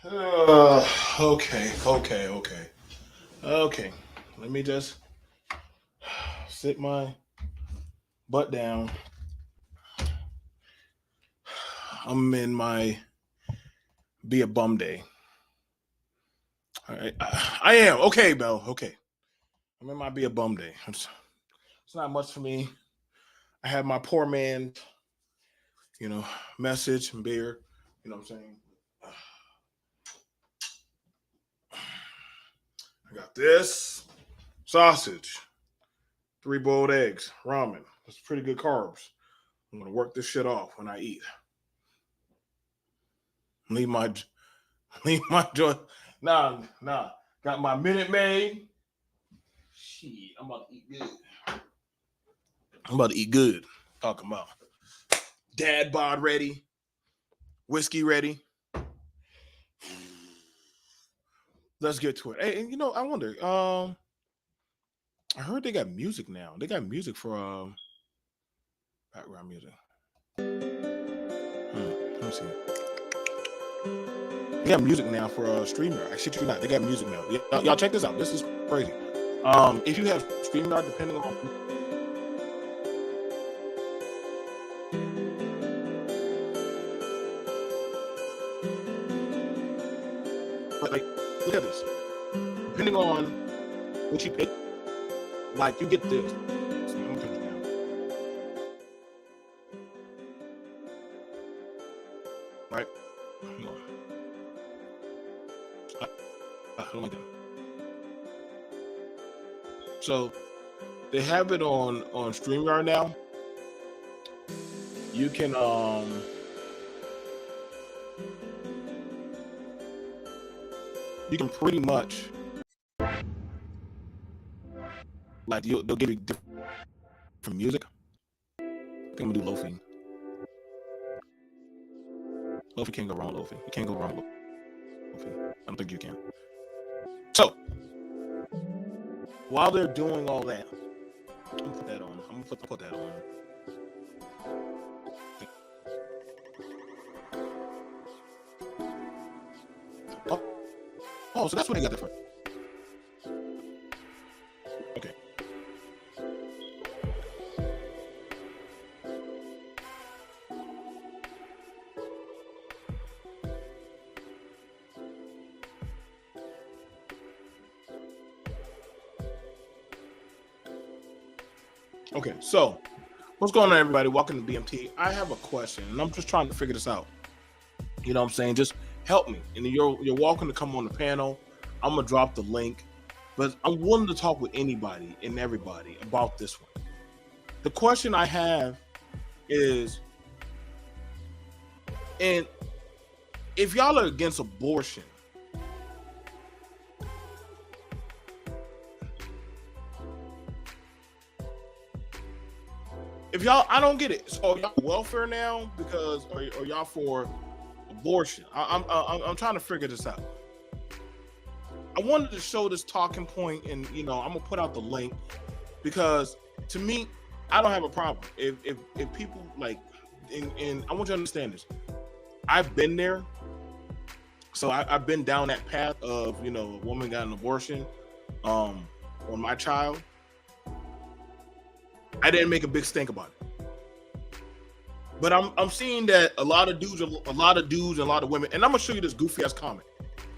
Uh, okay. Let me just sit my butt down. I'm in my be a bum day. All right, I am okay, Bell. Okay, I'm in my be a bum day. It's not much for me. I have my poor man, you know, message and beer. You know what I'm saying? I got this sausage, three boiled eggs, ramen. That's pretty good carbs. I'm gonna work this shit off when I eat. Leave my leave my joint. Nah. Got my Minute Maid. Shit, I'm about to eat good. I'm about to eat good. Talking about dad bod ready, whiskey ready. Let's get to it. Hey, I wonder. I heard they got music now. They got music for background music. Let me see. They got music now for StreamYard. I shit you not. They got music now. Y'all check this out. This is crazy. If you have StreamYard, depending on like, look at this. Depending on what you pick, like you get this. So I'm gonna turn it down. Right? Hang on. I don't like that. So they have it on StreamYard now. You can pretty much like they'll give you different music. I think I'm gonna do Lofi. Lofi can't go wrong with Lofi. You can't go wrong with Lofi. I don't think you can. So while they're doing all that, I'm gonna put that on. I'm gonna put that on. Oh, so that's what they got different. Okay. Okay, so what's going on, everybody? Welcome to BMT. I have a question, and I'm just trying to figure this out. You know what I'm saying? Just help me. And you're welcome to come on the panel. I'm gonna drop the link, but I'm willing to talk with anybody and everybody about this one. The question I have is, and if y'all are against abortion, if y'all, I don't get it. So y'all welfare now because, or y'all for abortion? I'm trying to figure this out. I wanted to show this talking point, and I'm gonna put out the link because to me, I don't have a problem if people like, and I want you to understand this. I've been there, so I've been down that path of a woman got an abortion on my child. I didn't make a big stink about it, but I'm seeing that a lot of dudes and a lot of women, and I'm gonna show you this goofy ass comment.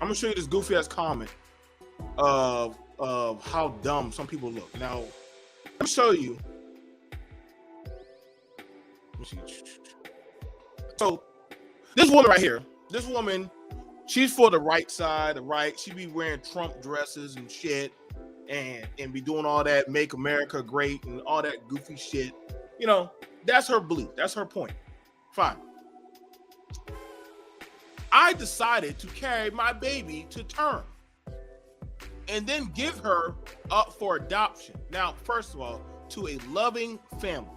I'm gonna show you this goofy ass comment of how dumb some people look. Now, let me show you. So this woman right here, this woman, she's for the right side, the right. She be wearing Trump dresses and shit, and be doing all that "Make America Great" and all that goofy shit. That's her belief. That's her point. Fine. I decided to carry my baby to term and then give her up for adoption. Now, first of all, to a loving family.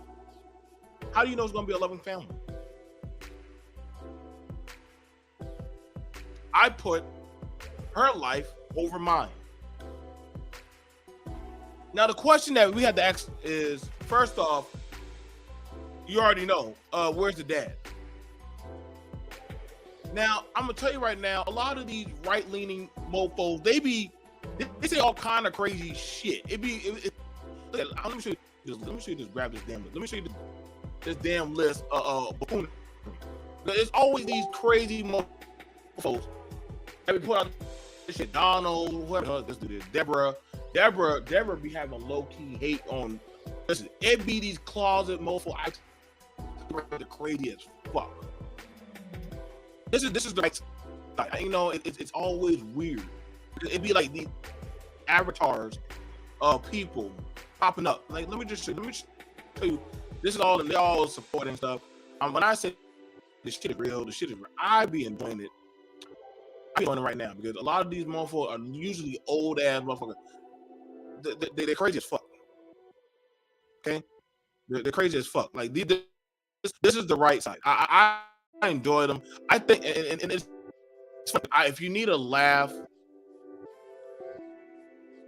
How do you know it's going to be a loving family? I put her life over mine. Now, the question that we had to ask is, first off, you already know, where's the dad? Now, I'm gonna tell you right now, a lot of these right-leaning mofos, they say all kind of crazy shit. Let me show you this. Let me show you this. Grab this damn list. Let me show you this damn list. Buffoonery. It's always these crazy mofos. Every put out this shit. Donald, whoever. Let's do this. Deborah be having low-key hate on. Listen, it be these closet mofo. The crazy as fuck. This is the right side. You know, it's always weird. It'd be like the avatars of people popping up. Like, let me just tell you, this is all, and they're all supporting stuff. When I say this shit is real, I be enjoying it. I be enjoying it right now because a lot of these motherfuckers are usually old ass motherfuckers. They're crazy as fuck. Okay, they're crazy as fuck. Like this is the right side. I enjoy them. I think, and it's fun. If you need a laugh.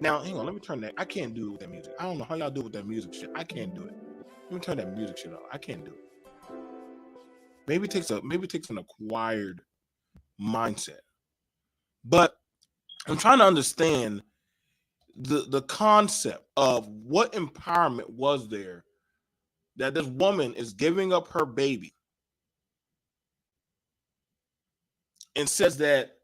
Now, hang on, let me turn that. I can't do it with that music. I don't know how y'all do it with that music shit. I can't do it. Let me turn that music shit off. I can't do it. Maybe it takes an acquired mindset. But I'm trying to understand the concept of what empowerment was there that this woman is giving up her baby and says that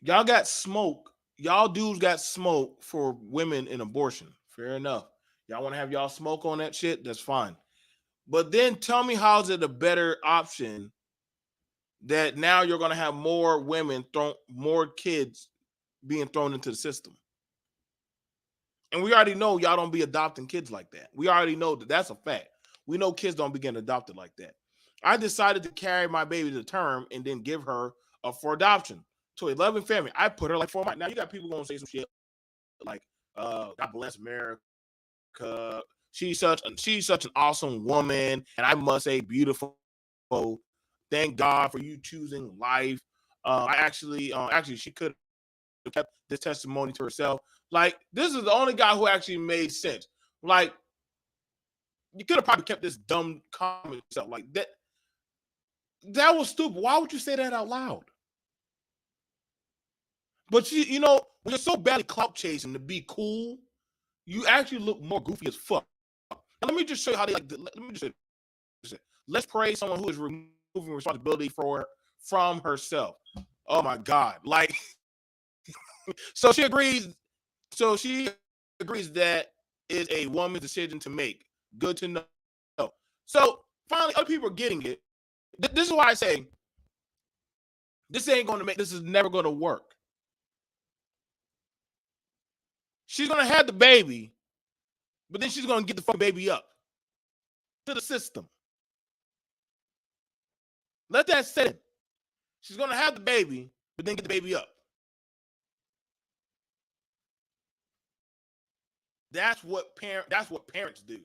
y'all got smoke. Y'all dudes got smoke for women in abortion. Fair enough. Y'all want to have y'all smoke on that shit? That's fine. But then tell me, how is it a better option that now you're going to have more women more kids being thrown into the system? And we already know y'all don't be adopting kids like that. We already know that that's a fact. We know kids don't begin adopted like that. I decided to carry my baby to term and then give her up for adoption to a loving family. I put her like 4 months. Now you got people going to say some shit like, God bless America. She's such an awesome woman, and I must say, beautiful. Thank God for you choosing life. Actually, she could have kept this testimony to herself. Like, this is the only guy who actually made sense. Like, you could have probably kept this dumb comment yourself. Like that. That was stupid. Why would you say that out loud? But you know, when you're so badly clout chasing to be cool, you actually look more goofy as fuck. Now, let me just show you how they like. Let me just say, let's praise someone who is removing responsibility from herself. Oh my God! Like, so she agrees. So she agrees that is a woman's decision to make. Good to know. So finally, other people are getting it. This is why I say this ain't going to make. This is never going to work. She's going to have the baby, but then she's going to get the fucking baby up to the system. Let that set in. She's going to have the baby, but then get the baby up. That's what parents do.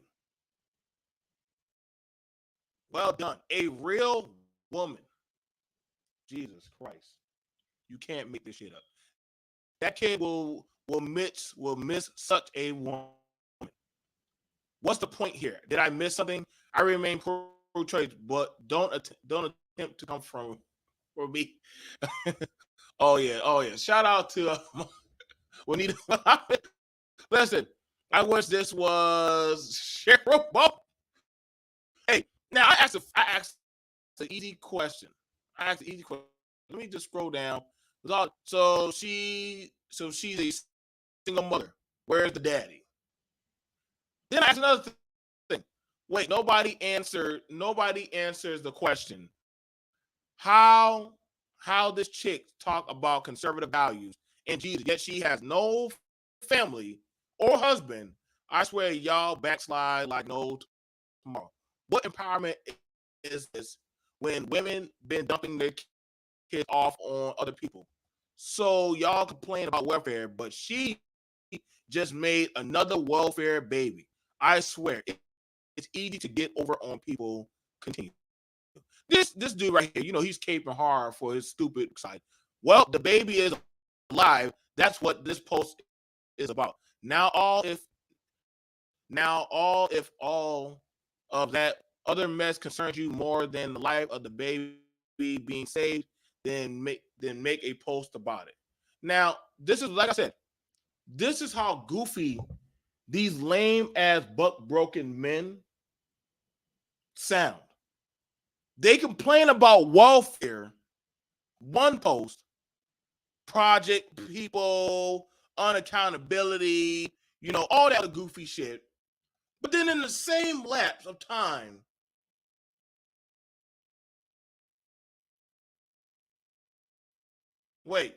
Well done. A real woman. Jesus Christ. You can't make this shit up. That kid will miss such a woman. What's the point here? Did I miss something? I remain pro-choice, but don't attempt to come from me. Oh yeah. Shout out to Juanita. Listen, I wish this was Cheryl Bow. Hey, now I asked an easy question. Let me just scroll down. So she's a single mother. Where's the daddy? Then I asked another thing. Wait, nobody answers the question. How this chick talk about conservative values and Jesus, yet she has no family or husband. I swear y'all backslide like no tomorrow. What empowerment is this when women been dumping their kids off on other people? So y'all complain about welfare, but she just made another welfare baby. I swear it's easy to get over on people. Continue. This dude right here, you know, he's caping hard for his stupid side. Well, the baby is alive. That's what this post is about. Now all if all of that other mess concerns you more than the life of the baby being saved, then make a post about it. Now, this is, like I said, this is how goofy these lame ass buck broken men sound. They complain about welfare, one post, project people, unaccountability, all that goofy shit. But then in the same lapse of time, wait,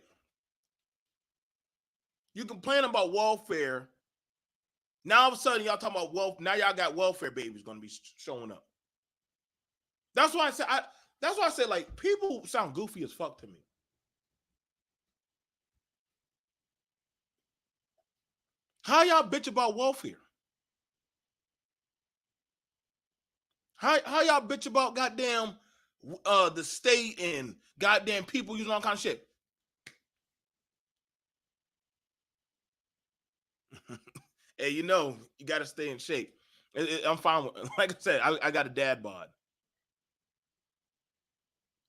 you complain about welfare. Now all of a sudden y'all talking about wealth. Now y'all got welfare babies going to be showing up. That's why I said like people sound goofy as fuck to me. How y'all bitch about welfare? How y'all bitch about goddamn the state and goddamn people using all kind of shit? Hey, you got to stay in shape. I'm fine with, like I said, I got a dad bod.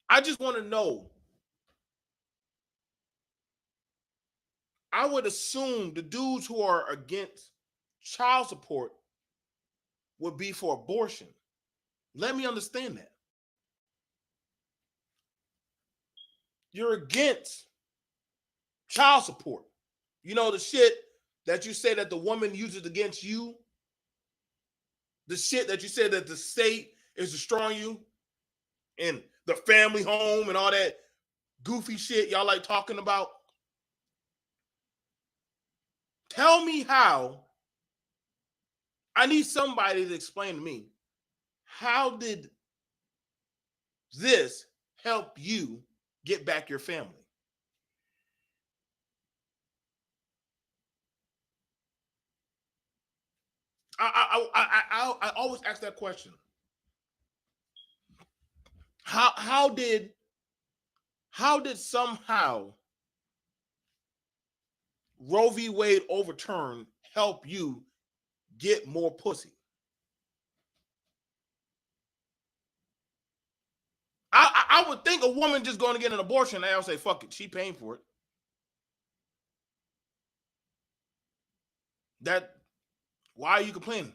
I just want to know. I would assume the dudes who are against child support would be for abortion. Let me understand that. You're against child support. The shit that you say that the woman uses against you. The shit that you said that the state is destroying you. And the family home and all that goofy shit y'all like talking about. Tell me how. I need somebody to explain to me, how did this help you get back your family? I always ask that question. How did somehow Roe v. Wade overturned help you get more pussy? I would think a woman just going to get an abortion, I'll say, fuck it, she paying for it. Why are you complaining?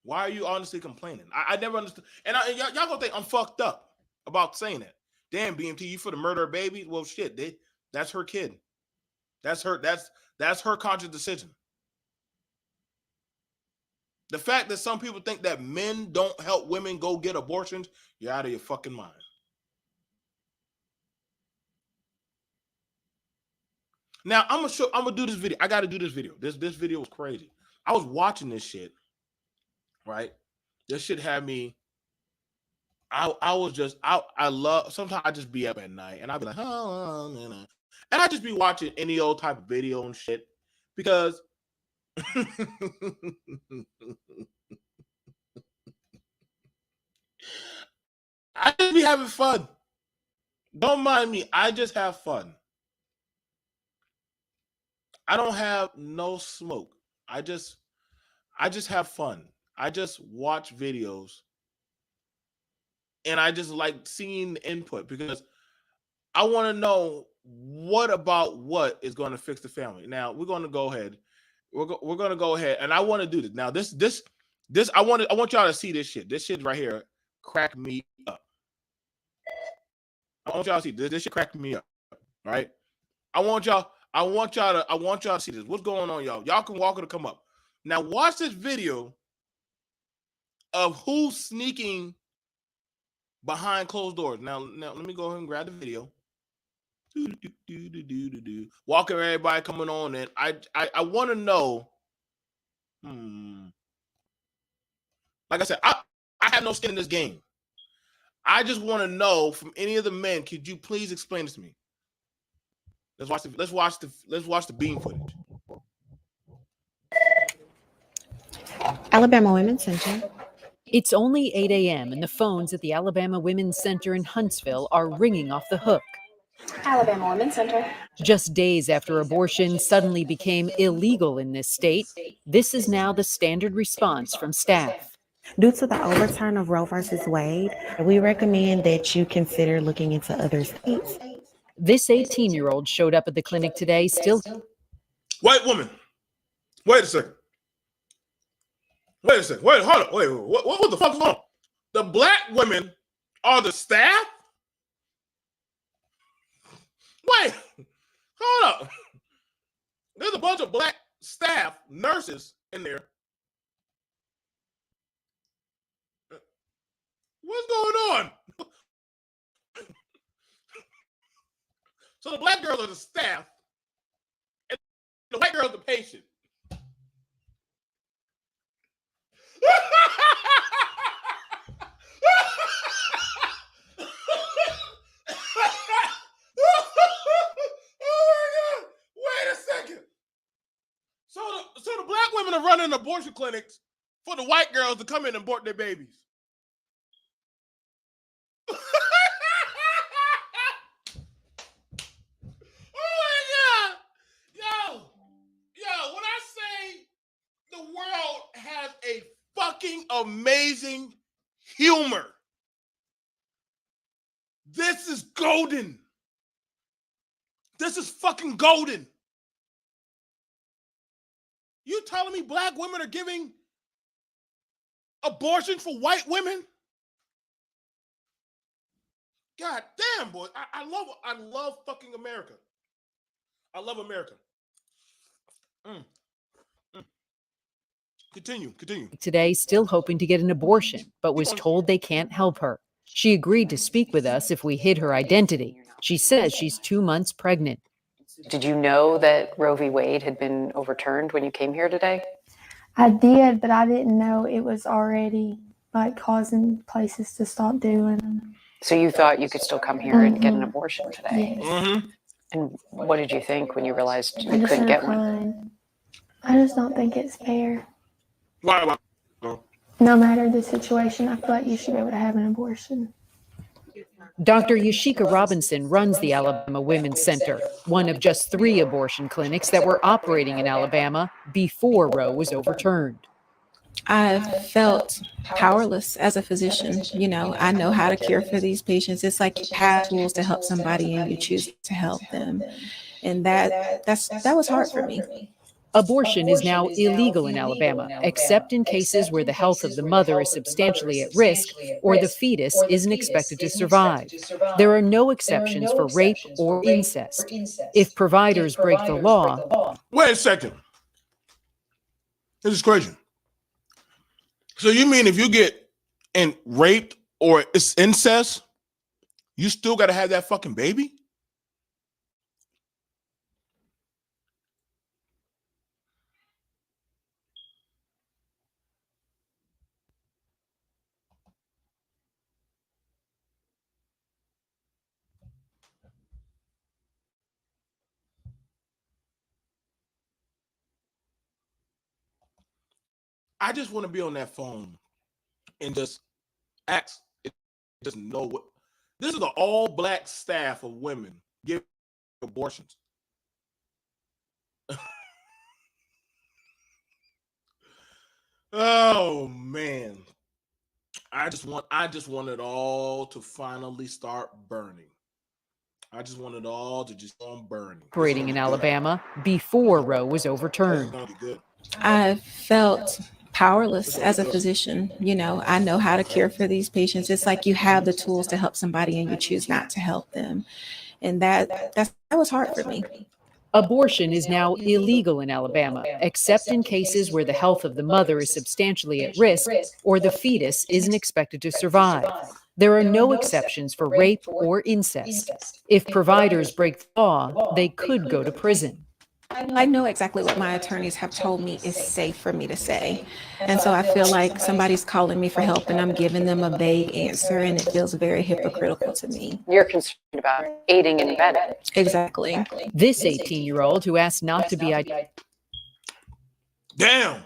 Why are you honestly complaining? I never understood. And y'all gonna think I'm fucked up about saying that. Damn, BMT, you for the murder of baby? Well, shit, that's her kid. That's her conscious decision. The fact that some people think that men don't help women go get abortions, you're out of your fucking mind. Now I'm gonna do this video. I gotta do this video. This video was crazy. I was watching this shit, right? This shit had me. I was just I love. Sometimes I just be up at night and I'd be like, and I just be watching any old type of video and shit because I just be having fun. Don't mind me. I just have fun. I don't have no smoke. I just have fun. I just watch videos and I just like seeing the input because I want to know what about what is going to fix the family. Now we're going to go ahead. We're going to go ahead and I want to do this. Now this I want y'all to see this shit. This shit right here crack me up. I want y'all to see this shit crack me up. Right? I want y'all to see this. What's going on, y'all? Y'all can walk it or come up. Now watch this video of who's sneaking behind closed doors. Now let me go ahead and grab the video. Walking everybody coming on, and I want to know. Like I said, I have no skin in this game. I just want to know from any of the men. Could you please explain this to me? Let's watch the beam footage. Alabama Women's Center. It's only 8 a.m. and the phones at the Alabama Women's Center in Huntsville are ringing off the hook. Alabama Women's Center. Just days after abortion suddenly became illegal in this state, this is now the standard response from staff. Due to the overturn of Roe versus Wade, we recommend that you consider looking into other states. This 18-year-old showed up at the clinic today still. White woman. Wait a second. Wait a second. Wait, hold on. Wait, what the fuck is wrong? The black women are the staff? Wait, hold up. There's a bunch of black staff, nurses in there. What's going on? So the black girls are the staff, and the white girls are the patient. Oh my God! Wait a second. So the black women are running abortion clinics for the white girls to come in and abort their babies. Oh my God! Yo, when I say the world has a fucking amazing humor, this is golden. This is fucking golden. You telling me black women are giving abortion for white women? God damn, boy. I love fucking America. I love America. Continue. Today still hoping to get an abortion, but was told they can't help her. She agreed to speak with us if we hid her identity. She says she's 2 months pregnant. Did you know that Roe v. Wade had been overturned when you came here today? I did, but I didn't know it was already like causing places to stop doing them. So you thought you could still come here and get an abortion today? Yes. Mm-hmm. And what did you think when you realized I you just couldn't started get one? crying. I just don't think it's fair. Why? No matter the situation, I feel like you should be able to have an abortion. Dr. Yashika Robinson runs the Alabama Women's Center, one of just 3 abortion clinics that were operating in Alabama before Roe was overturned. I felt powerless as a physician. You know, I know how to care for these patients. It's like you have tools to help somebody and you choose to help them. And that was hard for me. Abortion is now illegal in Alabama, except in cases where the health of the mother is substantially at risk or the fetus isn't expected to survive. There are no exceptions for rape or incest. If providers break the law. Wait a second. This is crazy. So you mean if you get raped or it's incest, you still got to have that fucking baby? I just want to be on that phone and just ask, just know what. This is an all-black staff of women giving abortions. Oh man, I just want it all to finally start burning. I just want it all to just start burning. Operating in Alabama before Roe was This is overturned. gonna be good. I felt powerless as a physician. You know, I know how to care for these patients. It's like you have the tools to help somebody and you choose not to help them. And that was hard for me. Abortion is now illegal in Alabama, except in cases where the health of the mother is substantially at risk or the fetus isn't expected to survive. There are no exceptions for rape or incest. If providers break the law, they could go to prison. I know exactly what my attorneys have told me is safe for me to say. And so I feel like somebody's calling me for help and I'm giving them a vague answer and it feels very hypocritical to me. You're concerned about aiding and abetting. Exactly. This 18-year-old who asked not to be identified. Damn.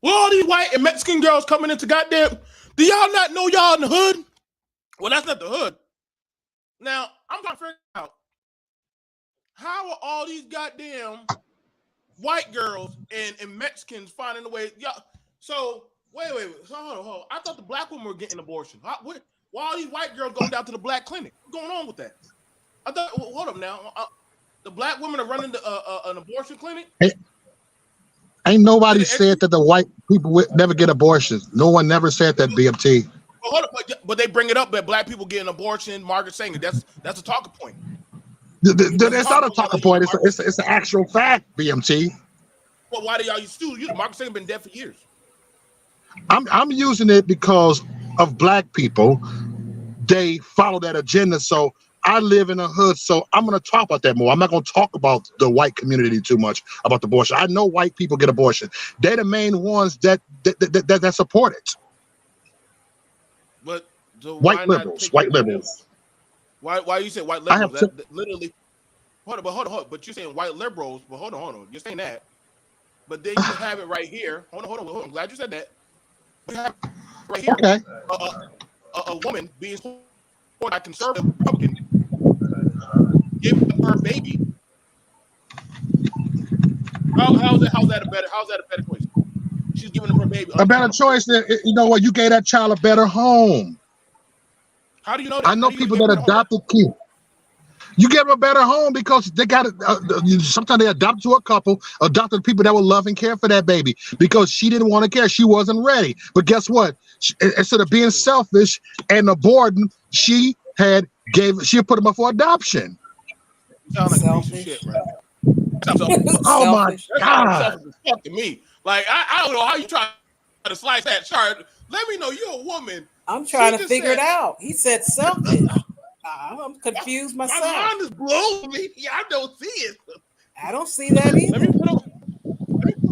Well, all these white and Mexican girls coming into goddamn. Do y'all not know y'all in the hood? Well, that's not the hood. Now, I'm trying to figure out how are all these goddamn white girls and Mexicans finding a way. Y'all, So wait. So hold on. I thought the black women were getting abortion. Why all these white girls going down to the black clinic? What's going on with that? I thought. Hold up now. The black women are running an abortion clinic. Ain't nobody said that the white people would never get abortions. No one never said that, BMT. Well, hold up, but they bring it up that black people getting abortion. Margaret Sanger. That's a talking point. It's not a talking point. It's an actual fact, BMT. Well, why do y'all use to? Margaret Sanger been dead for years. I'm using it because of black people. They follow that agenda. So I live in a hood, so I'm going to talk about that more. I'm not going to talk about the white community too much about the abortion. I know white people get abortion. They're the main ones that support it. But so white liberals. Why you say white liberals? That literally. Hold on. But you're saying white liberals. But hold on. You're saying that. But then you have it right here. Hold on. I'm glad you said that. We have right here. Okay. A woman being supported by conservative Republican giving her baby. How's that a better choice? She's giving him her baby. A better choice. You know what? You gave that child a better home. How do you know that? I know people that adopted kids. You give them a better home because they got it. Sometimes they adopt to a couple, adopted people that will love and care for that baby because she didn't want to care. She wasn't ready. But guess what? Instead of being selfish and aborting, she put him up for adoption. You sound like a piece of shit, right? Oh my God! To me, like I don't know how you try to slice that chart. Let me know you're a woman. I'm trying to figure it out. He said something. I'm confused myself. My mind is blowing me. Yeah, I don't see it. I don't see that either. Let me put on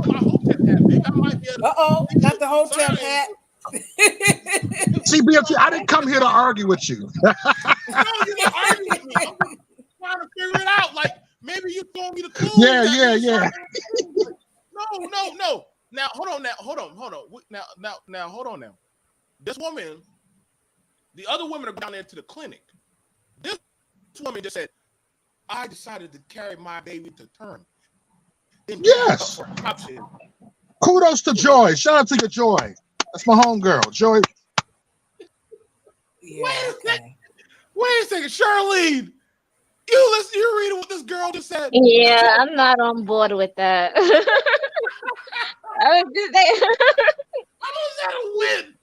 my Hotep hat. Maybe I might be able to. Not the Hotep hat. See, BMT, I didn't come here to argue with you. No, you're not arguing with me. I'm trying to figure it out. Like maybe you're throwing me the clues. Yeah. No. Now hold on. Now hold on. Now, this woman, the other women are down there to the clinic. This woman just said, "I decided to carry my baby to term." Yes. Kudos to Joy. Shout out to your Joy. That's my homegirl, Joy. Yeah, Wait a second, Charlene. You're reading what this girl just said. Yeah, I'm not on board with that. How was that a win?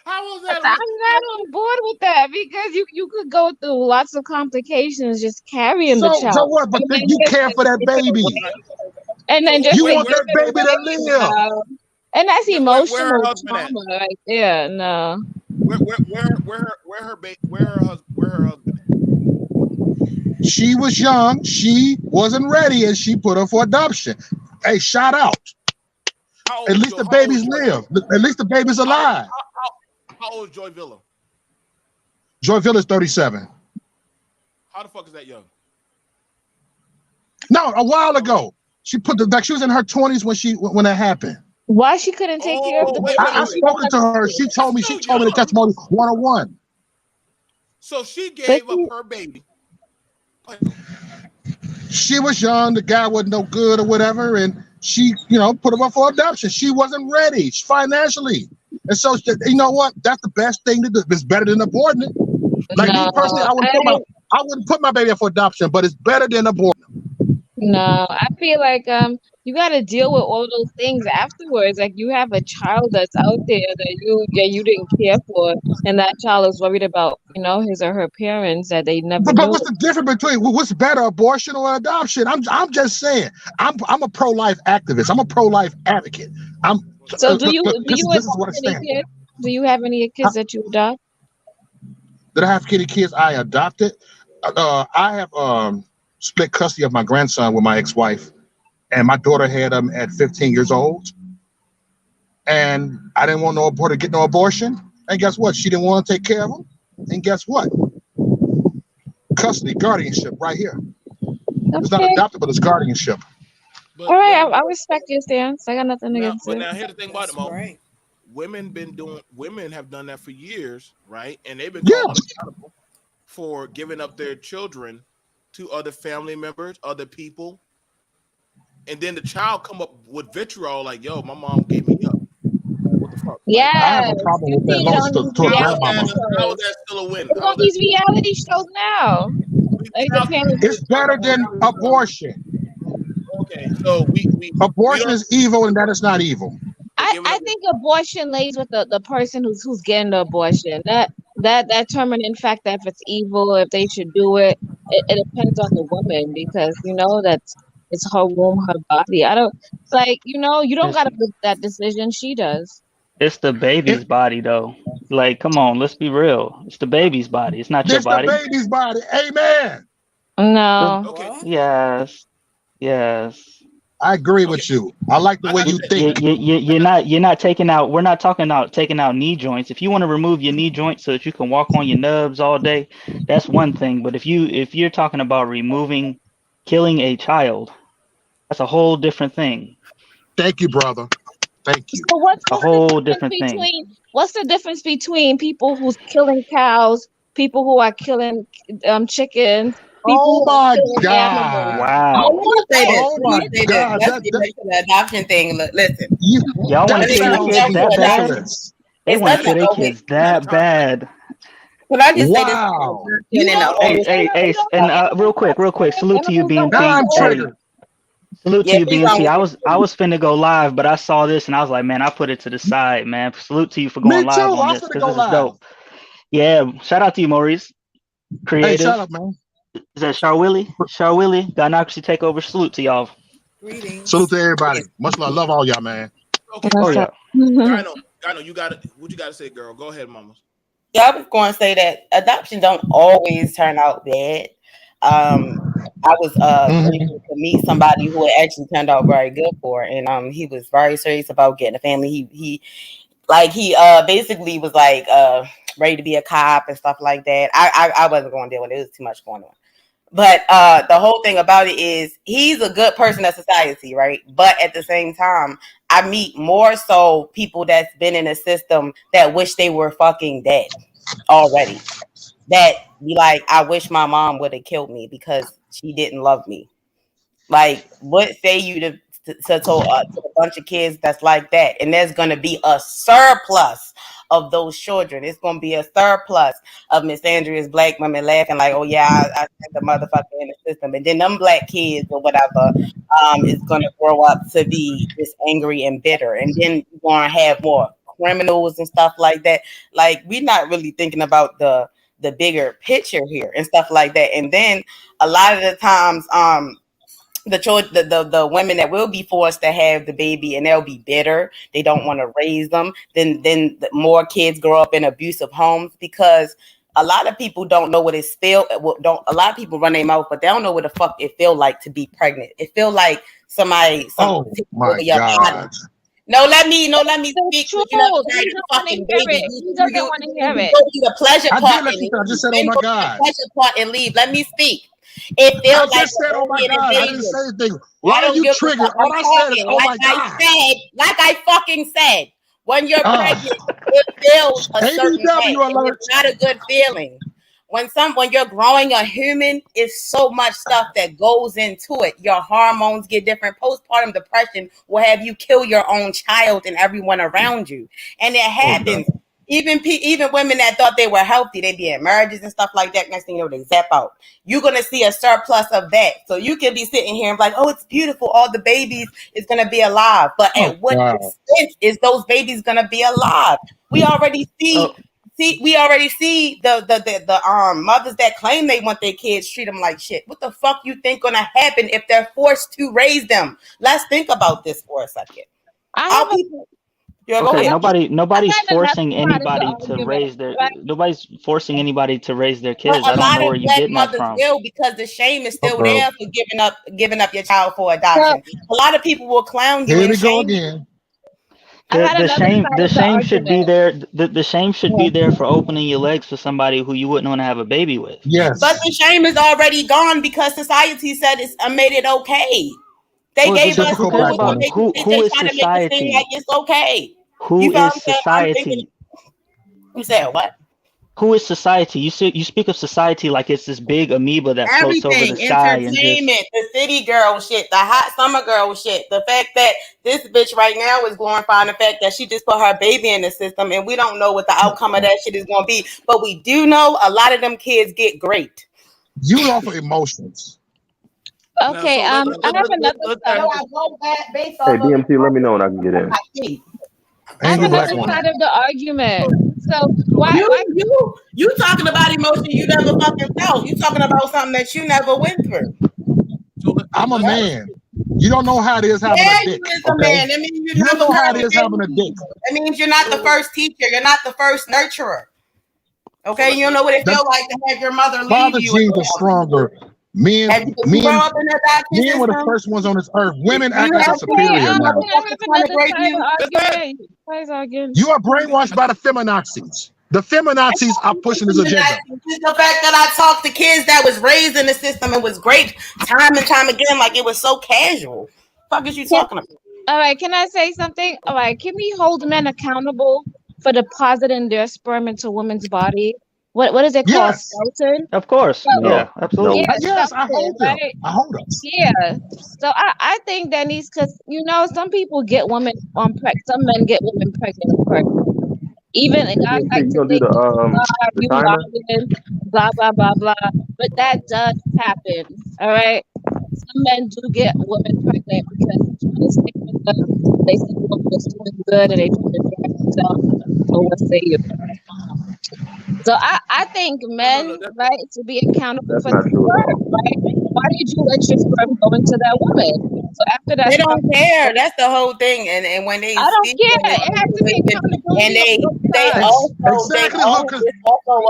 How was that? I'm not on board with that because you could go through lots of complications just carrying the child. So what? But then you care for that baby. And then just you want that baby to live. And that's emotional where her trauma right there. No. Where her husband? She was young. She wasn't ready, and she put her for adoption. Hey, shout out. At least the babies live. At least the baby's alive. How old is Joy Villa? Joy Villa's 37. How the fuck is that young? No, a while ago. She was in her 20s when that happened. Why she couldn't take care of the baby? I spoken to her. She told me the testimony 101. So she gave up her baby. She was young. The guy wasn't no good or whatever, and she, put him up for adoption. She wasn't ready financially, and so you know what? That's the best thing to do. It's better than aborting it. Like me personally, I wouldn't put my baby up for adoption, but it's better than aborting. No, I feel like you got to deal with all those things afterwards. Like you have a child that's out there that you didn't care for, and that child is worried about his or her parents that they never. But what's the difference between what's better, abortion or adoption? I'm just saying. I'm a pro-life activist. I'm a pro-life advocate. So do you have any kids that you adopt? Did I have kids I adopted? I have split custody of my grandson with my ex-wife, and my daughter had him at 15 years old. And I didn't want to get no abortion. And guess what? She didn't want to take care of him. And guess what? Custody, guardianship, right here. Okay. It's not adopted, but it's guardianship. All right, I respect your stance. I got nothing against it. But now here's the thing about it, Mo. Right. Women have done that for years, right? And they've been accountable for giving up their children to other family members, other people, and then the child come up with vitriol like, "Yo, my mom gave me up." Yeah, I have a problem with that you see it loss on to, these to a How is reality grandmama. that? How is shows. that still a win? It's How on is that these still reality shows now. Like the how can parents. It's better than abortion. okay? So we Abortion don't is evil, and that is not evil. give it I up. think abortion lays with the person who's getting the abortion. That determining fact that if it's evil, if they should do it, it depends on the woman because that's it's her womb, her body. I don't like you don't It's gotta make that decision. She does. it's the It, baby's body though. Like, come on, let's be real. It's the baby's body. It's not your this the body. baby's body. Amen. No. Okay, What? Yes, yes. I agree okay. with you. I like the way you think. You're not taking out. We're not talking about taking out knee joints. If you want to remove your knee joints so that you can walk on your nubs all day, that's one thing. But if you're talking about removing, killing a child, that's a whole different thing. Thank you, brother. Thank you. So what's A the whole difference different thing. between what's the difference between people who's killing cows, people who are killing chickens, Oh people who are my killing animals? God. Wow. Let me say this. Oh Let my me say this. God. Let's get back to the adoption thing. Listen, Y'all want That to kill your sounds kids that bad? ridiculous. They it's want to nothing kill their always. kids that bad. Can I just say this? Wow. You And then don't Hey, you hey, don't hey, you don't and know real quick, salute to you, animals don't Now BMT. I'm kill. Hey, triggered. salute to yeah, you, we wrong BMT. with I was finna go live, but I saw this and I was like, man, I put it to the side, man. Salute to you for going Me live too. on I'm this finna because go this is live. dope. Yeah, shout out to you, Maurice. Hey, Creative. shut up, man. Is that Charwilly? Charwilly, Gynocracy Takeover. Salute to y'all. Greetings. Salute to everybody. Much love. Love all y'all, man. Okay, Oh What's yeah. up? Gyno, you got it. What you got to say, girl? Go ahead, mama. Yeah, I was going to say that adoption don't always turn out bad. I was Mhm. grateful to meet somebody who it actually turned out very good for, and he was very serious about getting a family. He basically was like ready to be a cop and stuff like that. I wasn't going to deal with it. It was too much going on. But the whole thing about it is he's a good person in society, right? But at the same time, I meet more so people that's been in a system that wish they were fucking dead already. That be like, I wish my mom would have killed me because she didn't love me. Like, what say you to a bunch of kids that's like that? And there's going to be a surplus of those children. It's going to be a surplus of Miss Andrea's black women laughing like, oh, yeah, I sent the motherfucker in the system. And then them black kids or whatever is going to grow up to be just angry and bitter. And then you're going to have more criminals and stuff like that. Like, we're not really thinking about the bigger picture here and stuff like that. And then a lot of the times, the women that will be forced to have the baby and they'll be bitter, they don't want to raise them, then the more kids grow up in abusive homes, because a lot of people don't know what it's feel. A lot of people run their mouth, but they don't know what the fuck it feel like to be pregnant. It feel like somebody Oh my your body. God. No, let me speak. True. You never He heard doesn't the want to fucking hear baby. it. He doesn't want to hear You it. go to the pleasure I part did let and you leave. I just said, oh Then my go to the God. pleasure part and leave. Let me speak. It I feels like just said, oh my a baby God. I is didn't invaded. say anything. I Why are don't you give a triggered? fuck. All I'm I said is, talking oh my like I fucking said, when you're God. pregnant, it feels a certain way. ABW And alert. it's not a good feeling. When you're growing a human, it's so much stuff that goes into it. Your hormones get different. Postpartum depression will have you kill your own child and everyone around you. And it happens. Even women that thought they were healthy, they be in marriages and stuff like that. Next thing you know, they zap out. You're going to see a surplus of that. So you can be sitting here and be like, oh, it's beautiful. All the babies is going to be alive. But at what extent is those babies going to be alive? We already see. We already see the mothers that claim they want their kids treat them like shit. What the fuck you think gonna happen if they're forced to raise them? Let's think about this for a second. Okay, nobody's forcing anybody to argument, raise their right? nobody's forcing anybody to raise their But kids. a I don't lot know where of you're black getting that mothers from. will, because the shame is still Uh-oh. there for giving up your child for adoption. A lot of people will clown you Here and we go shame you. again. The shame should be there. The shame should be there for opening your legs for somebody who you wouldn't want to have a baby with. Yes. But the shame is already gone because society said it's made it okay. They Well, gave us who cares about they who just is trying to make it seem like society? it's okay. Who You feel is what I'm saying? I'm thinking. society? You said what? Who is society? You speak of society like it's this big amoeba that floats over Everything, the sky and just. entertainment, the city girl shit, the hot summer girl shit, the fact that this bitch right now is glorifying the fact that she just put her baby in the system, and we don't know what the outcome of that shit is going to be. But we do know a lot of them kids get great. You offer emotions. Okay, I have another Hey, BMT, let me know when I can get in. I have another side of the argument. So why you talking about emotion you never fucking felt? You talking about something that you never went through? I'm a man. You don't know how it is having a dick. You is a man. That means you don't know how it is having a dick. That means you're not the first teacher. You're not the first nurturer. Okay, you don't know what it feels like to have your mother leave Father you. genes are stronger. Men were the first ones on this earth. Women act like a superior now. You are brainwashed by the feminazis. The feminazis are pushing this agenda. The fact that I talked to kids that was raised in the system and was great time and time again, like it was so casual. Fuck is you talking about? All right, can I say something? All right, can we hold men accountable for depositing their sperm into women's body? What is it called? Yes. Skeleton? Of course. Yeah, absolutely. Yeah, yes, I hold them. right? I hold them. Yeah. So I think that needs, because some people get women pregnant, some men get women pregnant. Even guys like to think, you lying, blah blah blah blah. But that does happen. All right. Some men do get women pregnant because they're trying to stick with them. They see the woman is doing good and they try to drive themselves. So let's say you. So I think men, right, to be accountable for the sperm, right? Why did you let your sperm go into that woman? So after that, they don't care. That's the whole thing. And when they I don't care. It has to be accountability. And they also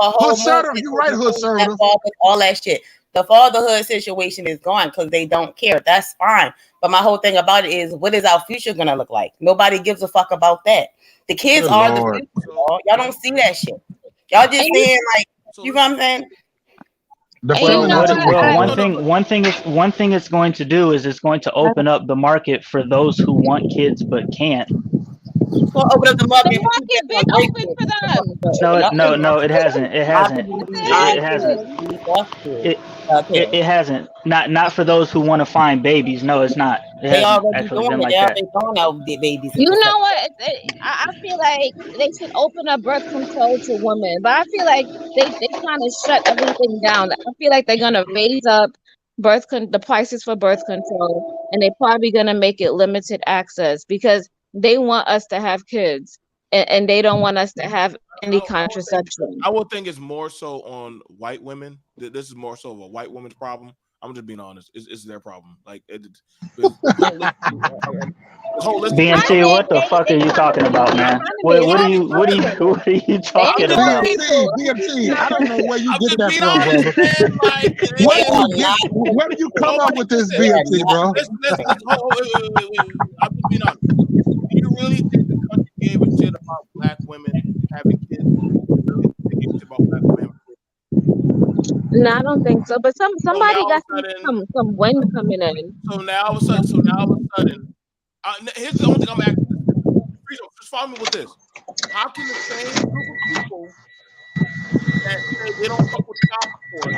a whole you're right, Hood Server. All that shit. The fatherhood situation is gone because they don't care. That's fine. But my whole thing about it is, what is our future gonna look like? Nobody gives a fuck about that. The kids are the future. Y'all don't see that shit. Y'all just saying like, you know what I'm saying? One thing it's going to do is it's going to open up the market for those who want kids but can't. Well, open up the market. The market been open for them. No, it hasn't. It hasn't. Not for those who want to find babies. No, it's not. They already doing it. They already throwing out babies. You know what? I feel like they should open up birth control to women, but I feel like they trying to shut everything down. I feel like they're gonna raise up the prices for birth control, and they're probably gonna make it limited access because they want us to have kids, and they don't want us to have any contraception. I would think it's more so on white women. This is more so of a white woman's problem. I'm just being honest. It's their problem. Like, BMT, what the fuck are you talking about, man? What are you talking about? BMT, I don't know where you get that from, brother. Where do you come up with this, BMT, bro? I'm just being honest. Do you really think the country gave a shit about black women having kids? Really think a shit about black women? No, I don't think so. But somebody got some wind coming in. So now all of a sudden, here's the only thing I'm asking. Just follow me with this. How can the same group of people that say they don't fuck with child support,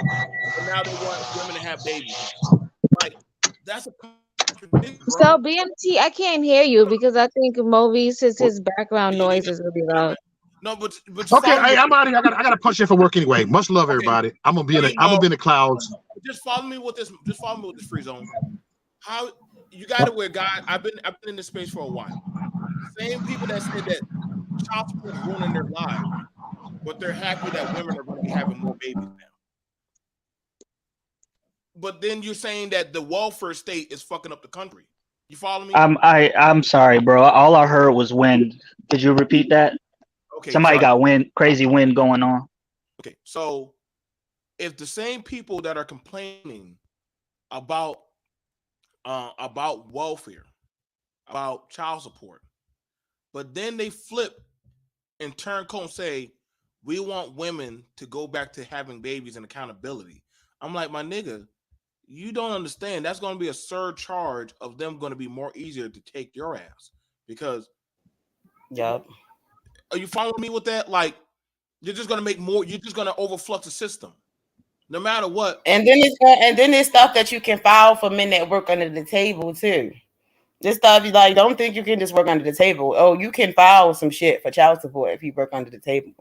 but now they want women to have babies? Like, that's a contradiction. So BMT, I can't hear you because I think Movies his background noise is really loud. No, but okay, I'm out of here. I gotta punch in for work anyway. Much love, everybody. I'm gonna be in the clouds. Just follow me with this. Just follow me with this free zone. How you got it? Where God, I've been in this space for a while. Same people that said that child support is ruining their lives, but they're happy that women are going to be having more babies now. But then you're saying that the welfare state is fucking up the country. You follow me? I'm sorry, bro. All I heard was wind. Could you repeat that? Okay. Somebody got crazy wind going on. Okay, so if the same people that are complaining about welfare, about child support, but then they flip and turn cold and say, we want women to go back to having babies and accountability. I'm like, my nigga, you don't understand. That's going to be a surcharge of them going to be more easier to take your ass because. Yep. Are you following me with that? Like You're just gonna make more. You're just gonna overflux the system, no matter what. And then there's stuff that you can file for men that work under the table too. This stuff, you like, don't think you can just work under the table. Oh, you can file some shit for child support if you work under the table.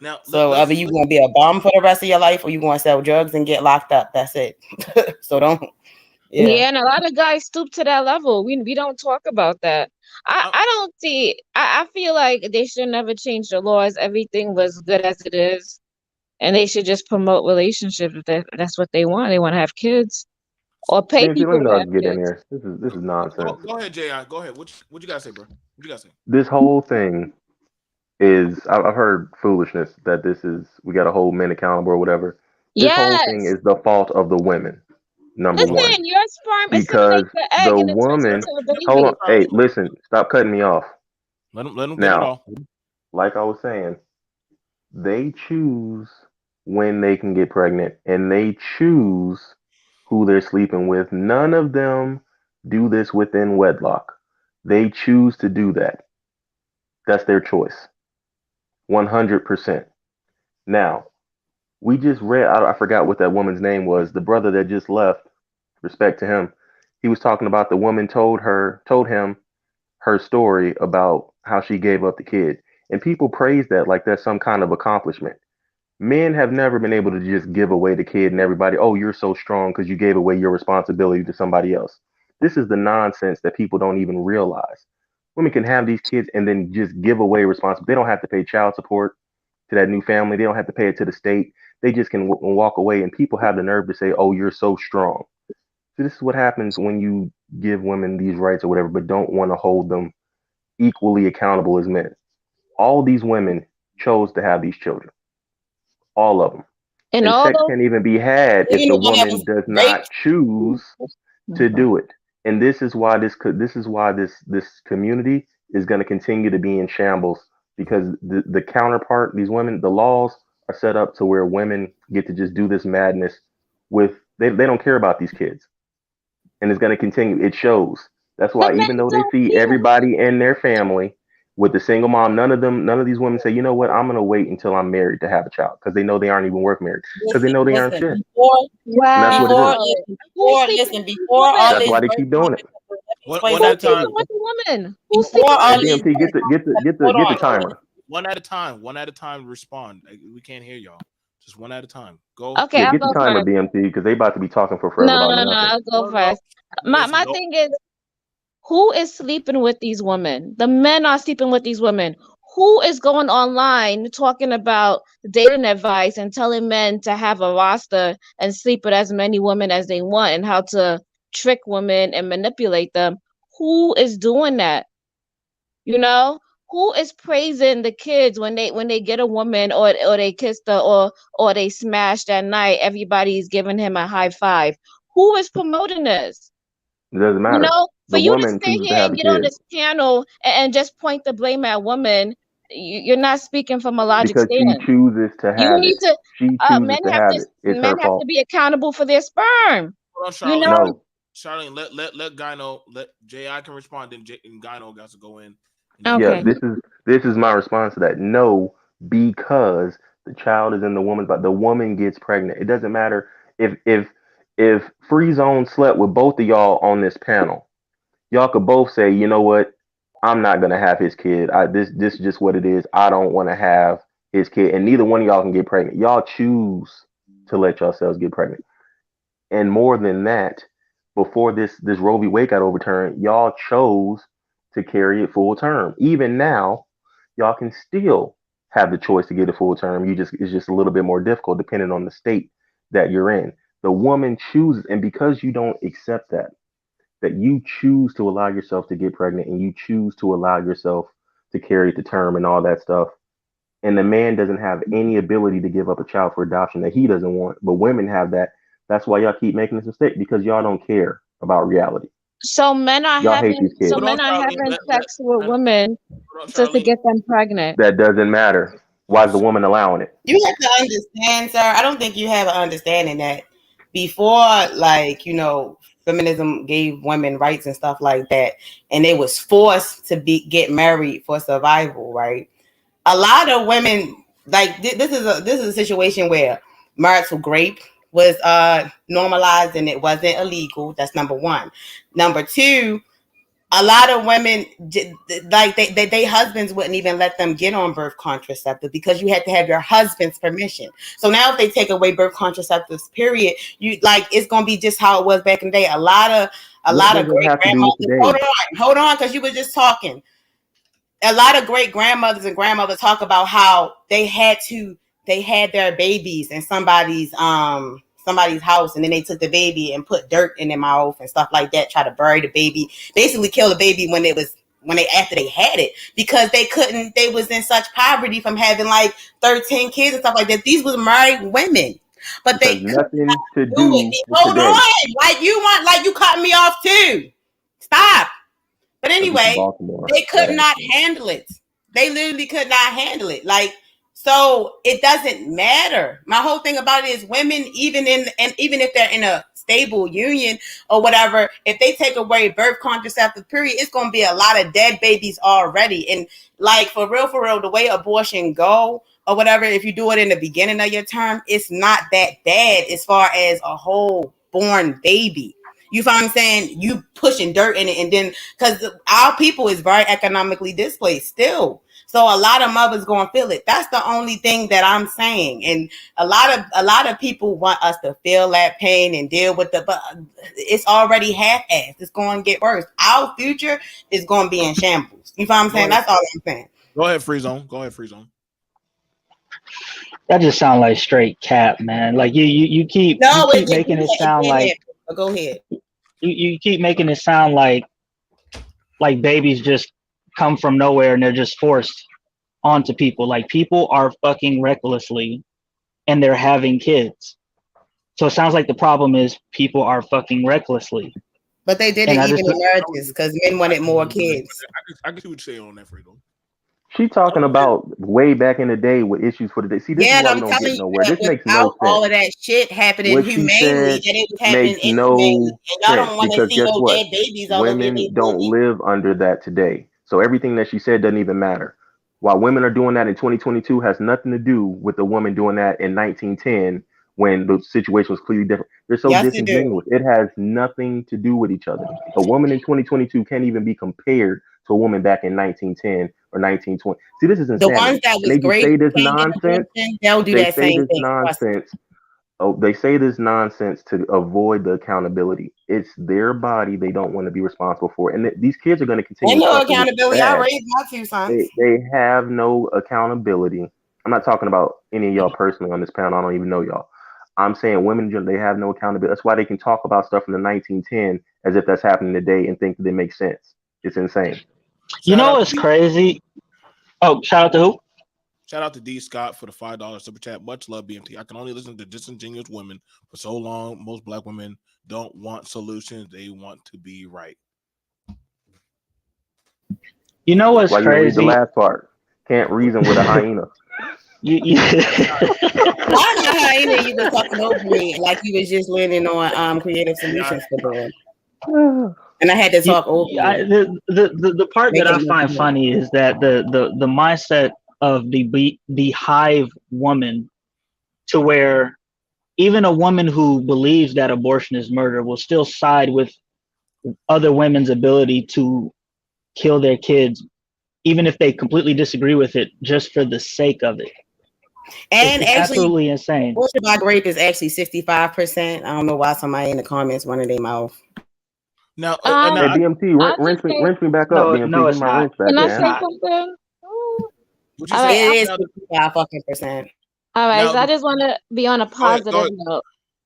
Now, so either you gonna be a bum for the rest of your life, or you gonna sell drugs and get locked up. That's it. So don't. Yeah, and a lot of guys stoop to that level. We don't talk about that. I don't see. I feel like they should never change the laws. Everything was good as it is, and they should just promote relationships if that's what they want. They want to have kids, or pay BMT, people let me to know I have can get in kids. here. This is nonsense. Go ahead, J.I. Go ahead. What you gotta say, bro? What you gotta say? This whole thing is, I've heard foolishness that this is, we got to hold men accountable or whatever. This whole thing Yes. is the fault of the women. Number one, Listen, your sperm because assimilates the egg the and it turns woman, into a baby. hold on, hey, listen, stop cutting me off. Let them get it Now, off. like I was saying, they choose when they can get pregnant and they choose who they're sleeping with. None of them do this within wedlock. They choose to do that. That's their choice. 100%. Now, we just read, I forgot what that woman's name was. The brother that just left, respect to him. He was talking about the woman told him her story about how she gave up the kid. And people praise that like that's some kind of accomplishment. Men have never been able to just give away the kid and everybody, oh, you're so strong because you gave away your responsibility to somebody else. This is the nonsense that people don't even realize. Women can have these kids and then just give away responsibility. They don't have to pay child support to that new family. They don't have to pay it to the state. They just can walk away, and people have the nerve to say, oh, you're so strong. So this is what happens when you give women these rights or whatever, but don't want to hold them equally accountable as men. All these women chose to have these children. All of them. And And all sex those can't even be had if the woman does not choose to do it. And this is why this community is going to continue to be in shambles, because the counterpart, these women, the laws are set up to where women get to just do this madness with, they don't care about these kids. And it's going to continue. It shows. That's why even though they see everybody in their family with the single mom, none of these women say, you know what, I'm going to wait until I'm married to have a child, because they know they aren't even worth married, because they know they aren't shit. Before all That's this, why they keep doing it. One at a time. with the woman. before all Hey, this, BMT, get the timer. One at a time. One at a time. Respond. We can't hear y'all. Just one at a time. Go. Okay, Yeah, I'll get the go timer, first. BMT, because they about to be talking for forever No, about no, no. nothing. I'll go first. My thing is, who is sleeping with these women? The men are sleeping with these women. Who is going online talking about dating advice and telling men to have a roster and sleep with as many women as they want and how to trick women and manipulate them? Who is doing that? You know, who is praising the kids when they get a woman or they kissed her or they smashed that night? Everybody's giving him a high five. Who is promoting this? It doesn't You matter. know, for The you to woman sit chooses to here have and the get on kid this channel and just point the blame at women, you're not speaking from a logic because she stand. chooses to You have need it. to She men chooses to have have to it. It's men her have fault. to be accountable for their sperm. Hold on, You Charlene. know, No, Charlene, let Gyno, let J.I. can respond, then and Gyno got to go in. yeah, okay. this is my response to that. No, because the child is in the woman's body. The woman gets pregnant. It doesn't matter if Free Zone slept with both of y'all on this panel. Y'all could both say, you know what, I'm not gonna have his kid. This is just what it is. I don't want to have his kid, and neither one of y'all can get pregnant. Y'all choose to let yourselves get pregnant. And more than that, before this Roe v. Wade got overturned, y'all chose to carry it full term. Even now, y'all can still have the choice to get a full term. It's just a little bit more difficult depending on the state that you're in. The woman chooses, and because you don't accept that you choose to allow yourself to get pregnant and you choose to allow yourself to carry it to term and all that stuff, and the man doesn't have any ability to give up a child for adoption that he doesn't want, but women have that. That's why y'all keep making this mistake, because y'all don't care about reality. So men are Y'all hate having these kids. so men are having sex with women just to get them pregnant. That doesn't matter. Why is the woman allowing it? you have to understand, sir. I don't think you have an understanding that before, like, feminism gave women rights and stuff like that, and they was forced to get married for survival, right? A lot of women like this is a situation where marital rape was normalized and it wasn't illegal. That's number one. Number two, a lot of women, like they husbands wouldn't even let them get on birth contraceptive because you had to have your husband's permission. So now if they take away birth contraceptives, period, you like it's gonna be just how it was back in the day. A lot of great grandmothers. Hold on, because you were just talking. A lot of great grandmothers and grandmothers talk about how they had their babies in somebody's house, and then they took the baby and put dirt in their mouth and stuff like that, try to bury the baby, basically kill the baby after they had it, because they was in such poverty from having like 13 kids and stuff like that. These was married women, but they nothing to do it. Hold on, like you cut me off too. Stop. But anyway, they could not handle it. They literally could not handle it. Like, so it doesn't matter. My whole thing about it is women, even if they're in a stable union or whatever, if they take away birth contraceptive, period, it's going to be a lot of dead babies already. And like, for real, the way abortion go or whatever, if you do it in the beginning of your term, it's not that bad as far as a whole born baby. You find what I'm saying? You pushing dirt in it, and then because our people is very economically displaced still, so a lot of mothers gonna feel it. That's the only thing that I'm saying, and a lot of people want us to feel that pain and deal with but it's already half-assed. It's going to get worse. Our future is going to be in shambles. You find what I'm saying? That's all I'm saying. Go ahead, Free Zone. Go ahead, Free Zone. That just sounds like straight cap, man. Like you keep making it sound like. Go ahead. You keep making it sound like babies just come from nowhere and they're just forced onto people. Like, people are fucking recklessly and they're having kids. So it sounds like the problem is people are fucking recklessly. But they did it even in marriages because men wanted more kids. I can see what you're saying on that, Fredo. She talking about way back in the day with issues for the day. See, this is why we don't get nowhere. This makes no sense. All of that shit happening humanely, that it was happening makes no and y'all don't want to because see guess no what? dead babies all over Women your don't live under that today. So everything that she said doesn't even matter. While women are doing that in 2022 has nothing to do with the woman doing that in 1910 when the situation was clearly different. They're so disingenuous. It has nothing to do with each other. A woman in 2022 can't even be compared to a woman back in 1910 or 1920. See, this is insanity. The ones that was great, say this nonsense. They'll do that same thing. Nonsense. Oh, they say this nonsense to avoid the accountability. It's their body they don't want to be responsible for, and these kids are going to continue. No accountability. I raised my 2 sons. They have no accountability. I'm not talking about any of y'all personally on this panel. I don't even know y'all. I'm saying women, they have no accountability. That's why they can talk about stuff from the 1910 as if that's happening today and think that it makes sense. It's insane. You know what's crazy? Oh, shout out to who? Shout out to D Scott for the $5 super chat. Much love, BMT. I can only listen to disingenuous women for so long. Most black women don't want solutions. They want to be right. You know what's crazy? You read the last part. Can't reason with a hyena. Why not hyena? You was talking over me like you was just leaning on creative solutions for doing. And I had to talk over. The part that I find funny is that the mindset of the hive woman, to where even a woman who believes that abortion is murder will still side with other women's ability to kill their kids, even if they completely disagree with it, just for the sake of it. And it's actually, absolutely insane. Abortion by rape is actually 65%. I don't know why somebody in the comments running their mouth. Now, hey, BMT, rinse me back up. BMT, no, it's not. Can I say something? All right, it is 55%. All right, so I just want to be on a positive note.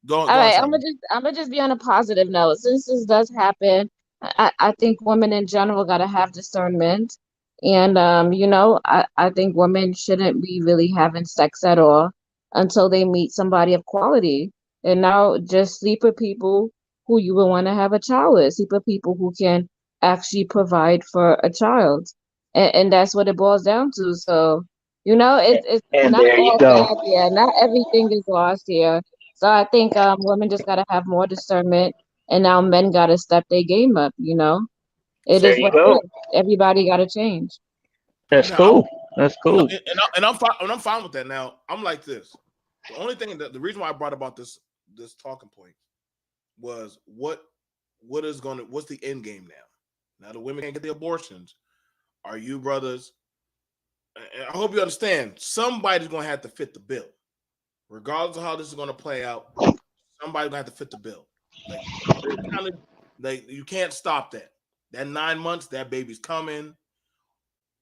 All right, I'm gonna just be on a positive note. Since this does happen, I think women in general gotta have discernment, and I think women shouldn't be really having sex at all until they meet somebody of quality. And now just sleep with people who you would want to have a child with, sleep with people who can actually provide for a child. And that's what it boils down to. So, it's and not there you all go. bad here. Not everything is lost here. So I think women just gotta have more discernment, and now men gotta step their game up. It There is you what go. it is. Everybody gotta change. That's Now, cool. That's cool. I'm fine with that. Now, I'm like this. The only thing that the reason why I brought about this talking point was what's the end game now? Now the women can't get the abortions. Are you brothers? I hope you understand. Somebody's gonna have to fit the bill, regardless of how this is gonna play out. Somebody's gonna have to fit the bill. Like you can't stop that. That 9 months, that baby's coming.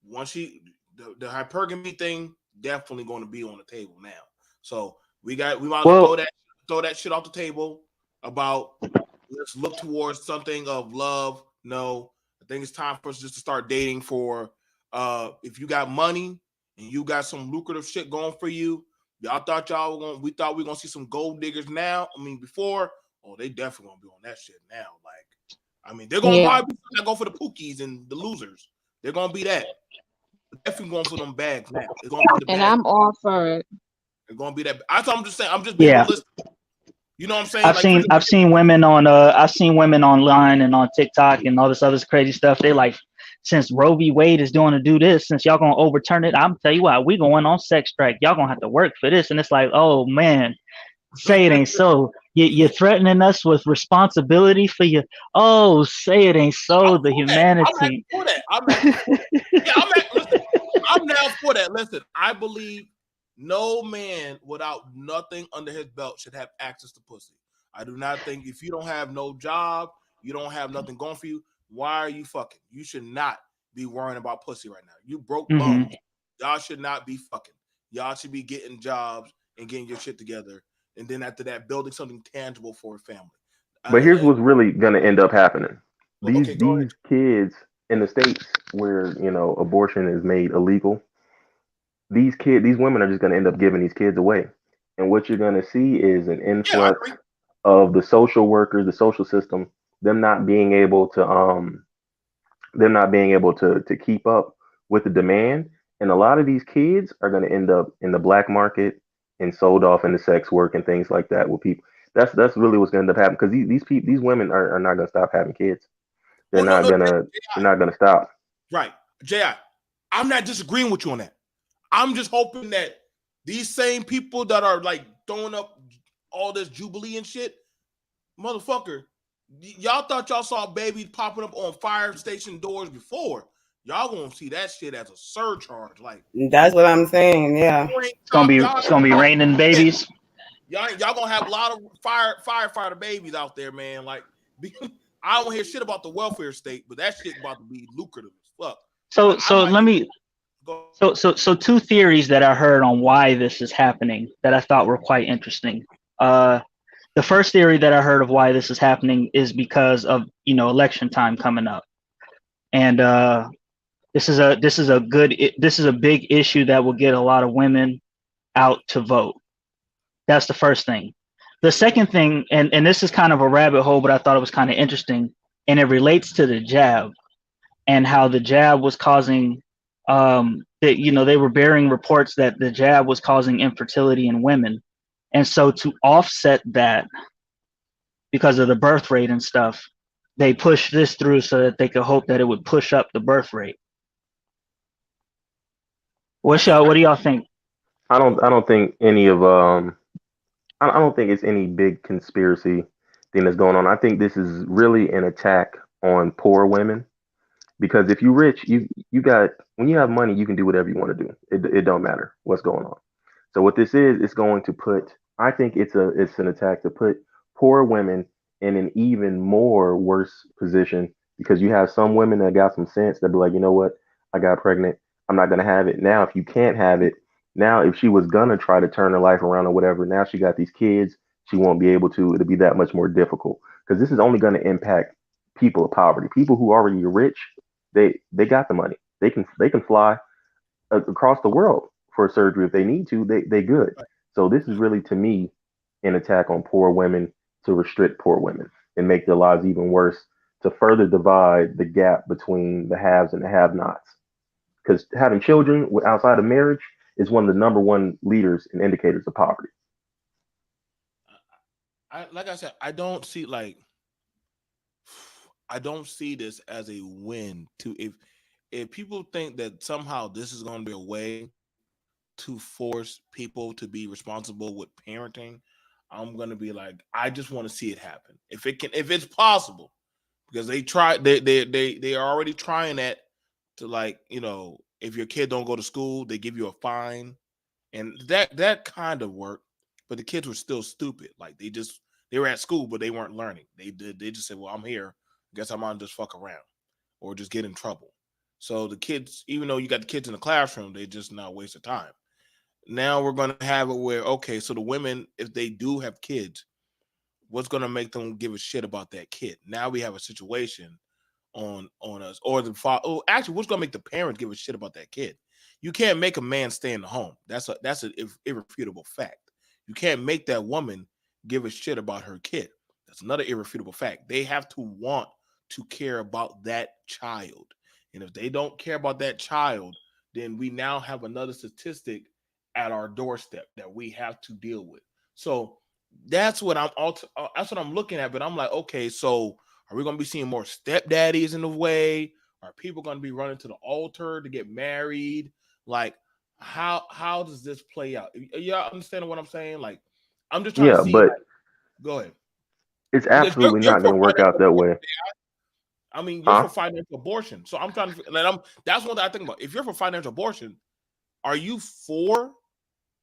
Once the hypergamy thing definitely going to be on the table now. So we might as well throw that shit off the table about let's look towards something of love. No, I think it's time for us just to start dating for if you got money and you got some lucrative shit going for you. Y'all thought we thought we were gonna see some gold diggers now. I mean, before, they definitely gonna be on that shit now. Like, I mean, they're gonna probably go for the pookies and the losers. They're gonna be that. Definitely going for them bags now. It's gonna be the And bag. I'm all for it. It's gonna be that. I'm just saying. I'm just being realistic. You know what I'm saying? I've seen women online and on TikTok and all this other crazy stuff. They like, since Roe v. Wade is doing to do this, since y'all gonna overturn it, I'm tell you what, we going on sex strike. Y'all gonna have to work for this. And it's like, oh man, say it ain't so. You're threatening us with responsibility for your. Oh, say it ain't so. The humanity. I'm now for that. Listen, I believe no man without nothing under his belt should have access to pussy. I do not think if you don't have no job, you don't have nothing going for you, why are you fucking? You should not be worrying about pussy right now. You broke bums. Y'all should not be fucking. Y'all should be getting jobs and getting your shit together. And then after that, building something tangible for a family. But here's what's really going to end up happening. These kids in the States where, abortion is made illegal, these women are just going to end up giving these kids away. And what you're going to see is an influx of the social workers, the social system, them not being able to keep up with the demand. And a lot of these kids are going to end up in the black market and sold off into sex work and things like that with people. That's really what's going to end up happening, because these women are not going to stop having kids. They're not gonna stop. Right, J.I., I'm not disagreeing with you on that. I'm just hoping that these same people that are like throwing up all this Jubilee and shit, motherfucker, y'all thought y'all saw babies popping up on fire station doors before. Y'all gonna see that shit as a surcharge. Like, that's what I'm saying. Yeah, it's gonna be raining babies. Y'all gonna have a lot of firefighter babies out there, man. Like, I don't hear shit about the welfare state, but that shit about to be lucrative as fuck. So two theories that I heard on why this is happening that I thought were quite interesting. The first theory that I heard of why this is happening is because of election time coming up, and this is a big issue that will get a lot of women out to vote. That's the first thing. The second thing, and this is kind of a rabbit hole, but I thought it was kind of interesting, and it relates to the jab and how the jab was causing, they were bearing reports that the jab was causing infertility in women. And so to offset that, because of the birth rate and stuff, they pushed this through so that they could hope that it would push up the birth rate. What do y'all think? I don't think any of I don't think it's any big conspiracy thing that's going on. I think this is really an attack on poor women, because if you're rich, you got, when you have money, you can do whatever you want to do. It don't matter what's going on. So what this is, it's going to put, I think it's an attack to put poor women in an even more worse position, because you have some women that got some sense that be like, you know what, I got pregnant, I'm not gonna have it. Now, if you can't have it, now if she was gonna try to turn her life around or whatever, now she got these kids, she won't be able to. It'll be that much more difficult, because this is only going to impact people of poverty. People who already are rich, they got the money. They can fly across the world for surgery if they need to. They good. So this is really, to me, an attack on poor women, to restrict poor women and make their lives even worse, to further divide the gap between the haves and the have-nots. Because having children outside of marriage is one of the number one leaders and indicators of poverty. Like I said, I don't see this as a win. if people think that somehow this is going to be a way to force people to be responsible with parenting, I'm going to be like, I just want to see it happen. If it's possible, because they are already trying that to, like, if your kid don't go to school, they give you a fine, and that kind of worked, but the kids were still stupid. Like they were at school, but they weren't learning. They just said, well, I'm here. I guess I'm on just fuck around or just get in trouble. So the kids, even though you got the kids in the classroom, they just not waste of time. Now we're going to have it where, okay, so the women, if they do have kids, what's going to make them give a shit about that kid? Now we have a situation on us, or the father. Oh, actually, what's going to make the parents give a shit about that kid? You can't make a man stay in the home. That's an irrefutable fact. You can't make that woman give a shit about her kid. That's another irrefutable fact. They have to want to care about that child. And if they don't care about that child, then we now have another statistic at our doorstep that we have to deal with. So that's what I'm looking at. But I'm like, okay, so are we going to be seeing more stepdaddies in the way? Are people going to be running to the altar to get married? Like, how does this play out? Y'all understand what I'm saying? Like, I'm just trying to see. but Go ahead. it's absolutely not going to work out that way. I mean, you're for financial abortion. So I'm trying to, that's what I think about. If you're for financial abortion, are you for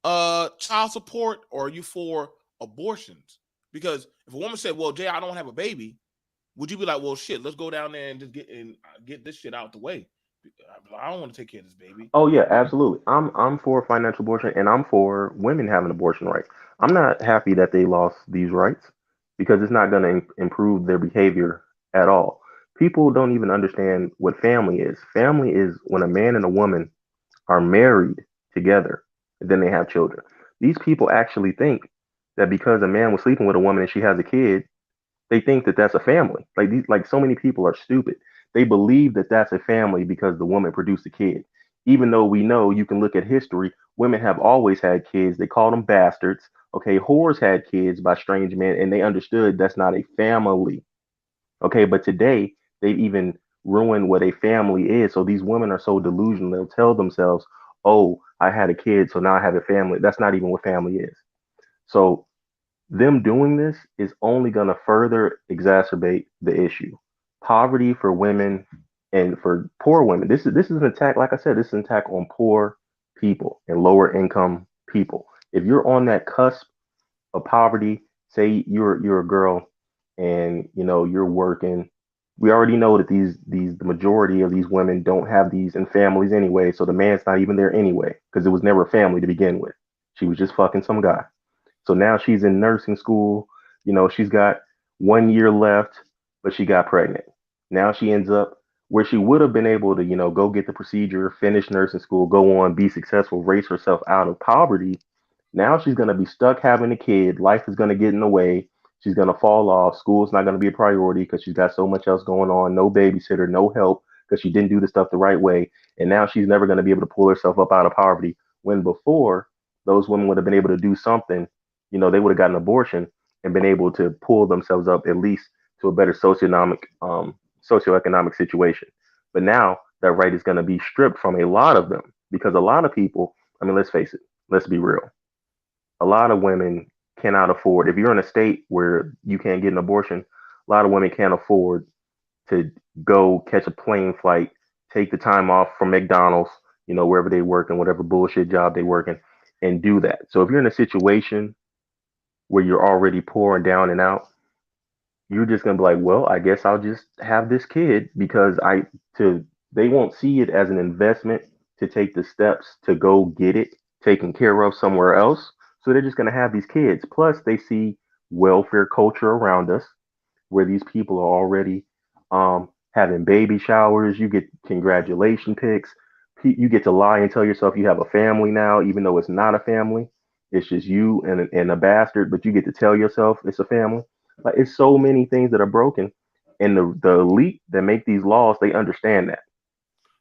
child support or are you for abortions? Because if a woman said, well, Jay, I don't have a baby, would you be like, well, shit, let's go down there and just get this shit out the way? I don't want to take care of this baby. Oh yeah, absolutely. I'm for financial abortion, and I'm for women having abortion rights. I'm not happy that they lost these rights because it's not going to improve their behavior at all. People don't even understand what family is. Family is when a man and a woman are married together, and then they have children. These people actually think that because a man was sleeping with a woman and she has a kid, they think that that's a family. Like so many people are stupid. They believe that that's a family because the woman produced a kid. Even though we know, you can look at history, women have always had kids. They called them bastards. Okay, whores had kids by strange men, and they understood that's not a family. Okay, but today they've even ruined what a family is. So these women are so delusional. They'll tell themselves, "Oh, I had a kid, so now I have a family." That's not even what family is. So them doing this is only going to further exacerbate the issue. Poverty for women and for poor women. This is an attack. Like I said, this is an attack on poor people and lower income people. If you're on that cusp of poverty, say you're a girl and you're working. We already know that the majority of these women don't have these in families anyway, so the man's not even there anyway because it was never a family to begin with. She was just fucking some guy. So now she's in nursing school. She's got 1 year left, but she got pregnant. Now she ends up where she would have been able to, go get the procedure, finish nursing school, go on, be successful, raise herself out of poverty. Now she's going to be stuck having a kid. Life is going to get in the way. She's going to fall off. School's not going to be a priority because she's got so much else going on. No babysitter, no help because she didn't do the stuff the right way. And now she's never going to be able to pull herself up out of poverty. When before, those women would have been able to do something. They would have gotten an abortion and been able to pull themselves up at least to a better socioeconomic situation. But now that right is going to be stripped from a lot of them because a lot of people, I mean, let's face it, let's be real. A lot of women cannot afford, if you're in a state where you can't get an abortion, a lot of women can't afford to go catch a plane flight, take the time off from McDonald's, wherever they work and whatever bullshit job they work in, and do that. So if you're in a situation where you're already poor and down and out, you're just gonna be like, well, I guess I'll just have this kid because they won't see it as an investment to take the steps to go get it taken care of somewhere else. So they're just gonna have these kids. Plus, they see welfare culture around us where these people are already having baby showers. You get congratulation pics. You get to lie and tell yourself you have a family now, even though it's not a family. It's just you and a bastard, but you get to tell yourself it's a family. Like, it's so many things that are broken, and the elite that make these laws, they understand that.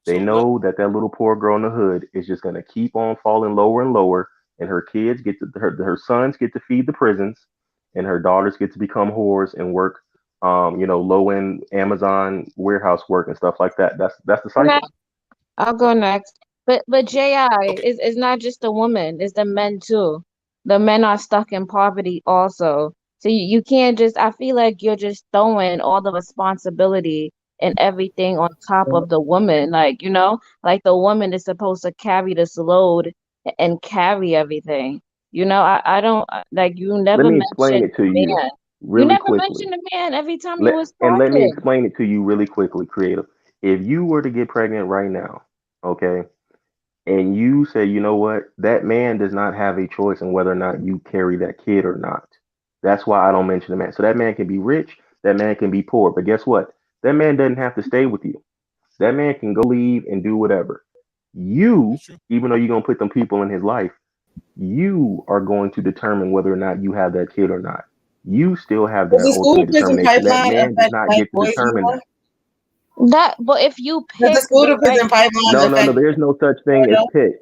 They know that little poor girl in the hood is just gonna keep on falling lower and lower, and her kids her sons get to feed the prisons, and her daughters get to become whores and work, low end Amazon warehouse work and stuff like that. That's the cycle. I'll go next. But JI is not just the woman, it's the men too. The men are stuck in poverty also. So you can't just, I feel like you're just throwing all the responsibility and everything on top of the woman. Like, like the woman is supposed to carry this load and carry everything. I don't like you Let never me explain mentioned it to the you man. You really never quickly. mentioned the man every time you was And let me talking. explain it to you really quickly, Creative. If you were to get pregnant right now, okay, and you say, you know what, that man does not have a choice in whether or not you carry that kid or not. That's why I don't mention the man. So that man can be rich, that man can be poor, but guess what? That man doesn't have to stay with you. That man can go leave and do whatever. You, even though you're gonna put them people in his life, you are going to determine whether or not you have that kid or not. You still have Does that the school to ultimate prison determination. That pipeline man does affect not black get to boys determine more? that. But if you Does the pick school the to prison right pipeline No, affect there's no such thing as though? pick.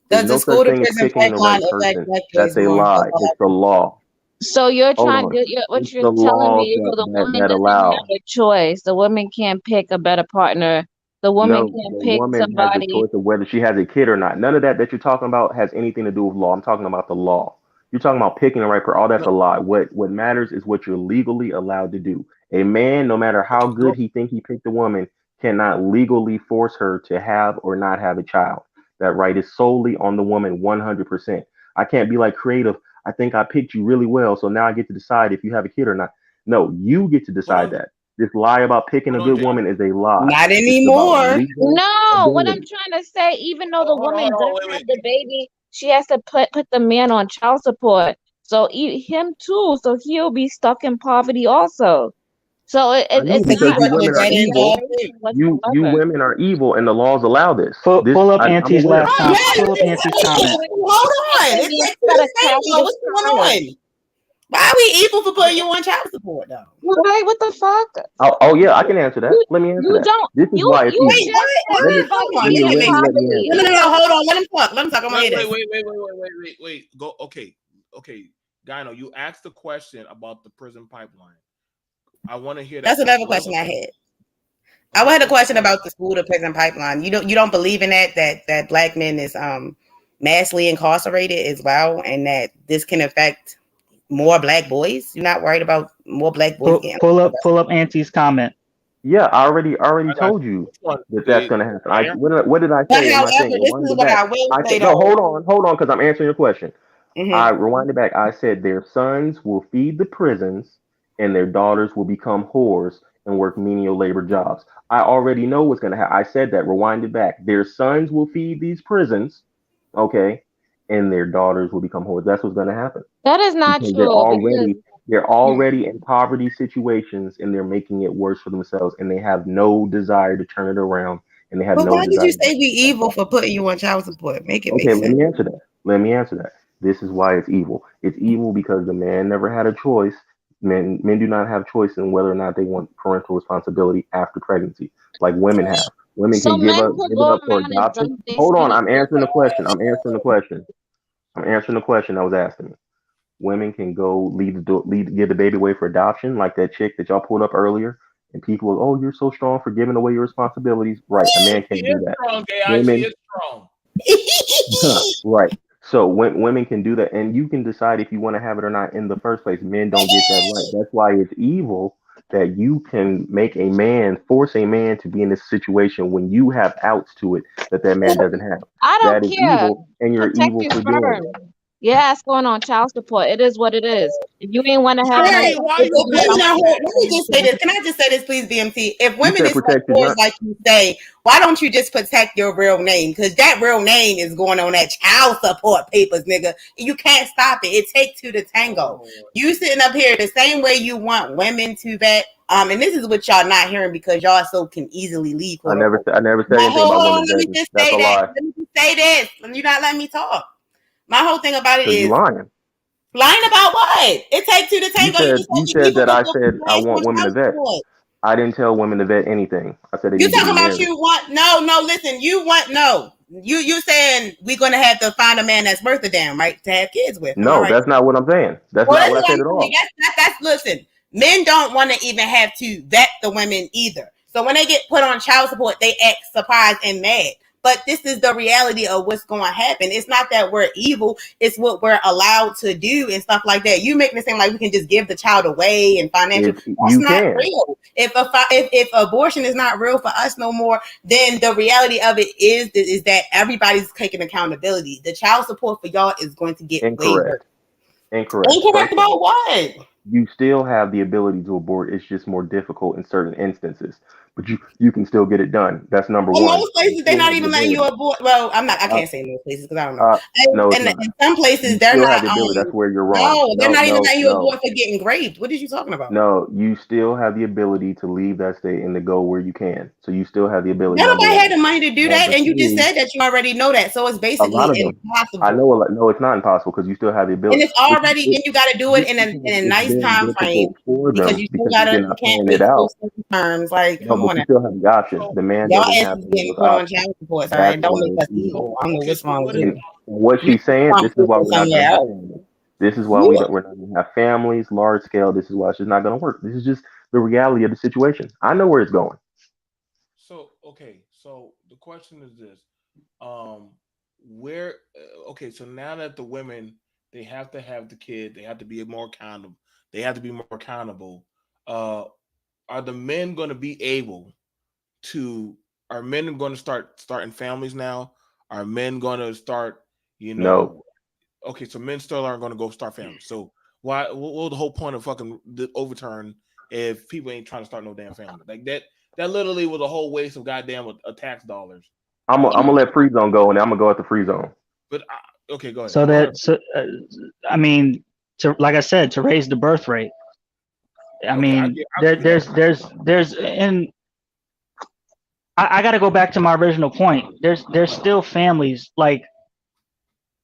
There's Does no the school such to thing as prison picking the pipeline right affect person. black That's boys a more? lie. That's all It's the law. So you're Hold trying on. to, what It's you're the telling laws me is, so the woman that doesn't have allow. a choice. The woman can't pick a better partner. The woman No, can't the pick woman has the somebody. choice of whether she has a kid or not. None of that you're talking about has anything to do with law. I'm talking about the law. You're talking about picking the right person. All that's a lie. What matters is what you're legally allowed to do. A man, no matter how good he think he picked a woman, cannot legally force her to have or not have a child. That right is solely on the woman 100%. I can't be like Creative. I think I picked you really well, so now I get to decide if you have a kid or not. No, you get to decide that. This lie about picking a good woman is a lie. Not This is about anymore. legal No, what I'm ability. trying to say, even though the woman does have the baby, she has to put the man on child support. So him too, so he'll be stuck in poverty also. So I know it's because not you a women are evil. separation You whatsoever. women are evil, and the laws allow this. Pull up I'm Auntie's aware. last comment. Pull up Auntie's comment. Hold on. It's like what's going on? Why are we evil for putting you on child support though? Right? What the fuck? Oh yeah, I can answer that. Let me answer You that. don't. This is You why it's you evil. just said Let me everybody Hold on. be in let me poverty. answer. No, hold on. Let him talk. Let him talk. I'm gonna hear this. Wait. Go. Okay. Gyno, you asked the question about the prison pipeline. I want to hear that. That's another question I had. I had a question about the school to prison pipeline. You don't believe in that black men is massively incarcerated as well, and that this can affect more black boys? You're not worried about more black boys getting Pull up Auntie's comment. Yeah, I already told you that that's gonna happen. What did I But say in my however, thing? this Rewind is it what back. I will I say said no. though. Hold on, because I'm answering your question. Mhm. I rewind it back. I said their sons will feed the prisons, and their daughters will become whores and work menial labor jobs. I already know what's gonna happen. I said that. Rewind it back. Their sons will feed these prisons, okay, and their daughters will become whores. That's what's gonna happen That is not because true they're already in poverty situations, and they're making it worse for themselves, and they have no desire to turn it around, and they have But no why did you desire. say we evil for putting you on child support? Make it make Okay, sense. let me answer that. This is why it's evil. It's evil because the man never had a choice. Men do not have choice in whether or not they want parental responsibility after pregnancy, like women have. Women So can give men up could give it go up for around and adoption. dump their Hold on, sperm. I'm answering the question. I'm answering the question that was asked to me. Women can go give the baby away for adoption, like that chick that y'all pulled up earlier. And people are, oh, you're so strong for giving away your responsibilities. Right, a man can't do that. Strong, Women, she is strong. right. So women can do that, and you can decide if you want to have it or not in the first place. Men don't get that right. That's why it's evil that you can force a man to be in this situation when you have outs to it that man doesn't have. I don't That is care. evil, and you're Protect evil your for doing sperm. it. Your ass going on child support. It is what it is. If you ain't want to have Let no me just say this. Can I just say this, please, BMT? If women said is like protect your yours, nut. like you say, why don't you just protect your real name? Because that real name is going on that child support papers, nigga. You can't stop it. It takes two to tango. You sitting up here the same way you want women to vet. And this is what y'all not hearing because y'all so can easily leave. I never said anything about women. Let me just That's say a that. lie. Let me just say this. You're not letting me talk. My whole thing about it Because is you're lying. lying about what? It takes two to tango. You said that I said I want women to vet. I didn't tell women to vet anything. I said they You need to be talking about married. you want listen, you want you saying we're gonna have to find a man that's worth a damn, right? To have kids with. No, that's not what I'm saying. That's not what I said at all. That's listen, men don't want to even have to vet the women either. So when they get put on child support, they act surprised and mad. But this is the reality of what's going to happen. It's not that we're evil. It's what we're allowed to do and stuff like that. You making it seem like we can just give the child away and financial. That's not real. If abortion is not real for us no more, then the reality of it is that everybody's taking accountability. The child support for y'all is going to get Incorrect. Incorrect. Incorrect about what? You still have the ability to abort. It's just more difficult in certain instances, but you can still get it done. That's number In one. most places, they're not even letting you abort. Well, I can't say most places because I don't know. No, and in some places, they're still not. have the ability. That's where you're wrong. No, they're not even letting you abort for getting raped. What are you talking about? No, you still have the ability to leave that state and to go where you can. So you still have the ability. Nobody had the money to do that, and you just said that you already know that. So it's basically impossible. I know. No, it's not impossible because you still have the ability. And it's already, and you got to do it in a nice time frame because you still can't wait for certain terms. Like, come on. You still have the option. The man y'all doesn't ass have is getting put on child support. Sorry, don't make us evil. I don't know what's wrong with you. What she's saying, this is why we're not going to have families. This is why we're not going to have families, large scale. This is why it's just not going to work. This is just the reality of the situation. I know where it's going. So, okay. So the question is this. So now that the women, they have to have the kid, they have to be more accountable. They have to be more accountable. Are the men going to be able to? Are men going to starting families now? Are men going to start? No. Okay, so men still aren't going to go start families. So why? What was the whole point of fucking the overturn if people ain't trying to start no damn family? Like that literally was a whole waste of goddamn tax dollars. I'm gonna let free zone go, and I'm gonna go at the free zone. But okay, go ahead. Like I said, to raise the birth rate. I got to go back to my original point. There's still families like,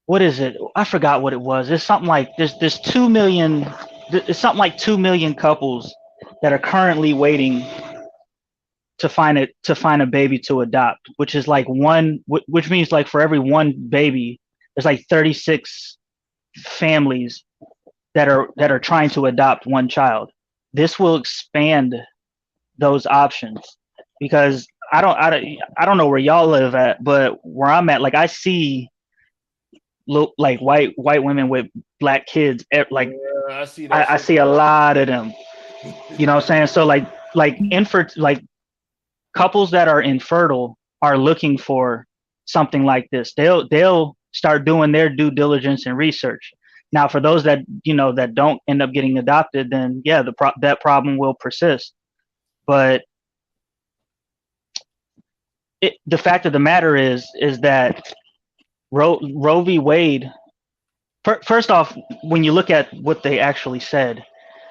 what is it? I forgot what it was. It's something like there's 2 million. It's something like 2 million couples that are currently waiting to find a baby to adopt, which is like which means like for every one baby, there's like 36 families that are trying to adopt one child. This will expand those options because I don't know where y'all live at, but where I'm at, like I see like white women with black kids, like I see I see a lot of them. You know what I'm saying? So like couples that are infertile are looking for something like this. They'll start doing their due diligence and research. Now, for those that that don't end up getting adopted, then yeah, that problem will persist. But the fact of the matter is that Roe v. Wade. First off, when you look at what they actually said,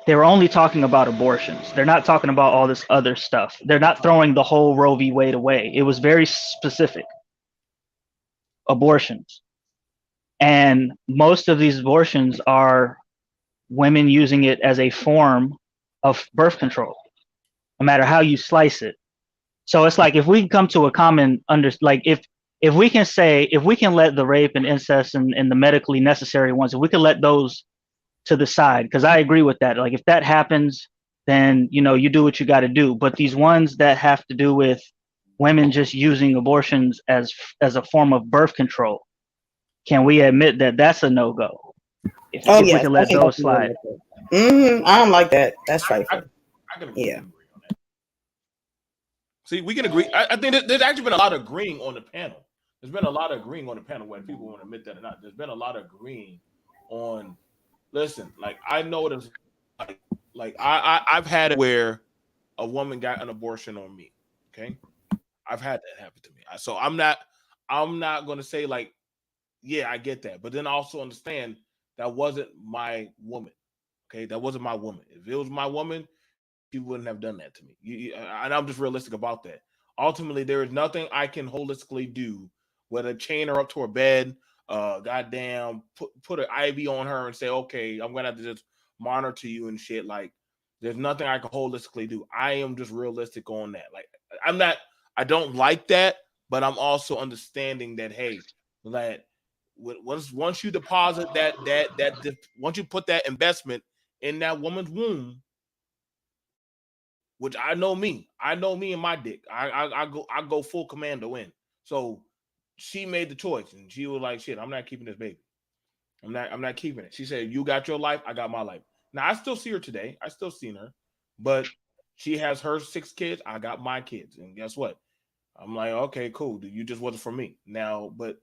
they were only talking about abortions. They're not talking about all this other stuff. They're not throwing the whole Roe v. Wade away. It was very specific. Abortions. And most of these abortions are women using it as a form of birth control, no matter how you slice it. So it's like if we can come to a common if we can let the rape and incest and the medically necessary ones, if we can let those to the side, because I agree with that. Like if that happens, then you do what you got to do. But these ones that have to do with women just using abortions as a form of birth control, can we admit that that's a no-go? If we can let those slide. I don't like that. That's right. I can agree. Yeah. See, we can agree. I think there's actually been a lot of agreeing on the panel. There's been a lot of agreeing on the panel, whether people want to admit that or not. There's been a lot of agreeing on. Listen, like I know it is like I've had it where a woman got an abortion on me. Okay, I've had that happen to me. So I'm not going to say like, yeah, I get that, but then also understand that wasn't my woman. Okay, that wasn't my woman. If it was my woman, she wouldn't have done that to me. And I'm just realistic about that. Ultimately, there is nothing I can holistically do, whether chain her up to her bed, goddamn, put an IV on her and say, okay, I'm gonna have to just monitor you and shit. Like, there's nothing I can holistically do. I am just realistic on that. Like, I don't like that, but I'm also understanding that, hey, that once you deposit that once you put that investment in that woman's womb, which I know me and my dick. I go full commando in. So she made the choice, and she was like, "Shit, I'm not keeping this baby. I'm not keeping it." She said, "You got your life, I got my life." Now I still see her today. I still seen her, but she has her 6 kids. I got my kids, and guess what? I'm like, okay, cool. You just wasn't for me now, but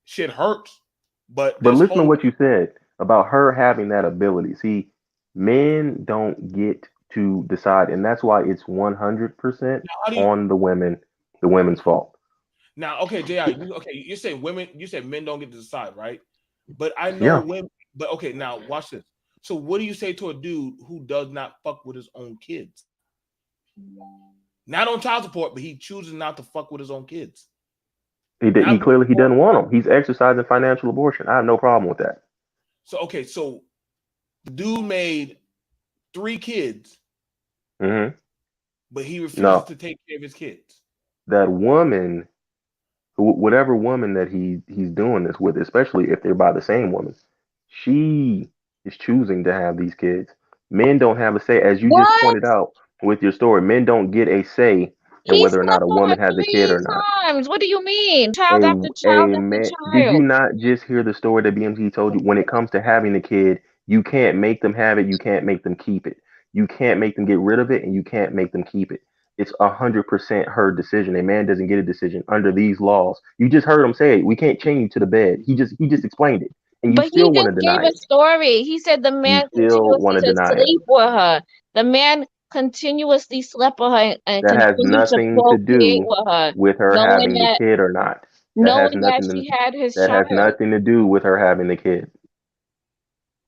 shit hurts. But listen to what you said about her having that ability. See, men don't get to decide, and that's why it's 100% on the women's fault. Now, okay, JI, you're saying women, you said men don't get to decide, right? But I know women, but okay, now watch this. So what do you say to a dude who does not fuck with his own kids? Not on child support, but he chooses not to fuck with his own kids. He clearly doesn't want them. He's exercising financial abortion. I have no problem with that. So okay, so the dude made 3 kids, but he refuses to take care of his kids. That woman, whatever woman that he's doing this with, especially if they're by the same woman, she is choosing to have these kids. Men don't have a say, as you just pointed out with your story. Men don't get a say in whether or not a woman has a kid or not. What do you mean? Child after child after child. Did you not just hear the story that BMT told you? When it comes to having a kid, you can't make them have it. You can't make them keep it. You can't make them get rid of it, and you can't make them keep it. It's 100% her decision. A man doesn't get a decision under these laws. You just heard him say it. We can't chain you to the bed. He just explained it, and you still want to deny it. But he just gave a story. He said the man continuously sleep with her. The man continuously slept with her and that has nothing to do with her having the kid or not. Knowing that she had his child. That has nothing to do with her having the kid.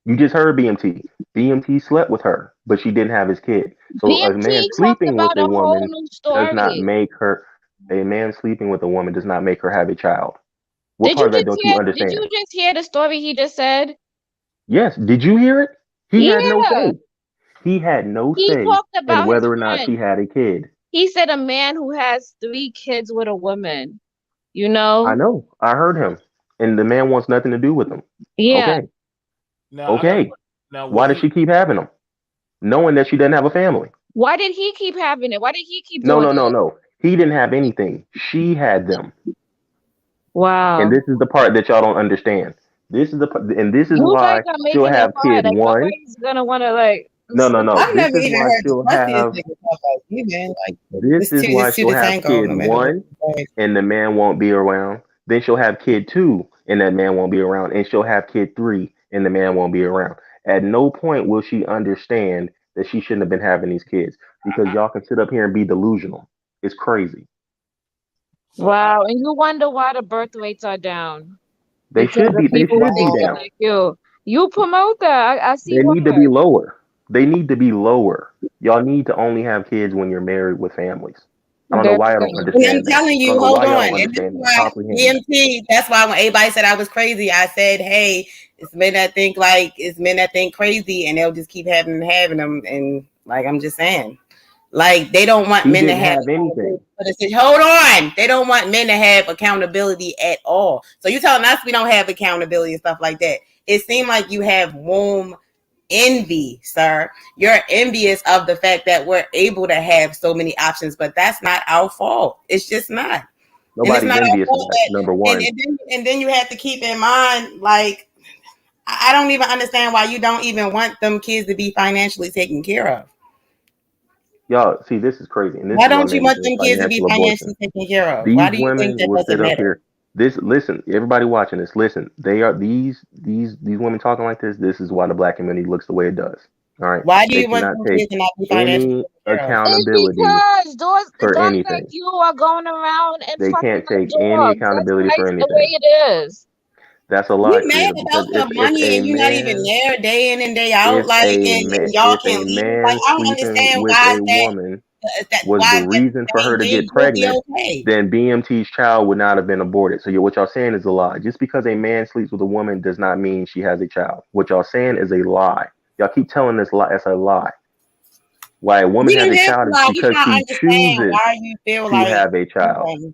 You just heard BMT. BMT slept with her, but she didn't have his kid. So a man sleeping with a woman does not make her. A man sleeping with a woman does not make her have a child. What part of that don't you understand? Did you just hear the story he just said? Yes. Did you hear it? He had no say. He had no say in whether or not she had a kid. He said a man who has 3 kids with a woman. You know? I know. I heard him. And the man wants nothing to do with them. Yeah. Okay. Now, why does she keep having them? Knowing that she doesn't have a family. Why did he keep having it? Why did he keep doing it? No. He didn't have anything. She had them. Wow. And this is the part that y'all don't understand. This is why she'll have kid 1. Nobody's gonna want to No. I've never even heard she'll have. This is why she'll have kid 1, and the man won't be around. Then she'll have kid 2, and that man won't be around. And she'll have kid 3, and the man won't be around. At no point will she understand that she shouldn't have been having these kids, because y'all can sit up here and be delusional. It's crazy. Wow, and you wonder why the birth rates are down. They should be down. Like you promote that. I see. They need to be lower. They need to be lower. Y'all need to only have kids when you're married with families. I don't know why I don't understand. I'm telling you, hold on. BMT, that's why when everybody said I was crazy, I said, hey, it's men that think crazy, and they'll just keep having them. And like, I'm just saying, like, they don't want men to have anything. Hold on. They don't want men to have accountability at all. So you telling us we don't have accountability and stuff like that. It seemed like you have womb envy, sir. You're envious of the fact that we're able to have so many options, but that's not our fault. It's just not. Nobody's envious of that, number one. And then you have to keep in mind, like, I don't even understand why you don't even want them kids to be financially taken care of. Y'all, see, this is crazy. And this why don't you want them kids to be financially taken care of? Why do you think that doesn't matter? Listen, everybody watching this, listen. They are these women talking like this. This is why the black community looks the way it does. All right. Why do you want them kids to not be financially accountability for anything? Like you are going around and they can't take any accountability for anything. The way it is. That's a lot. You mad about the money and you're not even there day in and day out, like, and y'all can't leave. Like, I don't understand why that was the reason for her to get pregnant, then BMT's child would not have been aborted. So what y'all saying is a lie. Just because a man sleeps with a woman does not mean she has a child. What y'all saying is a lie. Y'all keep telling this lie. It's a lie. Why a woman has a child is because she chooses to have a child.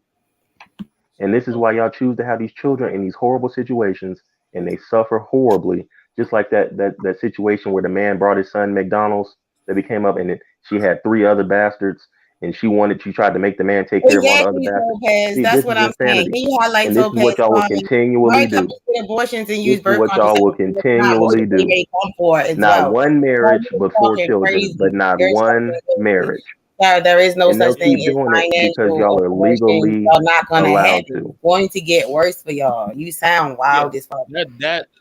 And this is why y'all choose to have these children in these horrible situations, and they suffer horribly. Just like that situation where the man brought his son McDonald's that became up, and she had 3 other bastards, and she tried to make the man take care of all the other Exactly, bastards. Topaz. See, That's this what is I'm saying. insanity. He highlights And this is Topaz what y'all will fine. continually White do. couples get abortions and This use is birth what y'all will contraception. That's not what continually do. they come for as Not well. one marriage, You're but 4 talking children, but crazy. not You're one talking crazy. marriage. There is no And they'll such thing keep as doing it because financial y'all are abortion. legally Y'all not gonna have allowed it. to. It's going to get worse for y'all. You sound Yeah, wild as fuck.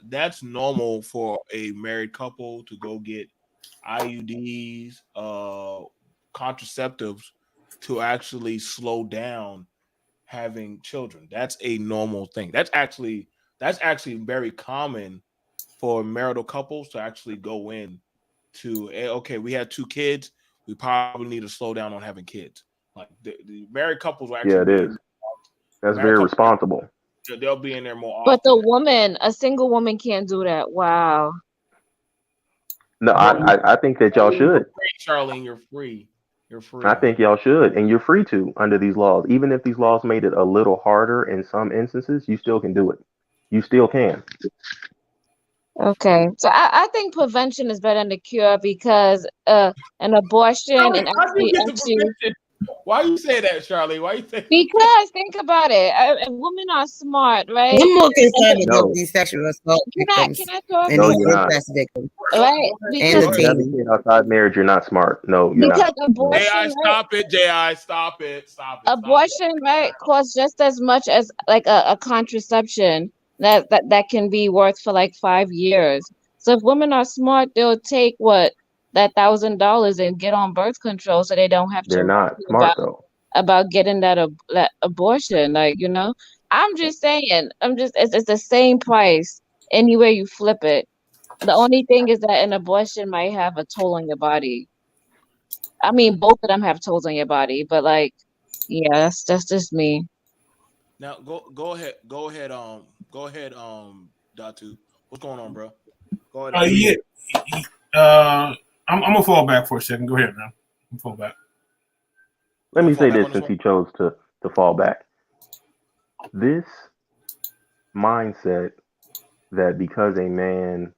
that's normal for a married couple to go get IUDs, contraceptives to actually slow down having children. That's a normal thing. That's actually very common for marital couples to actually go in to okay, we had 2 kids, we probably need to slow down on having kids. Like the married couples will actually Yeah, it be is. That's married very couples, responsible. they'll be in there more But often. a single woman can't do that. Wow. No, I think that y'all You're should. free, Charlene. You're free. You're free. I think y'all should, and you're free to under these laws. Even if these laws made it a little harder in some instances, you still can do it. You still can. Okay. So I think prevention is better than the cure because an abortion and How do you get to actually prevention? Why you say that, Charlie? Why you say? because think about it. Women are smart, right? I'm more concerned And about No, these sexual assault victims can I talk? and no, these you're not. incest victims Right? and Because the If you have a teens. kid outside marriage, you're not smart. No, you're not. abortion, Ji, right? stop it. Ji, stop it. Stop it. Abortion, right, costs just as much as like a contraception that can be worth for like 5 years. So if women are smart, they'll take that $1,000 and get on birth control so they don't have to They're not worry smart though. about getting that abortion. Like, I'm just saying, it's the same price anywhere you flip it. The only thing is that an abortion might have a toll on your body. I mean, both of them have tolls on your body, but like, yeah, that's just me. Now go ahead. Datu. What's going on, bro? Go ahead. Yeah. I'm gonna fall back for a second. Go ahead, man. I'm fall back. Let me say this since he chose to fall back. This mindset that because a man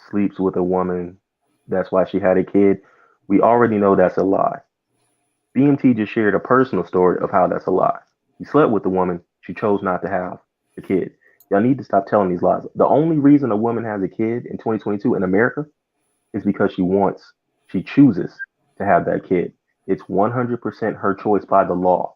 sleeps with a woman, that's why she had a kid, we already know that's a lie. BMT just shared a personal story of how that's a lie. He slept with the woman, she chose not to have the kid. Y'all need to stop telling these lies. The only reason a woman has a kid in 2022 in America is because she chooses to have that kid. It's 100% her choice by the law.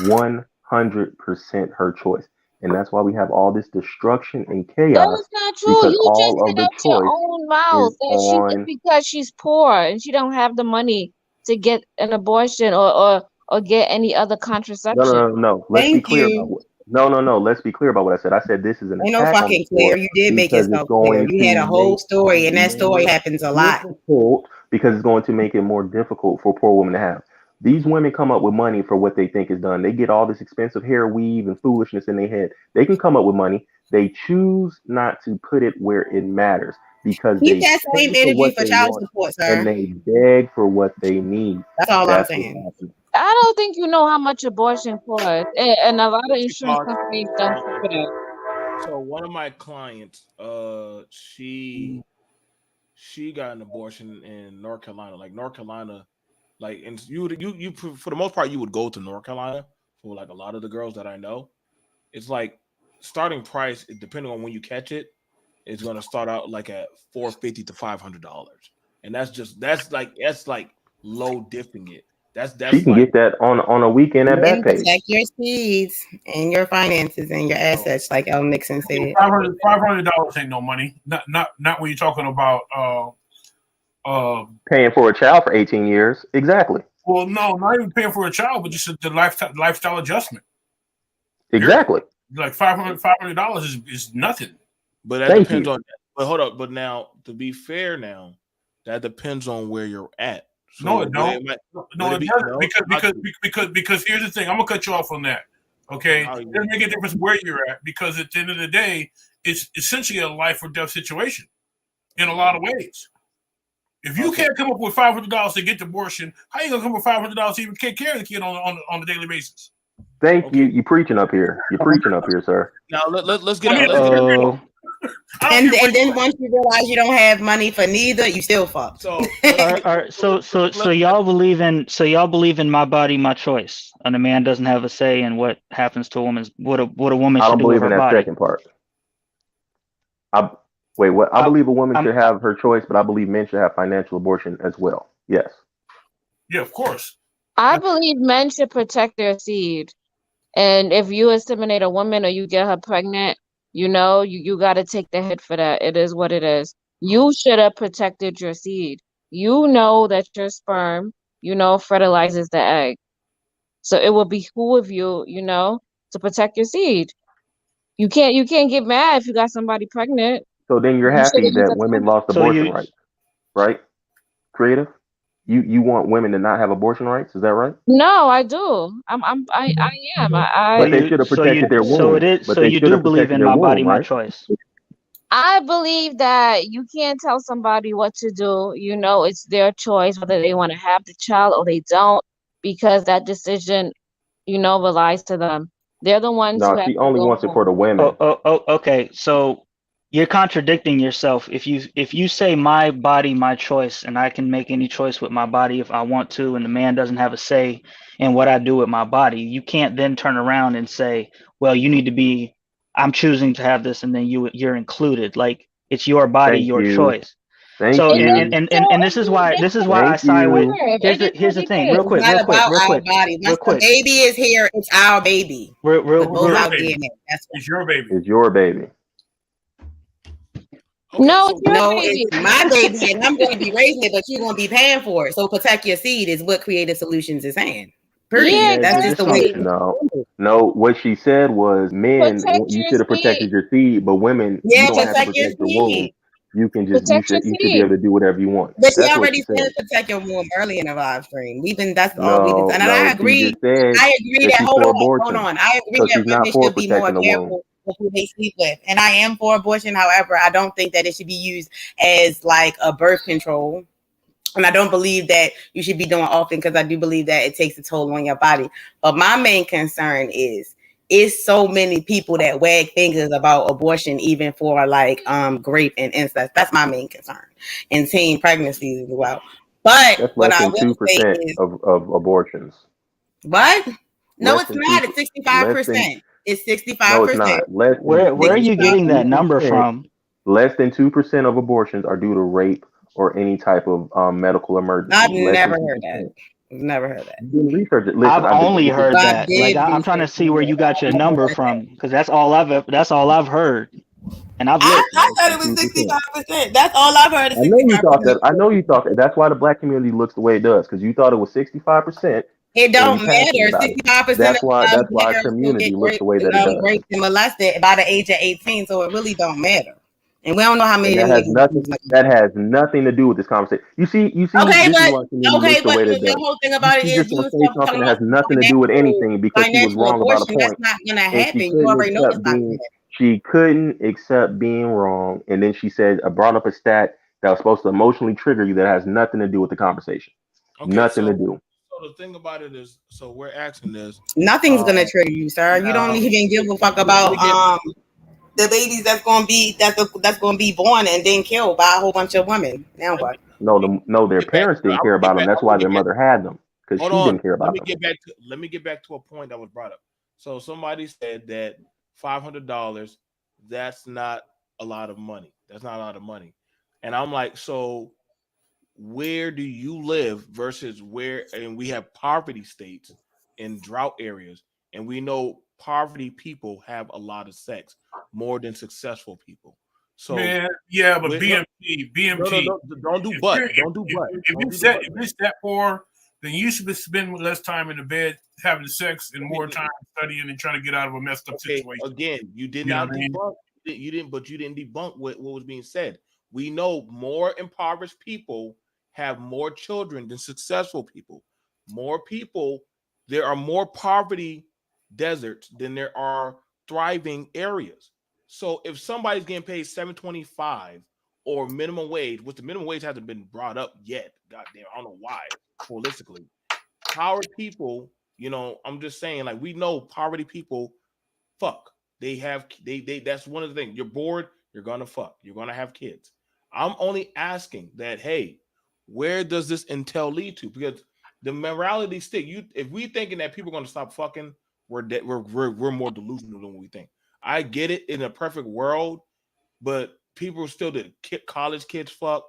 100% her choice. And that's why we have all this destruction and chaos. No, it's not true. Because You just all of said the out your choice own mouth is that it's on. because she's poor and she don't have the money to get an abortion or get any other contraception. No. Let's be clear about what. No. Let's be clear about what I said. I said this is an Ain't no attack on the fucking clear. court You did make because it's yourself clear. going You had a to whole make story, it and that story more happens a lot. difficult because it's going to make it more difficult for poor women to have. These women come up with money for what they think is done. They get all this expensive hair weave and foolishness in their head. They can come up with money. They choose not to put it where it matters because Keep they that same pay for energy what for they child want support, and sir. they beg for what they need. That's all I'm That's saying. what's happening. I don't think you know how much abortion costs, and a lot of insurance companies don't cover that. So one of my clients, she got an abortion in North Carolina. Like North Carolina, like, and you for the most part you would go to North Carolina for like a lot of the girls that I know. It's like starting price, depending on when you catch it, is going to start out like at $450 to $500, and that's like low dipping it. That's She can like get that on a weekend at And Backpage. protect your seeds and your finances and your assets, like El Nixon said. $500 ain't no money. Not when you're talking about Paying for a child for 18 years. Exactly. well, no, not even paying for a child, but just the lifestyle adjustment. Exactly. Like $500 is nothing. But that Thank depends you. on. But hold up. But now, to be fair, now that depends on where you're at. So No, it where don't. might- No, would it be- doesn't. no? Because here's the thing. I'm gonna cut you off on that. Okay, How it you- doesn't make a difference where you're at because at the end of the day, it's essentially a life or death situation in a lot of ways. If you can't come up with $500 to get the abortion, how you gonna come up with $500 to even take care of the kid on a daily basis? Thank you. You preaching up here. You're preaching up here, sir. Now let's get I mean, out. Let's get out. And then once you realize you don't have money for neither, you still fuck. So So y'all believe in my body, my choice, and a man doesn't have a say in what happens to a woman's what a woman I should don't do with believe her in that body. second part. I believe a woman should have her choice, but I believe men should have financial abortion as well. Yes. Yeah, of course. I believe men should protect their seed. And if you inseminate a woman or you get her pregnant, you got to take the hit for that. It is what it is. You should have protected your seed. You know that your sperm, fertilizes the egg. So it will behoove you, to protect your seed. You can't get mad if you got somebody pregnant. So then you're You should happy have used that a women condom. lost abortion rights, right? Creative? You want women to not have abortion rights? Is that right? No, I do. I am. But they should have protected their womb. But they you should do have believe protected in their my womb, body, my right? choice. I believe that you can't tell somebody what to do. It's their choice whether they want to have the child or they don't, because that decision, relies to them. They're the ones who No, have she to only go wants it home. for the women. Okay. So you're contradicting yourself. If you say my body, my choice, and I can make any choice with my body if I want to, and the man doesn't have a say in what I do with my body, you can't then turn around and say, well, you need to be. I'm choosing to have this, and then you're included. Like, it's your body, Thank your you. choice. Thank So you. and this is why I Thank side with. you. Here's the thing, real It's quick, not about our real body. Once the quick. baby is here, it's our baby. Real We're both Your out baby. DNA. That's It's your baby. It's your baby. No, it's your no, baby. it's my baby, and I'm going to be raising it, but you're going to be paying for it. So protect your seed is what Creative Solutions is saying. Period. Yeah, That's just the way. No, what she said was men, Protect you your should have protected seed. your seed, but women, Yeah, you don't have to protect your protect your womb. seed. You can just Protect your you should be seed. able to do whatever you want. But she That's what already she said said. protect your womb early in the live stream. That's all we've been No, saying. And I she agree. just said I agree that that she's hold for on. abortion. I agree So that she's not women for should be more protecting the womb. careful with who they sleep with. And I am for abortion. However, I don't think that it should be used as like a birth control. And I don't believe that you should be doing often, because I do believe that it takes a toll on your body. But my main concern is so many people that wag fingers about abortion, even for like rape and incest. That's my main concern. And teen pregnancies as well. But That's what less I than will say 2% is of abortions. what? No, Less it's than not. 2%. It's Less than 65%. It's 65%. no, it's not. Less than Where are you getting that number 2%. from? Less than 2% of abortions are due to rape or any type of medical emergency. I've Less never than heard 2%. that. I've never heard that. You didn't research it. Listen, I've only heard I that. did Like I'm trying to research see where you got your number from, because that's all I've heard, and I've looked. I thought it was 65%. That's all I've heard. Is I know you 65%. thought that. I know you thought that. That's why the black community looks the way it does, because you thought it was 65%. It don't and you passionate matter. about it. 65% That's why. of That's why girls our will community get looks the way that it does. raped and molested by the age of 18, so it really don't matter. And we don't know how many And of that them has niggas. nothing. That has nothing to do with this conversation. You see. Okay, This is why but community looks the way that it the does. whole thing about it She's is just you gonna was say talking something that has about nothing to do with anything because she was financial wrong about a abortion. That's point, not gonna and she happen. You couldn't already know it's accept not gonna being. happen. She couldn't accept being wrong, and then she said, "I brought up a stat that was supposed to emotionally trigger you that has nothing to do with the conversation. Nothing to do." So the thing about it is, so we're asking this. Nothing's gonna trigger you, sir. You don't even give a fuck about the babies that's gonna be born and then killed by a whole bunch of women. Now what? No, their parents didn't care about them. That's why their mother had them, because she didn't care about them. Let me get back to a point that was brought up. So somebody said that $500, that's not a lot of money. That's not a lot of money. And I'm like, so where do you live versus where? And we have poverty states in drought areas, and we know poverty people have a lot of sex more than successful people. So Man, yeah, but BMT. No, don't do butt. Don't do butt. If it's that poor, then you should be spending less time in the bed having sex and more time studying and trying to get out of a messed up situation. Again, you did You know not what I mean? debunk. You didn't debunk what was being said. We know more impoverished people have more children than successful people. More people. There are more poverty deserts than there are thriving areas. So if somebody's getting paid $7.25 or minimum wage, which the minimum wage hasn't been brought up yet, goddamn, I don't know why. Holistically, powered people, I'm just saying, like, we know poverty people, fuck. They have they. That's one of the things. You're bored. You're gonna fuck. You're gonna have kids. I'm only asking that. Hey, where does this intel lead to? Because the morality stick. If we thinking that people are gonna stop fucking, we're more delusional than we think. I get it in a perfect world, but people still did. College kids fuck.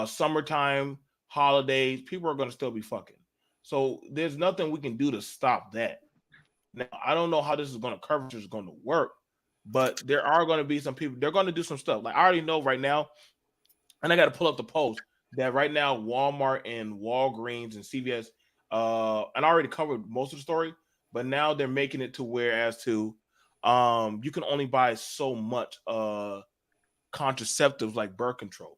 Summertime, holidays, people are gonna still be fucking. So there's nothing we can do to stop that. Now I don't know how this is gonna coverage is going to work, but there are going to be some people. They're going to do some stuff. Like I already know right now, and I got to pull up the post that right now Walmart and Walgreens and CVS, and I already covered most of the story, but now they're making it to where as to you can only buy so much contraceptives like birth control.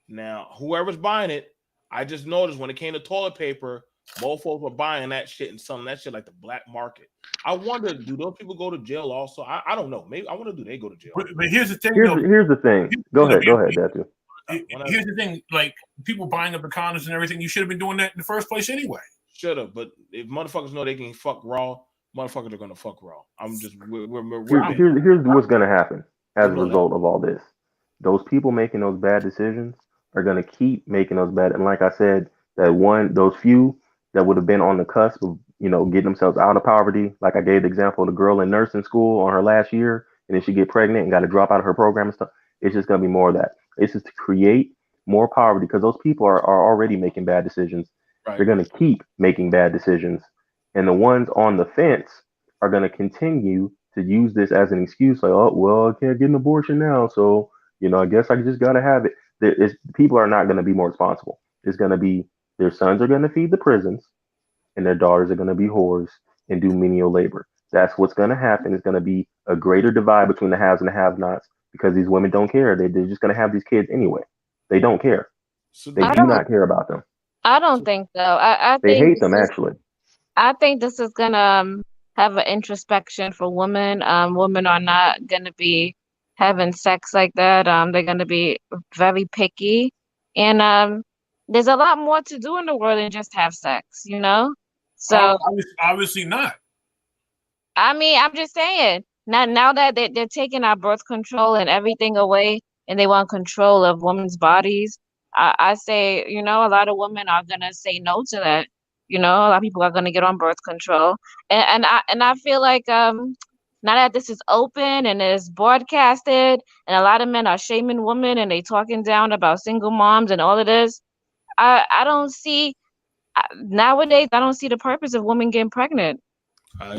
Now, whoever's buying it, I just noticed when it came to toilet paper, mofos were buying that shit and selling that shit like the black market. I wonder, do those people go to jail also? I don't know. Maybe I wonder, do they go to jail? But here's the thing. Here's the thing. Go ahead, Datu. Here's the thing. Like people buying up the condoms and everything, you should have been doing that in the first place anyway. Should have, but if motherfuckers know they can fuck raw, motherfuckers are gonna fuck raw. I'm just Here's what's gonna happen as a result of all this. Those people making those bad decisions are gonna keep making those bad. And like I said, those few that would have been on the cusp of getting themselves out of poverty. Like I gave the example of the girl in nursing school on her last year, and then she get pregnant and got to drop out of her program and stuff. It's just gonna be more of that. It's just to create more poverty because those people are already making bad decisions. Right. They're gonna keep making bad decisions, and the ones on the fence are gonna continue to use this as an excuse. Like, oh well, I can't get an abortion now, so I guess I just gotta have it. People are not gonna be more responsible. It's gonna be their sons are gonna feed the prisons, and their daughters are gonna be whores and do menial labor. That's what's gonna happen. It's gonna be a greater divide between the haves and the have-nots because these women don't care. They're just gonna have these kids anyway. They don't care. They do not care about them. I don't think so. I They think hate them actually. I think this is gonna have an introspection for women. Women are not gonna be having sex like that. They're gonna be very picky, and there's a lot more to do in the world than just have sex. So obviously not. I mean, I'm just saying. Now that they're taking our birth control and everything away, and they want control of women's bodies, I say, a lot of women are gonna say no to that. A lot of people are gonna get on birth control, and I feel like now that this is open and is broadcasted, and a lot of men are shaming women and they talking down about single moms and all of this, I don't see nowadays. I don't see the purpose of women getting pregnant. I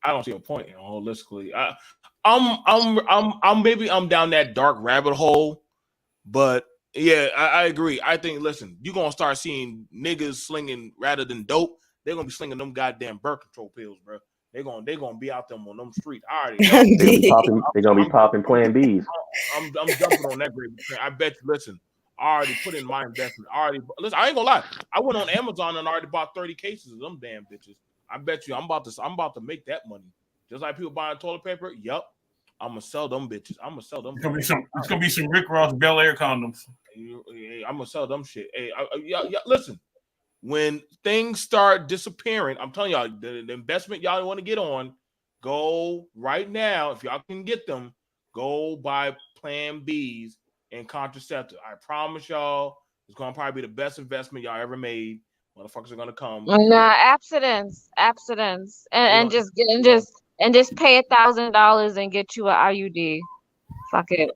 don't see a point holistically. I'm down that dark rabbit hole, but yeah, I agree. I think you're gonna start seeing niggas slinging rather than dope. They're gonna be slinging them goddamn birth control pills, bro. They're gonna be out them on them streets. I already know. They're gonna be popping Plan Bs. I'm jumping on that great. I bet you. Listen, I already put in my investment. Listen, I ain't gonna lie. I went on Amazon and already bought 30 cases of them damn bitches. I bet you I'm about to make that money. Just like people buying toilet paper. Yup. I'm gonna sell them bitches. I'm gonna sell them. It's gonna be some Rick Ross Bel Air condoms. I'm gonna sell them shit. Hey, listen. When things start disappearing, I'm telling y'all, the investment y'all want to get on, go right now. If y'all can get them, go buy Plan Bs and contraceptive. I promise y'all, it's gonna probably be the best investment y'all ever made. Motherfuckers are gonna come. Nah, abstinence, and just pay $1,000 and get you an IUD. Fuck it.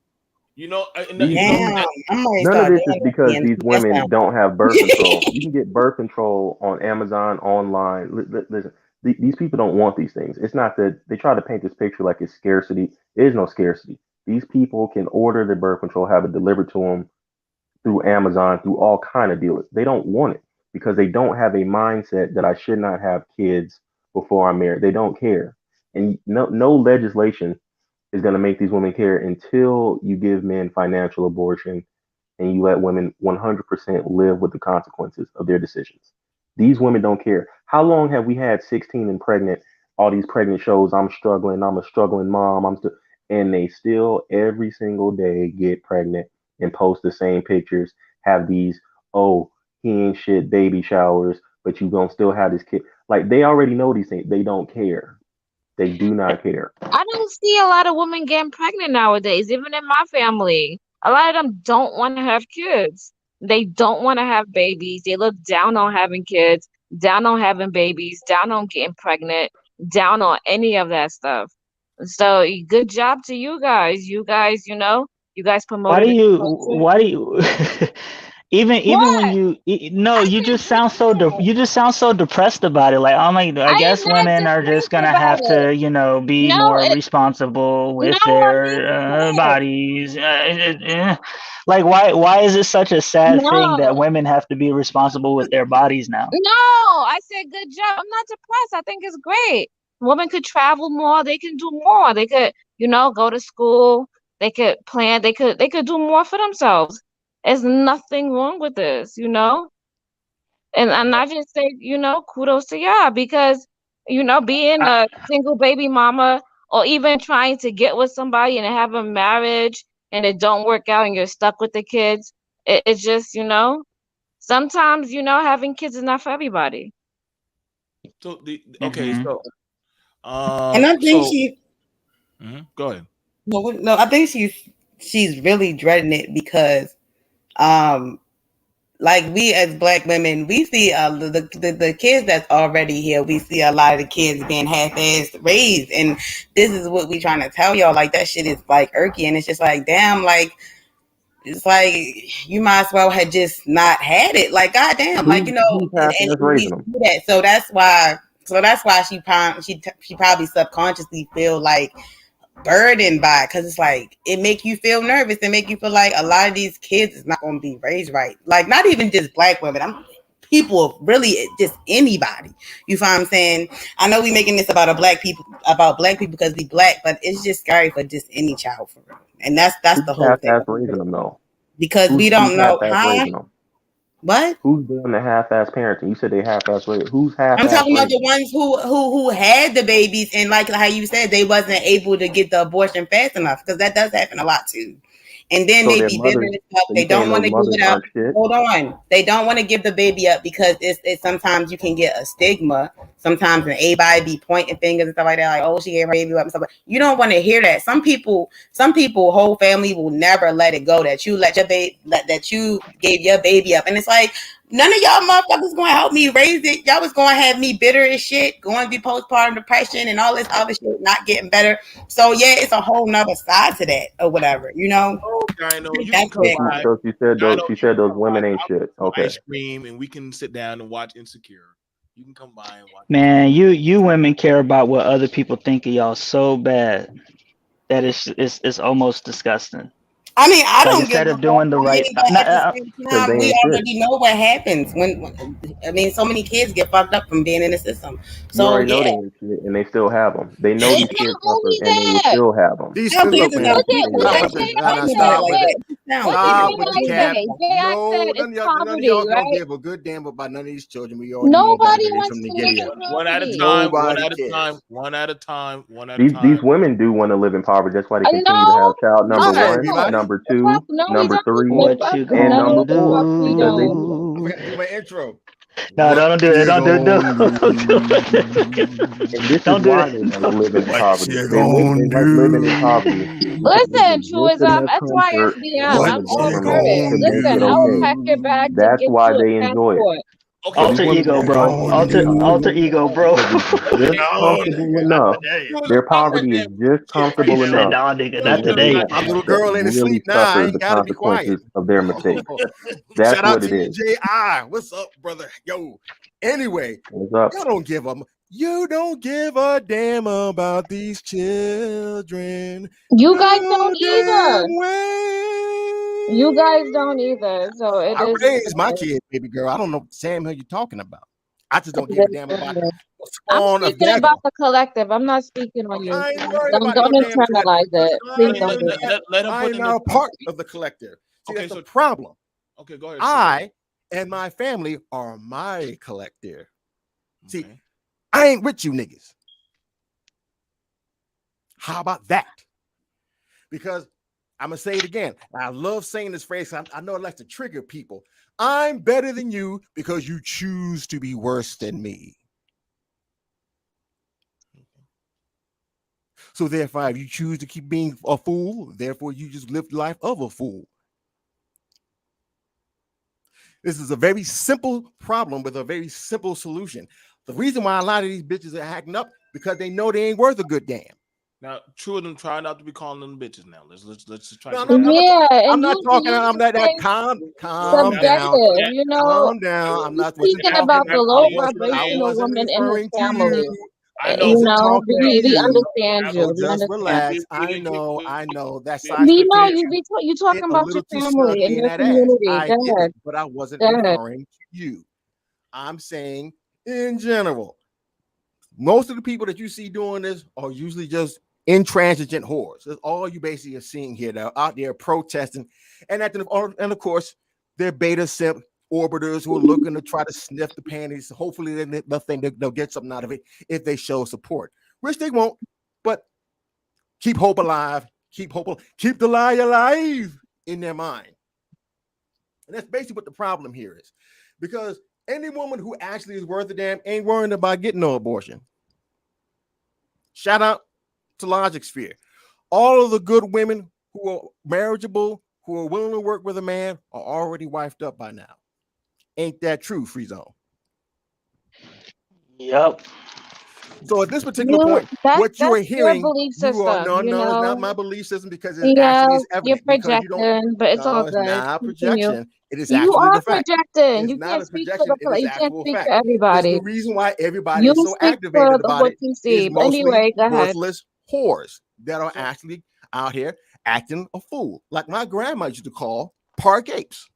None of this is because these women don't have birth control. You can get birth control on Amazon online. Listen, these people don't want these things. It's not that they try to paint this picture like it's scarcity. There is no scarcity. These people can order the birth control, have it delivered to them through Amazon, through all kind of dealers. They don't want it because they don't have a mindset that I should not have kids before I'm married. They don't care. And no legislation is going to make these women care until you give men financial abortion and you let women 100% live with the consequences of their decisions. These women don't care. How long have we had 16 and pregnant, all these pregnant shows, I'm struggling, I'm a struggling mom, and they still every single day get pregnant and post the same pictures, have these, oh, he ain't shit baby showers, but you gonna still have this kid. Like they already know these things. They don't care. They do not care. I don't don't see a lot of women getting pregnant nowadays, even in my family. A lot of them don't want to have kids. They don't want to have babies. They look down on having kids, down on having babies, down on getting pregnant, down on any of that stuff. So good job to you guys. You guys, you guys Why do promoted the you? culture. Why do you? Even when no, you just sound so depressed about it. Like, oh my, I I am guess not women are just depressed gonna about have it. to, be No, more responsible no, with I'm being their serious. bodies. Like, why is it such a sad thing No. that women have to be responsible with their bodies now? No, I said good job. I'm not depressed. I think it's great. Women could travel more. They can do more. They could, go to school. They could plan. They could do more for themselves. There's nothing wrong with this. And I just say, kudos to y'all because, being a single baby mama or even trying to get with somebody and have a marriage and it don't work out and you're stuck with the kids, it's just, sometimes, having kids is not for everybody. So okay, Mhm. so And I think so she go ahead. no, I think she's really dreading it because like we as Black women, we see the kids that's already here. We see a lot of the kids being half-assed raised, and this is what we trying to tell y'all. Like that shit is like irky, and it's just like damn, like it's like you might as well have just not had it. Like goddamn, like Who's and half-ass we raising them? do that. So that's why. She probably subconsciously feel like burdened by it because it's like it make you feel nervous and make you feel like a lot of these kids is not going to be raised right. Like not even just Black women. I'm people really just anybody. You find what I'm saying? I know we making this about Black people because we Black, but it's just scary for just any child for real. And that's the whole thing. Half-ass raising them though. Because we don't know half-ass how. raising them? What? Who's doing the half-ass parenting? You said they half-ass raising. Who's half-ass I'm talking about the raising? ones who had the babies and like how you said they wasn't able to get the abortion fast enough because that does happen a lot too. And then So they their be bitter mothers. and stuff. So They you don't saying want those to give mothers it up. aren't shit? Hold on. They don't want to give the baby up because it's sometimes you can get a stigma. Sometimes an everybody be pointing fingers and stuff like that, like, oh, she gave her baby up and stuff. You don't want to hear that. Some people, whole family will never let it go that you that you gave your baby up. And it's like, none of y'all motherfuckers gonna help me raise it. Y'all was gonna have me bitter as shit, going through postpartum depression and all this other shit, not getting better. So yeah, it's a whole nother side to that or whatever, Okay, I know you can come by. So she said I those. know She you said can those come women by. ain't I'll shit. get some Okay. ice cream and we can sit down and watch Insecure. You can come by and watch. Man, you women care about what other people think of y'all so bad that it's almost disgusting. I mean, I Like don't instead give a of doing the fuck. I right, mean, but at the same Because they time, we ain't shit. already know what happens when so many kids get fucked up from being in the system. You So already know yeah, they ain't shit, and they still have them. They know these It's kids not suffer, only and they will that. still have them. These how look, business man. how Look people at Stop like with that this. Jay. I Nah, talking about said it stop like with that. it. it. It sounds What did Stop weird. with the Jay cap. say? Jay No, said it's none of poverty, y'all don't right? give a good damn about none of these children. We already know better. Nobody They're wants from to live Nigeria. in One at a poverty. time. One Nobody at a time. cares. One at a time. One at a These time. women do want to live in poverty. That's why they continue to No, have child number no, Not one, everybody. number the fuck, two, no, we number don't. three, The what fuck, you and no, number gonna the four fuck, we because they don't. do. I do? forgot to do my intro. No, What don't do it. you Don't do it. No, gonna don't do And this it. is Don't do why it. they like living in what poverty. you They gonna like living in poverty do? because there's Listen, just truism, enough comfort SYSBM, in What I'm the all you for government it. to gonna make Listen, it I will okay. pack your bag do? to That's get why you they a enjoy it. passport. Okay, So Alter what ego, you bro. gonna Alter do? ego, bro. Because it's just No, comfortable nigga, not enough. today. Their calm that poverty is damn just shit right He comfortable now. said, enough "Nah, nigga, Shut not to your really today." My goddamn little to girl ain't really asleep now. I suffer the ain't gotta be quiet. consequences of their mistakes. That's Shout out what to it is. EJI. What's up, brother? Yo. Anyway, What's up? you don't give a damn about these children. You guys No don't either. damn way. You guys don't either. So it I is what raised my it is. kid, baby girl. I don't know what Sam Hill you're talking about. I just don't It give a is damn what about it is. the I'm spawn of speaking Dagon. about the collective. I'm not speaking on you. I ain't So worried don't about no don't damn collective internalize because it. I Please mean, don't do that. let him I put am in now his part of the collective. See, Okay, that's so the problem. okay, go ahead. I and my family are my collective. See, Okay. I ain't with you niggas. How about that? Because I'm going to say it again. I love saying this phrase. I know it likes to trigger people. I'm better than you because you choose to be worse than me. So therefore, if you choose to keep being a fool, therefore you just live the life of a fool. This is a very simple problem with a very simple solution. The reason why a lot of these bitches are acting up because they know they ain't worth a good damn. Now, two of them try not to be calling them bitches. Now, let's just try. No, to I'm not talking. I'm not that. Calm down. Subjective, you know. Calm down. I'm not Speaking about the low vibrational woman in his family. I know. You know, we you. understand you. We Just understand. relax. I know. That's We know you talking about your family and your community. I Go get ahead. it, but I wasn't Go ahead. referring to you. I'm saying in general, most of the people that you see doing this are usually just intransigent whores. That's all you basically are seeing here. They're out there protesting, and of course, they're beta simp orbiters who are looking to try to sniff the panties. Hopefully, they'll get something out of it if they show support, which they won't. But keep hope alive. Keep the lie alive in their mind. And that's basically what the problem here is, because any woman who actually is worth a damn ain't worrying about getting no abortion. Shout out to Logic Sphere. All of the good women who are marriageable, who are willing to work with a man, are already wifed up by now. Ain't that true, Free Zone? Yep. So at this particular point, what you are hearing, it's not my belief system, because it's actually is evident. You're projecting, but it's all it's good. not projection. It is You actually are the fact. projecting. It's You not can't a speak projection. for It is you can't actual speak fact. for everybody. It's the reason why everybody You is so speak activated for about what it you see. is mostly Anyway, go ahead. worthless whores that are actually out here acting a fool, like my grandma used to call park apes.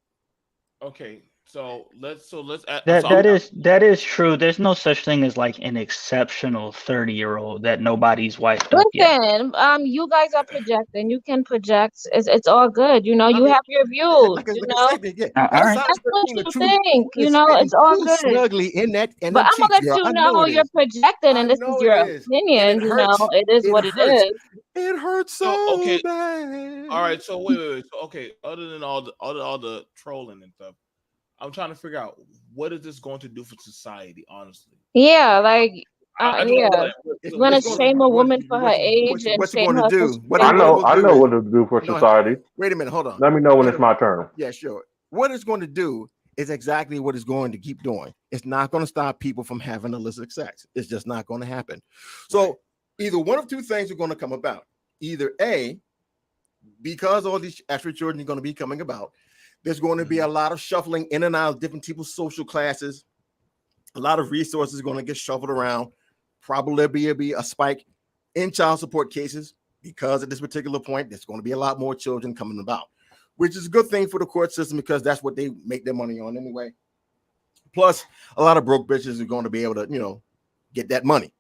Okay, so let's. That is true. There's no such thing as like an exceptional 30-year-old that nobody's wifed up yet. Listen, you guys are projecting. You can project. It's all good. You know, you have your views. You know, All right. that's what you think. You know, it's all good. Snugly in that, and But I'm gonna let you know you're projecting, and this is your opinion. You know, it is what it is. It hurts so bad. All right, so wait. So, okay, other than all the trolling and stuff, I'm trying to figure out what is this going to do for society, honestly. Yeah, like yeah. You're gonna shame a woman for her age and shame her. I know what to do for society. Wait a minute, hold on. Let me know when it's my turn. Yeah, sure. What it's going to do is exactly what it's going to keep doing. It's not going to stop people from having illicit sex. It's just not going to happen. So either one of two things are going to come about. Either A, because all these extra children are going to be coming about, there's going to be a lot of shuffling in and out of different people's social classes. A lot of resources are going to get shuffled around. Probably be a spike in child support cases, because at this particular point, there's going to be a lot more children coming about, which is a good thing for the court system, because that's what they make their money on anyway. Plus, a lot of broke bitches are going to be able to, get that money.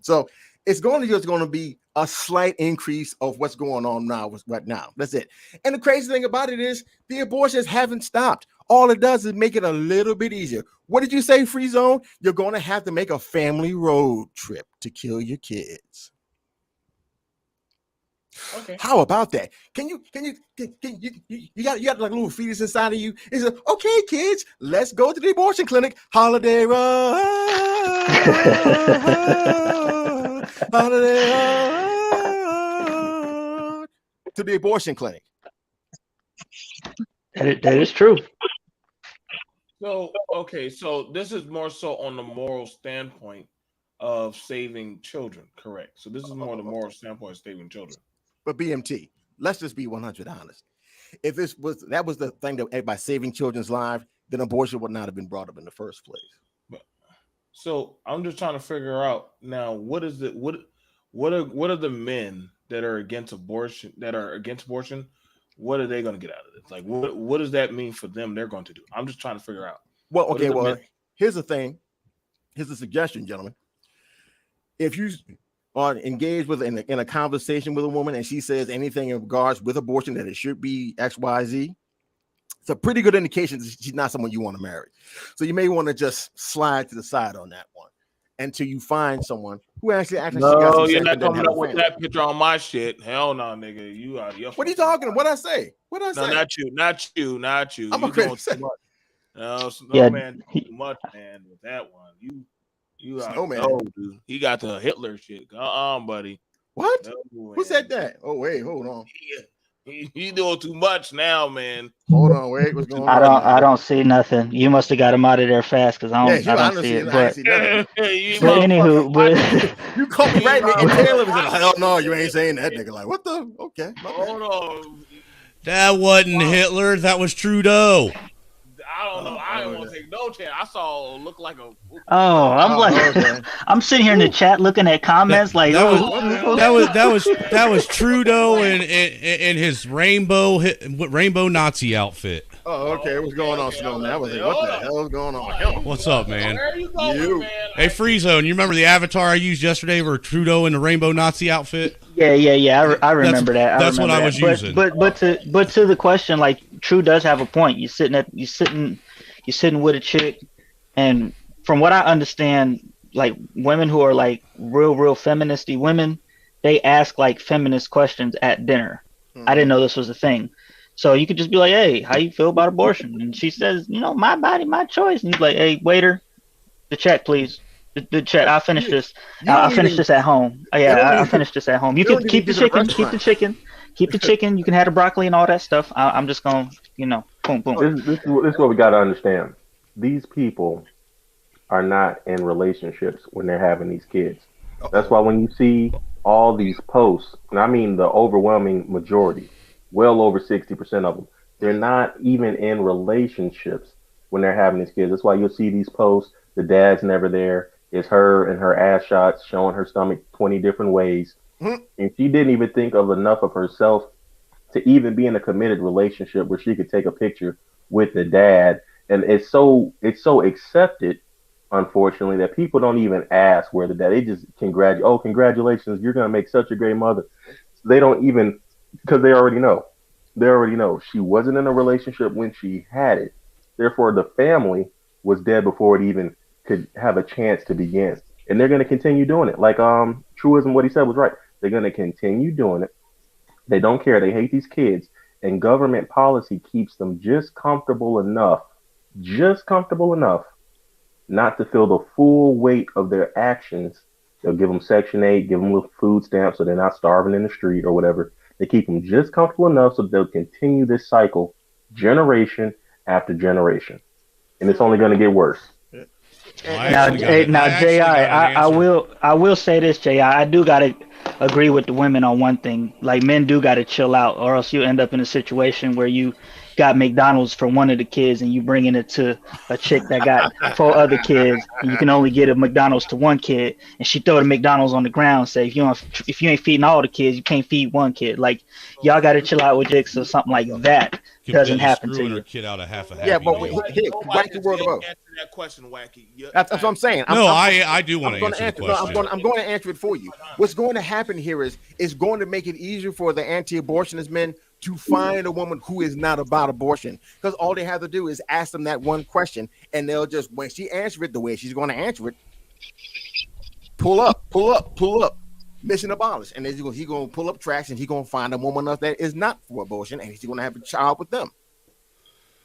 So it's going to be a slight increase of what's going on now. Right now, that's it. And the crazy thing about it is the abortions haven't stopped. All it does is make it a little bit easier. What did you say, Free Zone? You're going to have to make a family road trip to kill your kids. Okay. How about that? You got like a little fetus inside of you? Is it okay, kids? Let's go to the abortion clinic. Holiday road. Holiday road. To the abortion clinic. That is true. So, okay, so this is more so on the moral standpoint of saving children, correct? So this is more the moral standpoint of saving children. But BMT, let's just be 100 honest. If that was the thing that by saving children's lives, then abortion would not have been brought up in the first place. So I'm just trying to figure out now, what are the men that are against abortion? What are they going to get out of this? Like, what does that mean for them? They're going to do. I'm just trying to figure out. Well, okay. Well, here's the thing. Here's a suggestion, gentlemen. If you are engaged with in a conversation with a woman and she says anything in regards with abortion that it should be XYZ, it's a pretty good indication that she's not someone you want to marry. So you may want to just slide to the side on that one until you find someone who actually No, you're not coming up with that picture on my shit. Hell no, nigga. You out of your. What are you talking about? What'd I say? No, not you. I'm you a critic. No, Snowman too much, man. With that one, you out. Snowman. No, dude. He got the Hitler shit. Buddy. What? No, Who said that? Oh, wait, hold on. You doing too much now, man. Hold on, wait, what's going on? I don't see nothing. You must have got him out of there fast because I don't see it. But anywho, but you called me right, and Taylor was like, "Oh no, you ain't saying that, nigga." Like, what the? Okay, hold on. That wasn't Hitler. That was Trudeau. I don't know. I don't want to take no chance. I saw it look like a. I'm like, okay. I'm sitting here in the chat looking at comments like, that was Trudeau and his rainbow Nazi outfit. Oh, okay. What's going on, Snowman? I was like, what the hell is going on? What's up, man? Where are you going, man? Hey, Freezone, you remember the avatar I used yesterday for Trudeau in the rainbow Nazi outfit? Yeah. I remember that. That's what I was using. But to the question, like, True does have a point. You're sitting with a chick, and from what I understand, like women who are like real feministy women, they ask like feminist questions at dinner. I didn't know this was a thing. So you could just be like, hey, how you feel about abortion? And she says, my body, my choice. And you're like, hey, waiter, the check, please. The check. I'll finish this. I'll finish this at home. I'll finish this at home. You can keep the chicken. Keep the chicken. Keep the chicken. You can have the broccoli and all that stuff. I'm just going, boom, boom. This is what we got to understand. These people are not in relationships when they're having these kids. That's why when you see all these posts, and I mean the overwhelming majority, well over 60% of them, they're not even in relationships when they're having these kids. That's why you'll see these posts. The dad's never there. It's her and her ass shots showing her stomach 20 different ways. And she didn't even think of enough of herself to even be in a committed relationship where she could take a picture with the dad. And it's so accepted, unfortunately, that people don't even ask where the dad. They just congratulations, you're gonna make such a great mother. They don't even, because they already know. They already know she wasn't in a relationship when she had it. Therefore, the family was dead before it even could have a chance to begin. And they're going to continue doing it. Like Truism, what he said was right. They're going to continue doing it. They don't care. They hate these kids. And government policy keeps them just comfortable enough not to feel the full weight of their actions. They'll give them Section 8, give them little food stamps so they're not starving in the street or whatever. They keep them just comfortable enough so they'll continue this cycle generation after generation. And it's only going to get worse. Now, J.I., I will say this, J.I., I do got to agree with the women on one thing. Like, men do got to chill out, or else you end up in a situation where you got McDonald's for one of the kids and you bringing it to a chick that got 4 other kids, and you can only get a McDonald's to one kid, and she throw the McDonald's on the ground and say, if you ain't feeding all the kids, you can't feed one kid. Like, y'all got to chill out with chicks, or something like that doesn't happen to you. Her kid out of half a yeah, but Wacky World about answer that question, Wacky. That's what I'm saying. I do want to answer the question. I'm going to answer it for you. What's going to happen here is it's going to make it easier for the anti-abortionist men to find a woman who is not about abortion, because all they have to do is ask them that one question, and they'll just, when she answers it the way she's going to answer it, pull up, mission abolished, and he's going to pull up tracks, and he's going to find a woman else that is not for abortion, and he's going to have a child with them.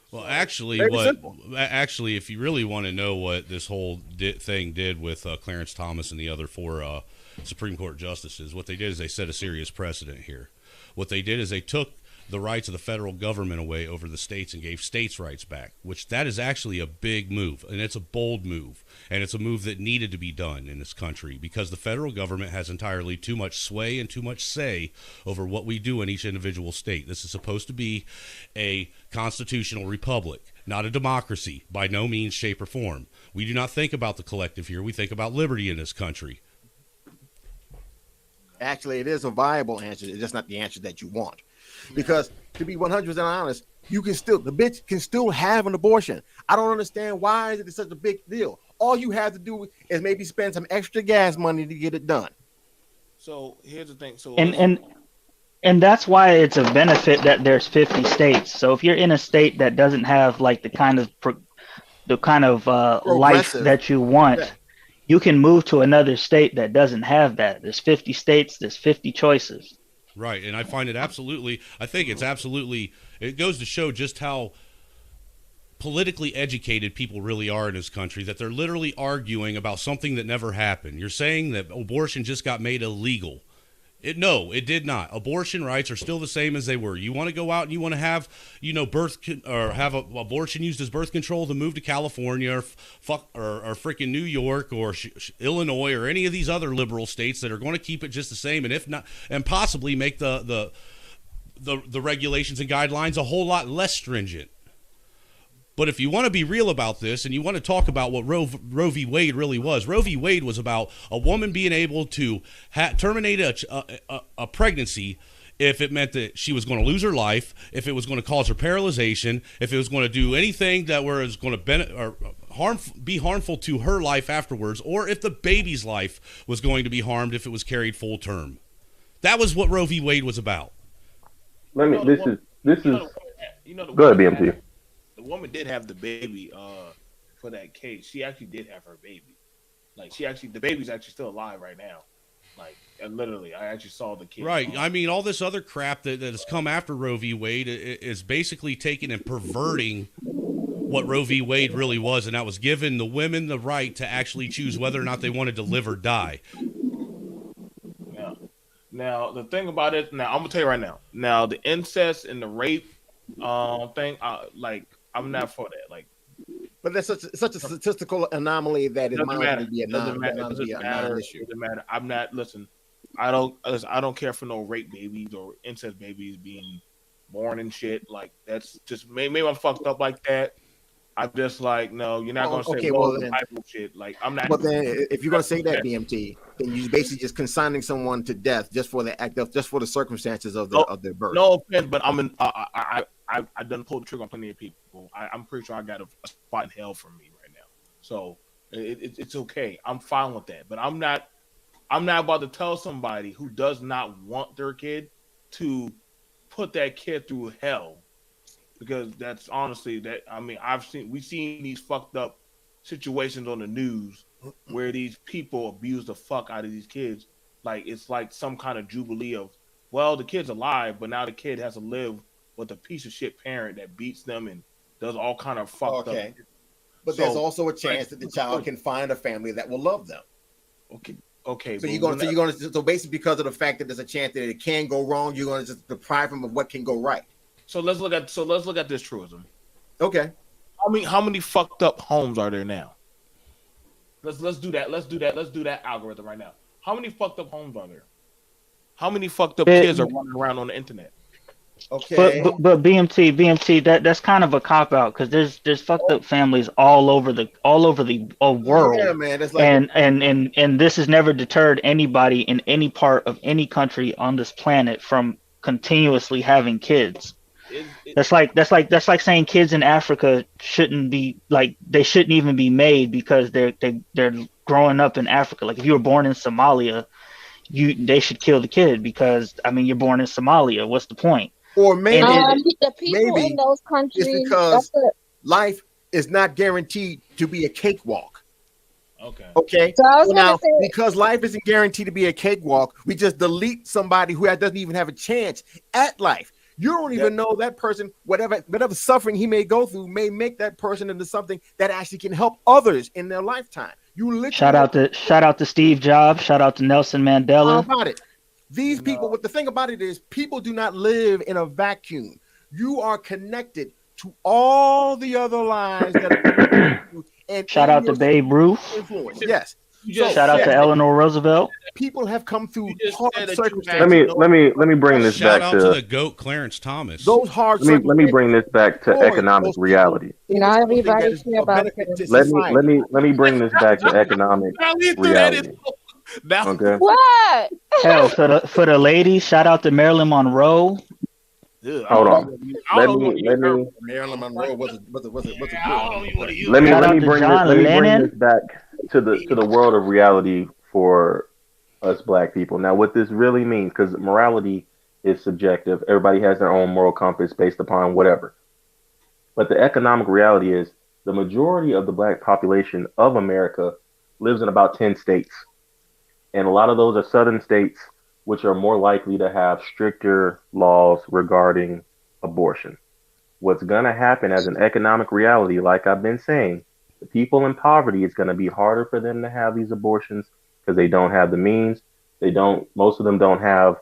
Well, actually, if you really want to know what this whole thing did with Clarence Thomas and the other 4 Supreme Court justices, what they did is they set a serious precedent here. What they did is they took the rights of the federal government away over the states and gave states' rights back, which that is actually a big move, and it's a bold move, and it's a move that needed to be done in this country because the federal government has entirely too much sway and too much say over what we do in each individual state. This is supposed to be a constitutional republic, not a democracy, by no means, shape, or form. We do not think about the collective here. We think about liberty in this country. Actually, it is a viable answer. It's just not the answer that you want. Because to be 100% honest, the bitch can still have an abortion. I don't understand why is it such a big deal. All you have to do is maybe spend some extra gas money to get it done. So here's the thing. So and that's why it's a benefit that there's 50 states. So if you're in a state that doesn't have like the kind of life that you want, you can move to another state that doesn't have that. There's 50 states, there's 50 choices. Right, and I find it it goes to show just how politically educated people really are in this country, that they're literally arguing about something that never happened. You're saying that abortion just got made illegal No, it did not. Abortion rights are still the same as they were. You want to go out and you want to have, have abortion used as birth control, to move to California or freaking New York or Illinois or any of these other liberal states that are going to keep it just the same, and if not, and possibly make the regulations and guidelines a whole lot less stringent. But if you want to be real about this and you want to talk about what Roe v. Wade really was, Roe v. Wade was about a woman being able to terminate a pregnancy if it meant that she was going to lose her life, if it was going to cause her paralyzation, if it was going to do anything that was going to be harmful to her life afterwards, or if the baby's life was going to be harmed if it was carried full term. That was what Roe v. Wade was about. This is. Go ahead, BMT. The woman did have the baby for that case. She actually did have her baby. Like, the baby's actually still alive right now. Like, literally, I actually saw the kid. Right. I mean, all this other crap that has come after Roe v. Wade is basically taking and perverting what Roe v. Wade really was, and that was giving the women the right to actually choose whether or not they wanted to live or die. Now, the thing about it, I'm going to tell you right now. Now, the incest and the rape thing, I'm not for that. Like, but that's such a statistical anomaly that it might matter. be a non-issue. Doesn't matter. I'm not. Listen, I don't care for no rape babies or incest babies being born and shit. Like, that's just maybe I'm fucked up like that. I'm just like, no, you're not gonna say Bible shit. Like, I'm not. But then, if you're gonna say that, BMT, then you're basically just consigning someone to death just for the circumstances of their birth. No offense, but I done pulled the trigger on plenty of people. I'm pretty sure I got a spot in hell for me right now. So it's okay. I'm fine with that. But I'm not about to tell somebody who does not want their kid to put that kid through hell, because that's honestly we've seen these fucked up situations on the news where these people abuse the fuck out of these kids. Like, it's like some kind of jubilee of, well, the kid's alive, but now the kid has to live with a piece of shit parent that beats them and does all kind of fucked up. But there's also a chance that the child can find a family that will love them. Okay. So basically, because of the fact that there's a chance that it can go wrong, you're going to just deprive them of what can go right. So let's look at this truism. Okay. How many fucked up homes are there now? Let's do that. Let's do that algorithm right now. How many fucked up homes are there? How many fucked up kids are running around on the internet? Okay. But BMT, that's kind of a cop out, because there's fucked up families all over the world. Yeah, man. It's like, and this has never deterred anybody in any part of any country on this planet from continuously having kids. That's like saying kids in Africa shouldn't even be made because they're growing up in Africa. Like, if you were born in Somalia, they should kill the kid because you're born in Somalia. What's the point? Or maybe the people in those countries, it's because life is not guaranteed to be a cakewalk. Okay. So now, because life isn't guaranteed to be a cakewalk, we just delete somebody who doesn't even have a chance at life. You don't even know that person, whatever suffering he may go through, may make that person into something that actually can help others in their lifetime. You literally shout out to Steve Jobs, shout out to Nelson Mandela. How about it? These people, what the thing about it is, people do not live in a vacuum. You are connected to all the other lives that are and shout out to Babe Ruth. Influence. Yes. Shout out to Eleanor Roosevelt. People have come through hard circumstances. Let me bring this back to the GOAT Clarence Thomas. Those hard let me bring this back to economic reality. Not everybody care about it. Let me bring this back to economic reality. Okay. What? Hell, for the ladies, shout out to Marilyn Monroe. Hold on. Let me. Marilyn Monroe was Let me bring this back to the world of reality for us Black people. Now, what this really means, because morality is subjective. Everybody has their own moral compass based upon whatever. But the economic reality is the majority of the Black population of America lives in about 10 states. And a lot of those are southern states, which are more likely to have stricter laws regarding abortion. What's going to happen as an economic reality, like I've been saying, the people in poverty, it's going to be harder for them to have these abortions because they don't have the means. Most of them don't have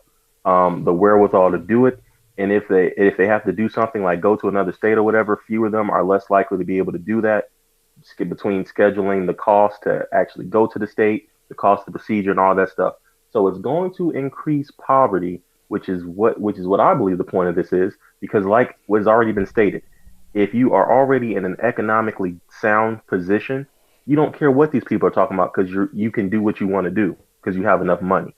the wherewithal to do it. And if they have to do something like go to another state or whatever, few of them are less likely to be able to do that. Between scheduling, the cost to actually go to the state, the cost of the procedure, and all that stuff. So it's going to increase poverty, which is what I believe the point of this is, because like what has already been stated, if you are already in an economically sound position, you don't care what these people are talking about because you can do what you want to do because you have enough money.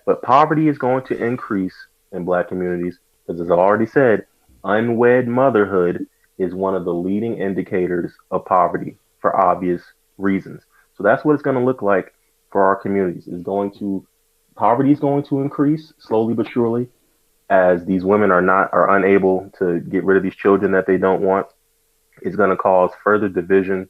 But poverty is going to increase in Black communities because, as I already said, unwed motherhood is one of the leading indicators of poverty for obvious reasons. So that's what it's going to look like for our communities. Poverty is going to increase slowly but surely as these women are unable to get rid of these children that they don't want. It's going to cause further division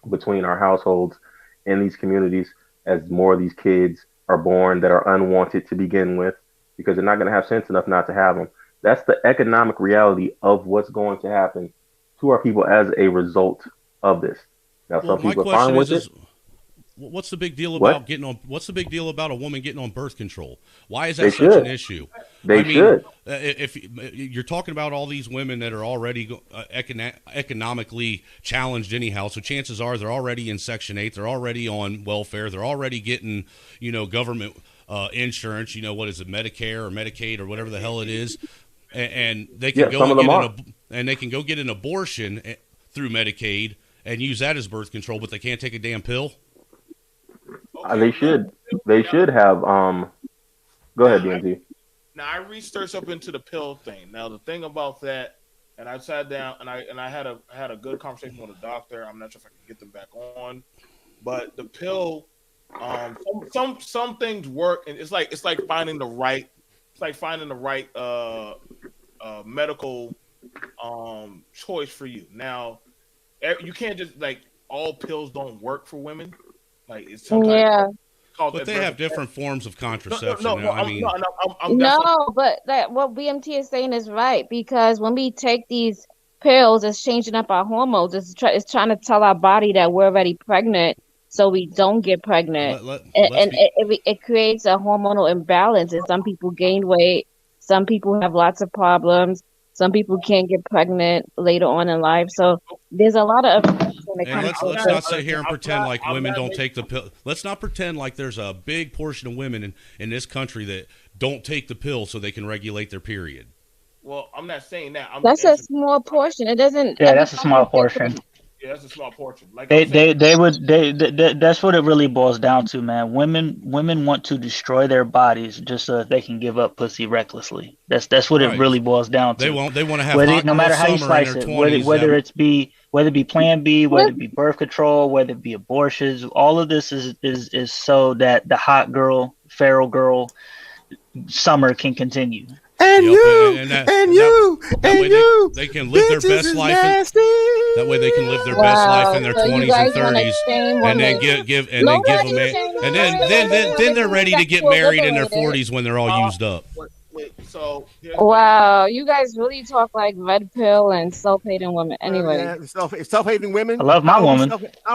between our households in these communities as more of these kids are born that are unwanted to begin with because they're not going to have sense enough not to have them. That's the economic reality of what's going to happen to our people as a result of this. Now, some people are fine with it. What's the big deal about what's the big deal about a woman getting on birth control? Why is that such an issue? They should. If you're talking about all these women that are already economically challenged anyhow, so chances are they're already in Section 8, they're already on welfare, they're already getting, government insurance, what is it, Medicare or Medicaid or whatever the hell it is, and they can they can go get an abortion through Medicaid and use that as birth control, but they can't take a damn pill. They should have. Go ahead, DMT. Now I researched up into the pill thing. Now the thing about that, and I sat down and I had a good conversation with a doctor. I'm not sure if I can get them back on, but the pill, some things work, and it's like finding the right medical choice for you. Now you can't just all pills don't work for women. It's sometimes but they have different forms of contraception. No, but what BMT is saying is right, because when we take these pills, it's changing up our hormones. It's trying to tell our body that we're already pregnant, so we don't get pregnant, it creates a hormonal imbalance. And some people gain weight, some people have lots of problems. Some people can't get pregnant later on in life. So there's a lot of effects when it comes to let's not sit here and pretend like women don't take the pill. Let's not pretend like there's a big portion of women in this country that don't take the pill so they can regulate their period. Well, I'm not saying that. That's a small portion. It doesn't. Yeah, that's a small portion. Yeah, that's a small portion. That's what it really boils down to, man. Women want to destroy their bodies just so that they can give up pussy recklessly. That's what it really boils down to. They want to have no matter how you slice it, whether it be Plan B, whether it be birth control, whether it be abortions, all of this is so that the hot girl, feral girl summer can continue. And they can live their best life. That way, they can live their best life in their 20s and 30s, and then give them and then they're ready to get married in their 40s when they're all used up. Wow, you guys really talk like red pill and self-hating women. Anyway, self-hating women. I love my woman.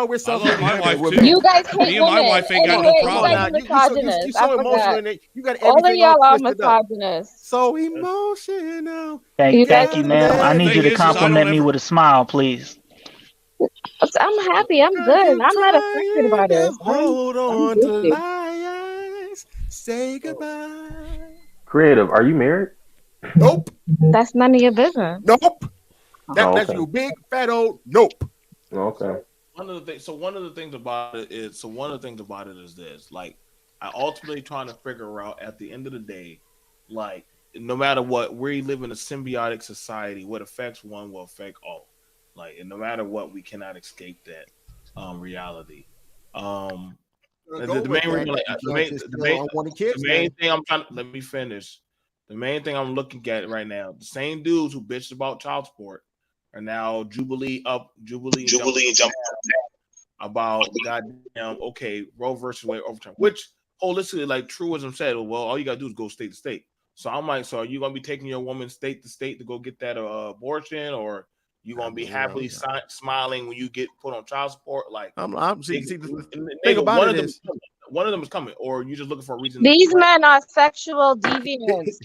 We're self-hating my wife women. too. You guys hate Me and my wife ain't got no problem. Misogynist. You're so emotional. You got all of y'all are twisted up. misogynist. So emotional. Thank you, ma'am. I need you to compliment me with a smile, please. I'm happy. I'm good. I'm not affected by this. Hold on to liars. Say goodbye. Creative, are you married? Nope. That's none of your business. Nope. That's okay. your big fat old nope. Okay. One of the things about it is this. Like, I ultimately trying to figure out at the end of the day, like, no matter what, we live in a symbiotic society. What affects one will affect all. Like, and no matter what, we cannot escape that reality. The main thing I'm trying to let me finish. The main thing I'm looking at right now, the same dudes who bitched about child support are now Jubilee about goddamn Roe versus Wade overturned, which holistically, like truism said, well, all you gotta do is go state to state. So I'm like, so are you gonna be taking your woman state to state to go get that abortion, or you gonna be happily smiling when you get put on child support? Like, the thing about it is, One of them is coming, or you just looking for a reason. These men are sexual deviants.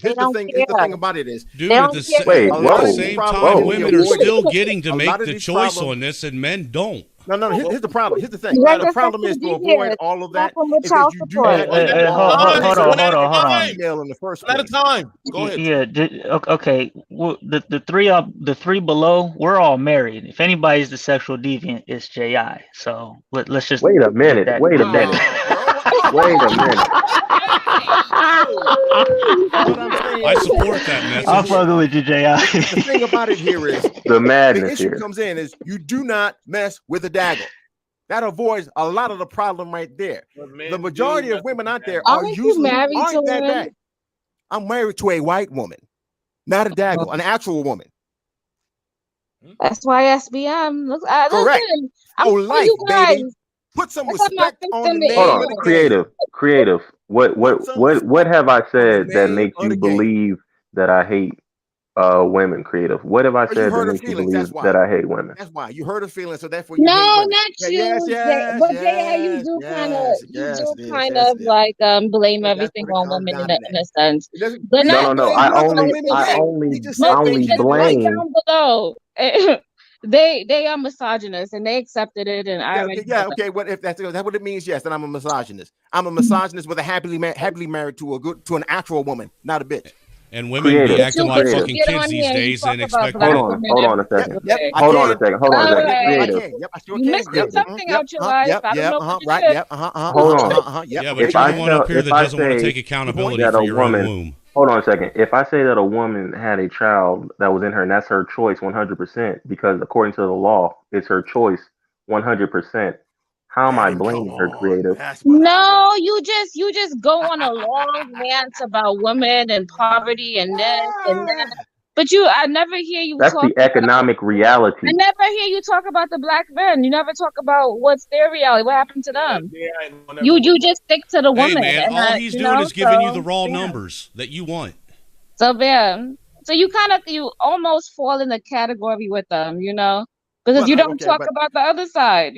They Here's the don't thing. care. Here's the thing about it is, Dude, They at don't the, care. Wait, at whoa, the same whoa. time, women are still getting to A make lot of the these choice problems- on this, and men don't. No. Here's the problem. Here's the thing. You guys The are problem is sexual to avoid deviants. all of that. Stop them with Is child that you do support. not need hold on. female in the first One at a place. time. Go ahead. Yeah. Okay. Well, the three below, we're all married. If anybody's the sexual deviant, it's Ji. So let's just Wait a minute. get that Wait a clear. minute. Wait a minute. What I'm saying I is- support that message. I'm fucking with you, Ji. The thing about it here is The the madness issue here. comes in is you do not mess with a dagger. That avoids a lot of the problem right there. The majority of women out there are Aren't you usually married to aren't that one? bad. I'm married to a white woman, not a dagger, an actual woman. That's why SBM. Look, Correct. listen, I'm Oh, for life, you guys. baby. Put some Let's have my respect fist on the in the name Hold air. of on, the game. creative. What have I said that name makes of you the game. believe that I hate women? Creative. What have I You said that hurt her makes you feelings. believe That's why. that I hate women? That's why you hurt her feelings, so therefore you hate No, women. not Yeah, you. yes, Jay. But Jay, you do kind of, like blame everything on women in a sense. But No. not I like, only most things right blame. down below. They are misogynist and they accepted it, and I already know that. Okay. What if that's what it means? Yes, then I'm a misogynist. I'm a misogynist with a happily married to an actual woman, not a bitch. And women be Creative. acting like fucking Get kids on these here and you days talk and about expect. black Hold women on a every second. single day. Hold on a second. All right. Yep, I sure You can. missed Yep, something out your life. I don't know what you right. did. Yep, Hold on. Yep. Yeah, but If you're I the one up tell- here if that I doesn't want to say take accountability that for a your own woman- womb. Hold on a second. If I say that a woman had a child that was in her, and that's her choice 100%, because according to the law, it's her choice 100%. How am I blaming her, creative? No, you just go on a long rant about women and poverty and this and that. But I never hear you That's talk the economic reality. I never hear you talk about the black men. You never talk about what's their reality. What happened to them? You just stick to the Hey woman. man, and all he's doing is giving you the raw numbers that you want. So you almost fall in the category with them, because you don't talk about the other side,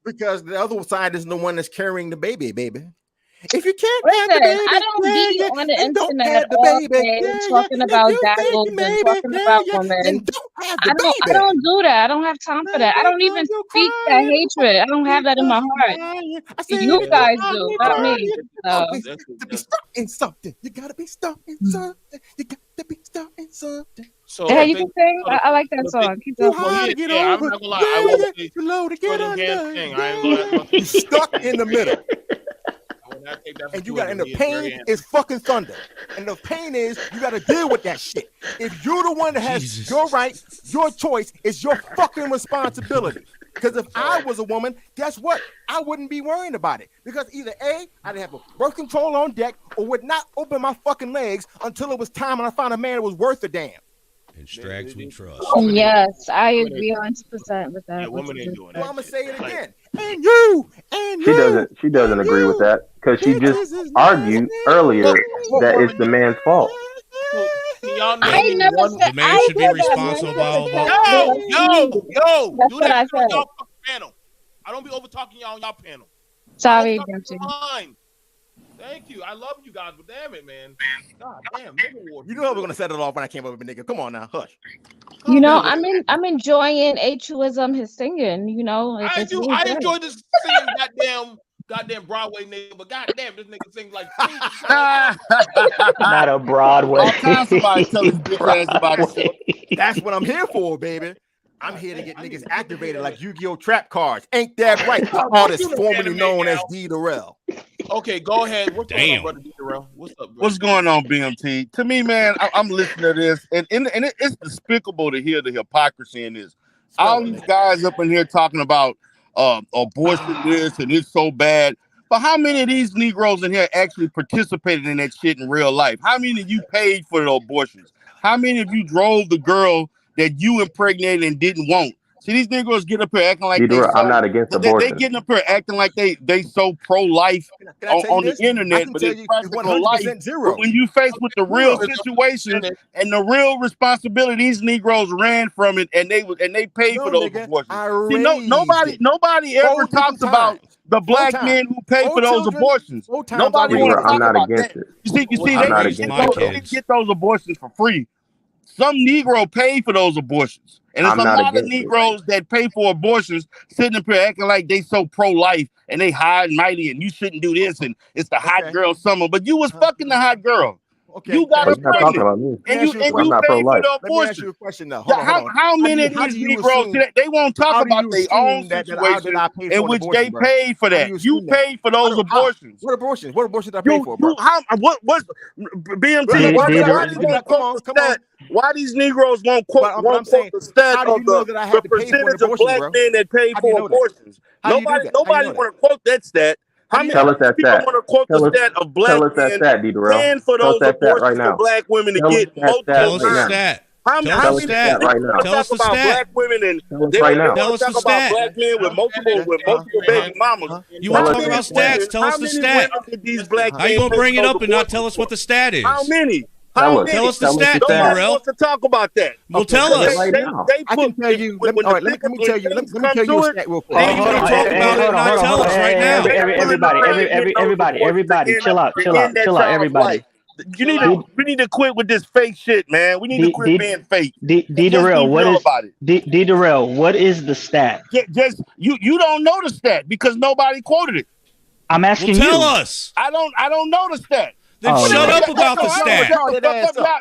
Because the other side is the one that's carrying the baby. If you can't Listen, have the baby, I don't be yeah, on the and don't internet have the all baby, day yeah, talking yeah, about if you daggles think and maybe, talking yeah, about yeah, women. and don't have the I baby. don't do that. I don't have time for that. I don't even speak that hatred. I don't have that in my heart. You guys do, not me. So. To be stuck in something, you gotta be stuck in something. You got to be stuck in something. So Yeah, you can sing. I like that song. Keep going. Hard to get I'm over. not gonna lie. I won't say Too low to get Jordan can't under. sing. I ain't gonna You stuck in the middle. I would not take that for And you Jordan. got, and the He is very pain handsome. is fucking thunder. And the pain is you got to deal with that shit. If you're the one that has your right, your choice is your fucking responsibility. Because if I was a woman, guess what? I wouldn't be worrying about it. Because either A, I'd have a birth control on deck, or would not open my fucking legs until it was time and I found a man that was worth a damn. In Strags we trust. Yes, I agree 100% with that. Women ain't doing Well, that. I'm gonna say it again. And you, She doesn't agree with that because she just argued earlier that it's the man's fault. Y'all I name never one. said The man I should be said that responsible. man. Yo, That's do what I that shit on said. y'all fucking panel. I don't be over talking y'all on y'all panel. Sorry, Talk Gucci. mine. Thank you. I love you guys, but damn it, man. God damn, nigga war. You know we're gonna set it off when I came up with a nigga. Come on now, hush. I'm enjoying A Truism, his singing. I enjoy this singing goddamn Broadway nigga, but goddamn, this nigga sings like Not a Broadway. All kinds of somebody tell his bitch ass about Broadway. it. That's what I'm here for, baby. I'm here to get niggas activated like Yu-Gi-Oh! Trap cards. Ain't that right? The artist formerly known as D. Darrell. Okay, go ahead. What's going on, Damn. brother D. Darrell? What's up, bro? What's going on, BMT? To me, man, I'm listening to this, and it's despicable to hear the hypocrisy in this. All these guys up in here talking about abortion this and it's so bad. But how many of these Negroes in here actually participated in that shit in real life? How many of you paid for the abortions? How many of you drove the girl that you impregnated and didn't want? See, these Negroes get up here acting like I'm not against abortion. They getting up here acting like they so pro-life Can I tell you on the this? internet, but it's practical life. But when you faced with the real situation and the real responsibility, these Negroes ran from it and they paid for those abortions. See, nobody ever talks about the black men who pay for those abortions. Nobody want to I'm talk not about against that. it. You see, I'm not they against didn't get those abortions for free. Some Negro paid for those abortions. And there's I'm a not lot of against it. Negroes that pay for abortions sitting up here acting like they so pro-life and they high and mighty and you shouldn't do this and it's the hot girl summer. But you was fucking the hot girl. Okay. You got her You're not talking pregnant. about me. And Let you me ask you a I'm paid not for pro-life. the Let me ask abortion. you a question now. Yeah, Hold on. how many of how these do you Negroes assume- today, they won't talk how do about you their own assume that situation I paid for in an which abortion, they bro? paid for How do that. you You assume that? paid for those abortions. What abortions? What abortions did I pay for, bro? What's BMT? Brother, Why brother, these brother, come on, come on. Why these Negroes won't quote, But I'm quote saying, the stat how do of you know that I the had to pay for an percentage of abortion, black bro? men that paid How do you for know that? abortions? How do you do Nobody that? How you know want to quote that stat. How many Tell us that people stat. want to quote Tell the us, stat of black tell us that men stat, D. Durrell. paying for Tell us those that stat right abortions for now. black women to Tell us get that multiple stat Tell us the right now. times? stat. How Tell many us the stat. right people now. want to Tell us talk the about stat. black women and Tell us they right want now. to Tell us talk the about stat. black men with multiple baby mamas? You want to How talk many about stats? women- Tell us how the many stat. women did these black How you men gonna pay bring for it those up and not abortions tell us what for? the stat is? How many? Tell How us. many? Tell us the Tell us stat, the Nobody stat. wants to talk about that. Well, tell us. Right now. I can tell you. Let me tell you a stat real quick. How you gonna talk about it and not tell us right now? Everybody, chill out. You need to. We need to quit with this fake shit, man. We need to quit being fake. D Just be Durrell, what real is about it. D Durrell? What is the stat? Just you don't know the stat because nobody quoted it. I'm asking Well, tell you. us. I don't know the stat. Then Oh, shut yeah. up about the stat.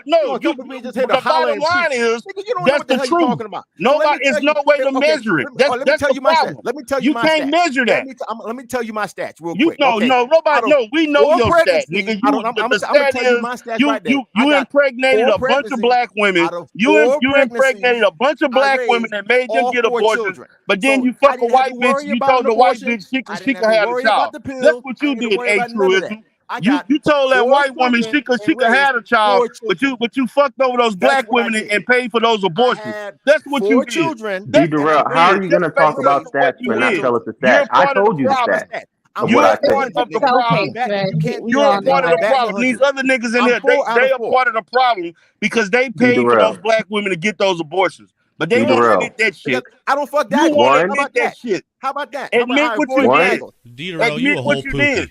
No, the bottom line is that's the truth. Nobody, it's no way to measure it. That's the problem. Let me tell you You my can't stats. measure that. Let me tell you my stats real You quick. know, Okay. no, nobody. No, we know Four your stat, pregnancies, nigga. I'm gonna tell you my stats right there. You impregnated four a bunch of pregnancies black women. out of You four impregnated a bunch of black I women that made them all get four abortions. children. But then So you I fuck a didn't have white to bitch. worry You about told an the white abortion. bitch she I could didn't have to have a worry child. about the pill. That's what I you didn't have to did, worry A about none of that. Truism. I You got told that four white woman children she could and have a raised child, four but you fucked over those black what I women did. and paid for those abortions. had That's what you four did. children. D. That's Durrell, what how you are did. you going to Just talk face about what stats you but not did. tell us the You're stat? I part of told the you the problem. stat I'm of You're what I four part said. of the Selfish, problem. man. You can't We You're all a know part of that. the problem. These other niggas in I'm here, 4 out they of are 4. part of the problem because they D. paid for those Durrell. black women to get those abortions. But they D. won't Durrell. admit that shit. I don't fuck You that. won't How admit about that that? shit. How about that? How about Admit how what you important did. D. Durrell, you Admit a what whole you did. pookie.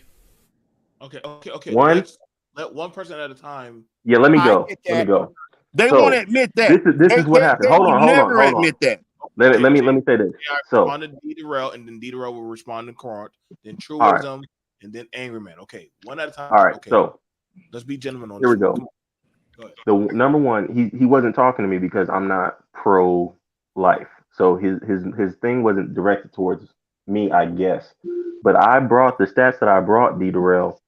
Okay. One. Let's let one person at a time. Yeah, let me I go. get Let me that. go. They So won't admit that. this is what happened. They Hold will on. never admit that. Let Okay, me say this. I So respond to D. Durrell, and then D. Durrell will respond to Cront, then all right. Truism, and then Angry Man. Okay, one at a time. All right. Okay, So let's be gentlemen on here this we one. go. Come on. Go ahead. The number one, he wasn't talking to me because I'm not pro life. So his thing wasn't directed towards me, I guess. But I brought the stats that I brought, D. Durrell,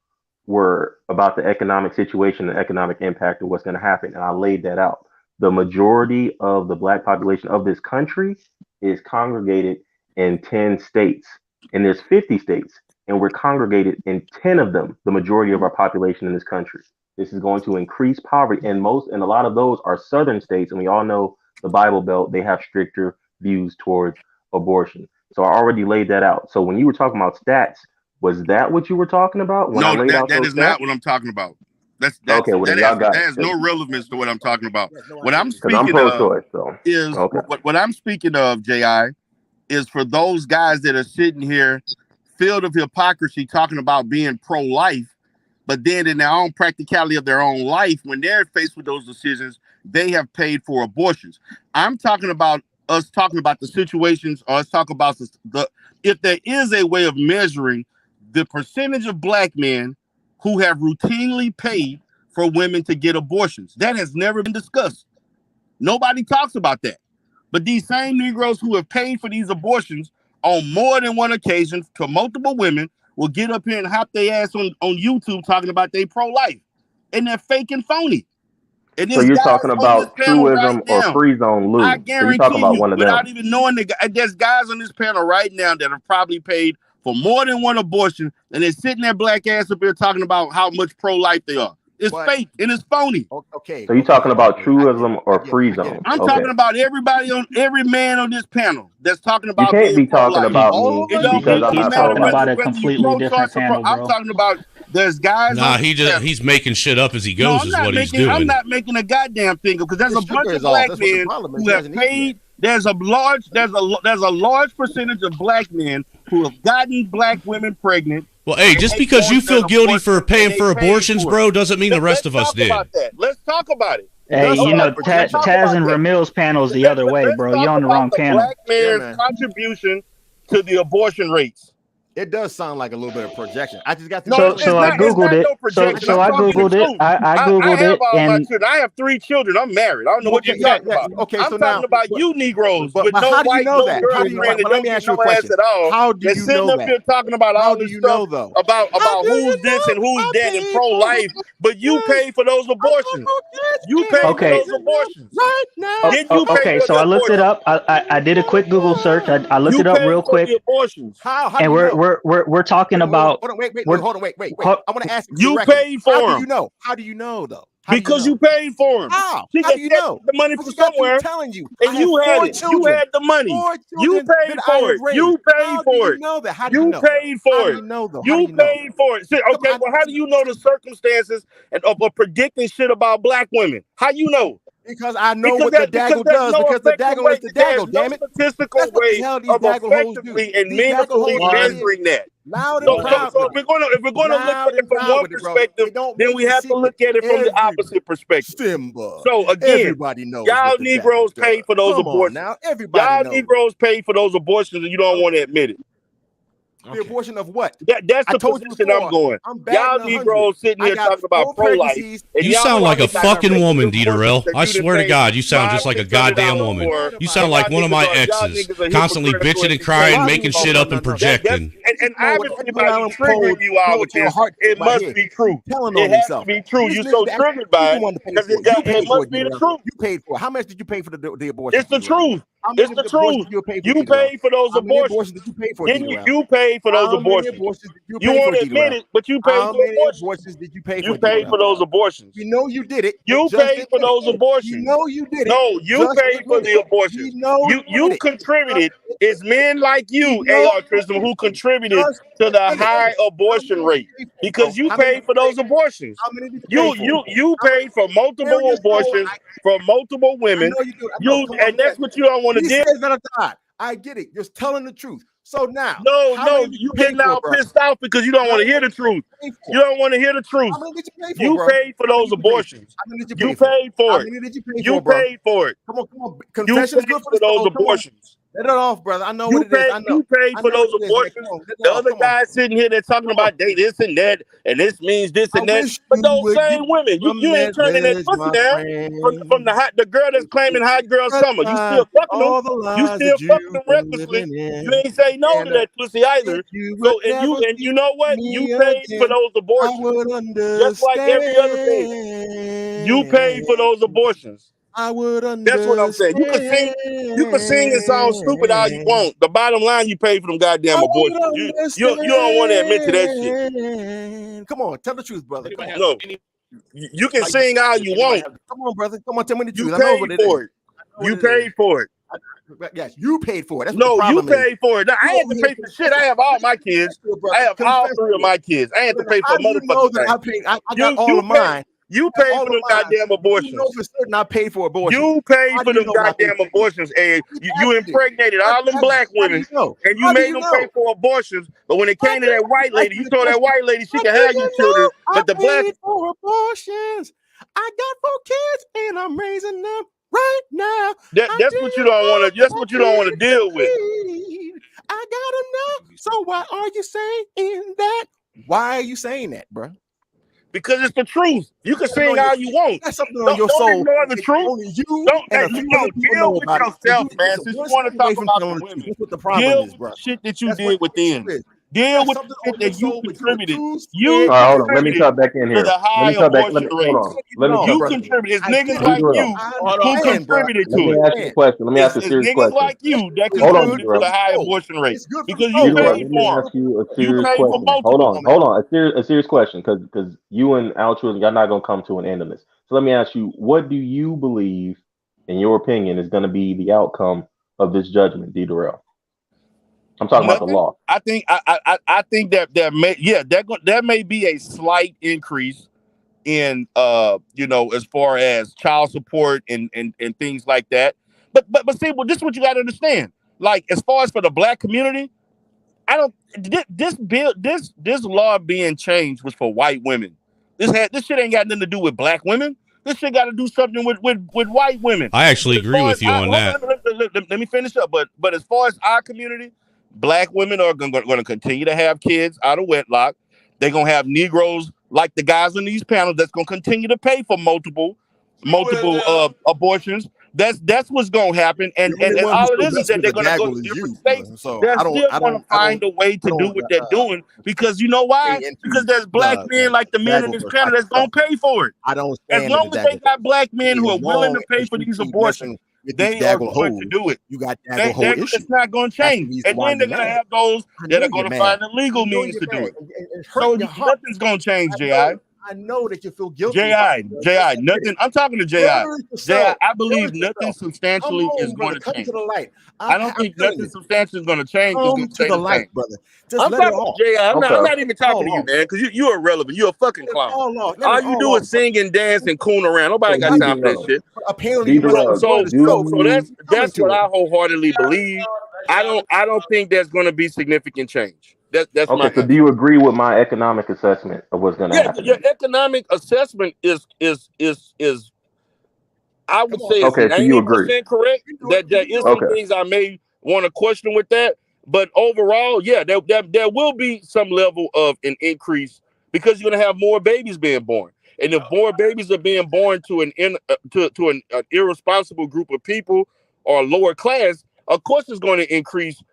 were about the economic situation and economic impact of what's going to happen. And I laid that out. The majority of the black population of this country is congregated in 10 states. And there's 50 states. And we're congregated in 10 of them, the majority of our population in this country. This is going to increase poverty. And a lot of those are southern states. And we all know the Bible Belt, they have stricter views towards abortion. So I already laid that out. So when you were talking about stats, was that what you were talking about when I No, laid out that those is stats? not what I'm talking about. Okay, well then y'all got that it. has no relevance to what I'm talking about. What I'm Because I'm speaking of pro-choice, so is okay. what I'm speaking of, Ji, is for those guys that are sitting here filled of hypocrisy talking about being pro-life, but then in their own practicality of their own life, when they're faced with those decisions, they have paid for abortions. I'm talking about us talking about the situations, or us talking about if there is a way of measuring the percentage of black men who have routinely paid for women to get abortions. That has never been discussed. Nobody talks about that. But these same Negroes who have paid for these abortions on more than one occasion to multiple women will get up here and hop their ass on YouTube talking about they pro-life. And they're fake and phony. And So you're talking about truism or free zone Lou. I So you're guarantee talking about you, one of without them. even knowing there's guys on this panel right now that have probably paid for more than one abortion, and they're sitting their black ass up here talking about how much pro-life they are. It's fake and it's phony. Okay. So you're talking about truism or free zone. I'm Okay. talking about every man on this panel that's talking about You can't being be talking pro-life. about me It don't because I'm He's not talking pro-life. about a whether you completely different pro-choice or panel, I'm bro. talking about there's guys. Nah, on this panel. he's making shit up as he No, goes. I'm Is not what he's making. I'm doing. not making a goddamn thing because there's It's a bunch sugar of is all. black That's what the men problem is. who He have doesn't eat paid. There's a large percentage of black men who have gotten black women pregnant. Well, hey, just because you feel guilty for paying for abortions, bro, doesn't mean the rest of us did. Let's talk about it. Hey, you know, Taz and Ramil's panel's the other way, bro. You're on the wrong panel. Black man's contribution to the abortion rates. It does sound like a little bit of projection. I just got to So I googled it. So I googled it. I googled it, and I have 3 children. I'm married. I don't know what you're talking about. Okay, I'm so talking now, about you Negroes but with no how do you white, know no that? girlfriend, and Let me ask you a question. at all. How do you sitting know up that? here talking about all this stuff about who's this and who's that and pro-life, but you pay for those abortions. You pay for those abortions. Right now. Okay, so I looked it up. I did a quick Google search. I looked it up real quick. How And we're talking about. Hold on, wait. I want to ask you paid for How them. do you know? How do you know though? Because you paid for them. How? She How do you know? the money from somewhere. Telling you, and you had it. You had the money. You paid for it. You paid for it. Know that? How do you you know? paid for How it. do you know though? You paid for it. See, okay, well, how do you know the circumstances of predicting shit about black women? How you know? Because I know what the Daggle does. Because the Daggle is the Daggle. Damn it! Statistical way of effectively and meaningfully measuring that. Loud and proud. So if we're gonna look at it from one perspective, then we have to look at it from the opposite perspective. Simba. So again, everybody knows y'all Negroes pay for those abortions. Now everybody y'all knows. Negroes pay for those abortions, and you don't want to admit it. The abortion of what? That's the position I'm going. Y'all Negroes sitting here talking about pro-life. You sound like a fucking woman, Dieterell. I swear to God, you sound just like a goddamn woman. You sound like one of my exes, constantly bitching and crying, making shit up and projecting. And obviously, by triggering you out with this, it must be true. It has to be true. You're so triggered by it because it must be the truth. You paid for it. How much did you pay for the abortion? It's the truth. It's the truth. You paid for those abortions. Did you pay for? Didn't you pay for those abortions? You won't admit it, but you paid for abortions. Did you pay for? You paid for those abortions. You know you did it. You paid for those abortions. You know you did it. No, you paid for the abortions. You contributed. It's men like you, A.R. Tristan, who contributed to the high abortion rate because you paid for those abortions. You paid for multiple abortions for multiple women. And that's what you don't want to do. I get it. You're telling the truth. So now, no, you getting out pissed off because you don't want to hear the truth. You don't want to hear the truth. You paid for those abortions. You paid for it. You paid for it. Come on. You paid for those abortions. Let it off, brother. I know what it is. I know. You paid for those abortions. The other guys sitting here, they're talking about this and that, and this means this and that. But those same women, you ain't turning that pussy down from the girl that's claiming hot girl summer. You still fucking them. You still fucking them recklessly. You ain't say no to that pussy either. So and you know what? You paid for those abortions, just like every other thing. You paid for those abortions. I would understand. That's what I'm saying. You can sing and sound stupid all you want. The bottom line, you pay for them goddamn abortions. You don't want to admit to that shit. Come on, tell the truth, brother. No, you can sing all you want. Come on, brother. Come on, tell me the truth. You paid for it. You paid for it. Yes, you paid for it. That's no, you paid for it. Now, I had to pay for shit. I have all my kids. I have all 3 of my kids. I had to pay for a motherfucking thing. I got all of mine. You paid for them goddamn abortions. You know for certain I paid for abortions. You paid for them goddamn abortions, and you impregnated all them black women, and you made them pay for abortions. But when it came to that white lady, you told that white lady she can have your children, but the black for abortions. I got 4 kids, and I'm raising them right now. That's what you don't want to. That's what you don't want to deal with. I got them now. So why are you saying that? Why are you saying that, bro? Because it's the truth. You can sing all you want. That's something on your soul. Don't ignore the truth. Only you don't deal with yourself, man. Since you want to talk about the women, what the problem deal is, bro. with the shit that you did within. Deal with the shit that you contributed. All right, hold on. Let me talk back in here. To the high abortion rates. You contributed. It's niggas like you who contributed to it. Let me ask you a question. Let me ask a serious niggas question. like you that contributed to the high abortion rates because you paid for them. You paid for multiple. Hold on. A serious question, because you and Altruism, y'all not gonna come to an end of this. So let me ask you, what do you believe, in your opinion, is going to be the outcome of this judgment, Dieterell? I'm talking about the law. I think that there may be a slight increase in as far as child support and things like that. But see, this is what you got to understand. Like, as far as for the black community, I don't. This law being changed was for white women. This shit ain't got nothing to do with black women. This shit got to do something with white women. I actually agree with you on that. Let me finish up. But as far as our community, black women are going to continue to have kids out of wedlock. They're going to have Negroes like the guys on these panels that's going to continue to pay for multiple abortions. That's what's going to happen. And all it is that they're going to go to different states. So They're still going to find a way to do what they're doing, because you know why? Because there's black men like the men in this panel that's going to pay for it. I don't. As long as they got black men who are willing to pay for these abortions, they are going to do it. You got that whole issue. It's not going to change. And then they're going to have those that are going to find the legal means to do it. So nothing's going to change, J.I. I know that you feel guilty. J.I. Nothing. I'm talking to J.I. J.I. I believe nothing substantially is going to change. I don't think nothing substantial is going to change. Come to the light, brother. I'm talking to J.I. I'm not even talking to you, man, because you're irrelevant. You're a fucking clown. All you do is sing and dance and coon around. Nobody got time for that shit. Apparently, so that's what I wholeheartedly believe. I don't think there's going to be significant change. That's okay. So do you agree with my economic assessment of what's going to happen? Your economic assessment is I would say okay, it's so you agree. 90% correct. That there is some things I may want to question with that, but overall, yeah, there will be some level of an increase because you're going to have more babies being born, and if more babies are being born to an irresponsible group of people or lower class, of course, it's going to increase.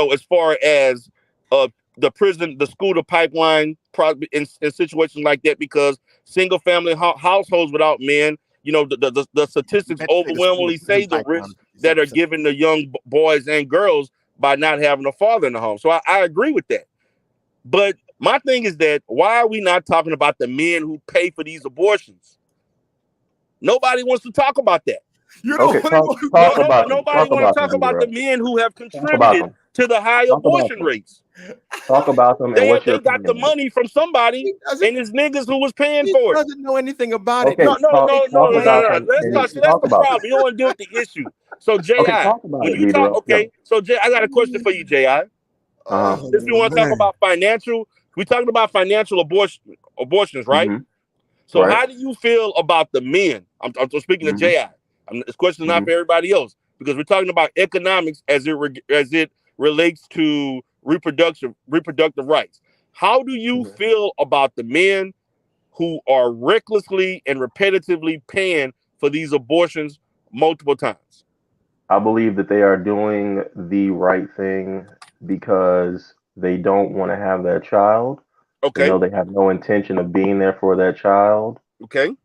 As far as the prison, the school to pipeline in situations like that, because single family households without men, the statistics overwhelmingly say the risks that are given to young boys and girls by not having a father in the home. So I agree with that. But my thing is that why are we not talking about the men who pay for these abortions? Nobody wants to talk about that. Nobody want to talk about the men who have contributed to the high abortion rates. Talk about them. They got the money from somebody, and it's niggas who was paying for it. Doesn't know anything about it. No. Let's talk about the problem. You don't want to deal with the issue. So J.I., when you talk, so J, I got a question for you, J.I. If we want to talk about financial, we're talking about financial abortions, right? Mm-hmm. So how do you feel about the men? I'm speaking to J.I. This question is not for everybody else, because we're talking about economics as it relates to reproductive rights. How do you feel about the men who are recklessly and repetitively paying for these abortions multiple times? I believe that they are doing the right thing because they don't want to have that child. Okay. They have no intention of being there for that child. Okay.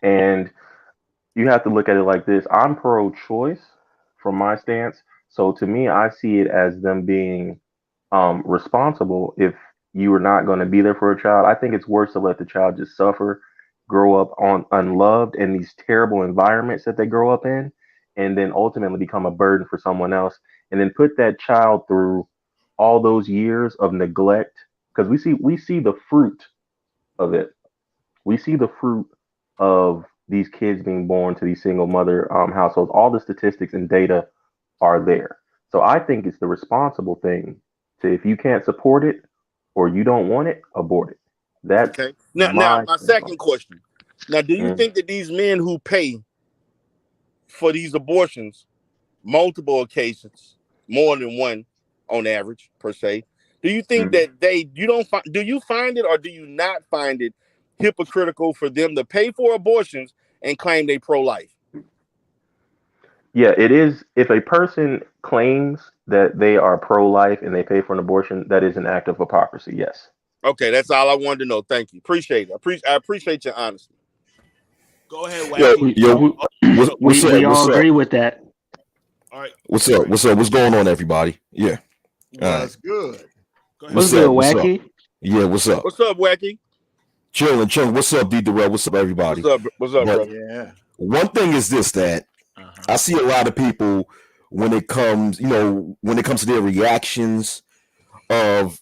And you have to look at it like this. I'm pro-choice from my stance. So to me, I see it as them being responsible. If you are not going to be there for a child, I think it's worse to let the child just suffer, grow up unloved in these terrible environments that they grow up in, and then ultimately become a burden for someone else, and then put that child through all those years of neglect. Because we see the fruit of it. We see the fruit of these kids being born to these single mother households. All the statistics and data are there. So I think it's the responsible thing to, if you can't support it or you don't want it, abort it. That's okay. Now my second question. Now, do you think that these men who pay for these abortions, multiple occasions, more than one on average per se, do you think that do you find it or do you not find it hypocritical for them to pay for abortions and claim they pro-life? Yeah, it is. If a person claims that they are pro-life and they pay for an abortion, that is an act of hypocrisy. Yes. Okay, that's all I wanted to know. Thank you. Appreciate it. I appreciate your honesty. Go ahead, Wacky. We all agree with that. All right. What's up? What's going on, everybody? Yeah. That's good. What's good, Wacky? Yeah, what's up? What's up, Wacky? Chillin'. What's up, D. Durrell? What's up, everybody? What's up, brother? Yeah. One thing is this, that I see a lot of people when it comes to their reactions of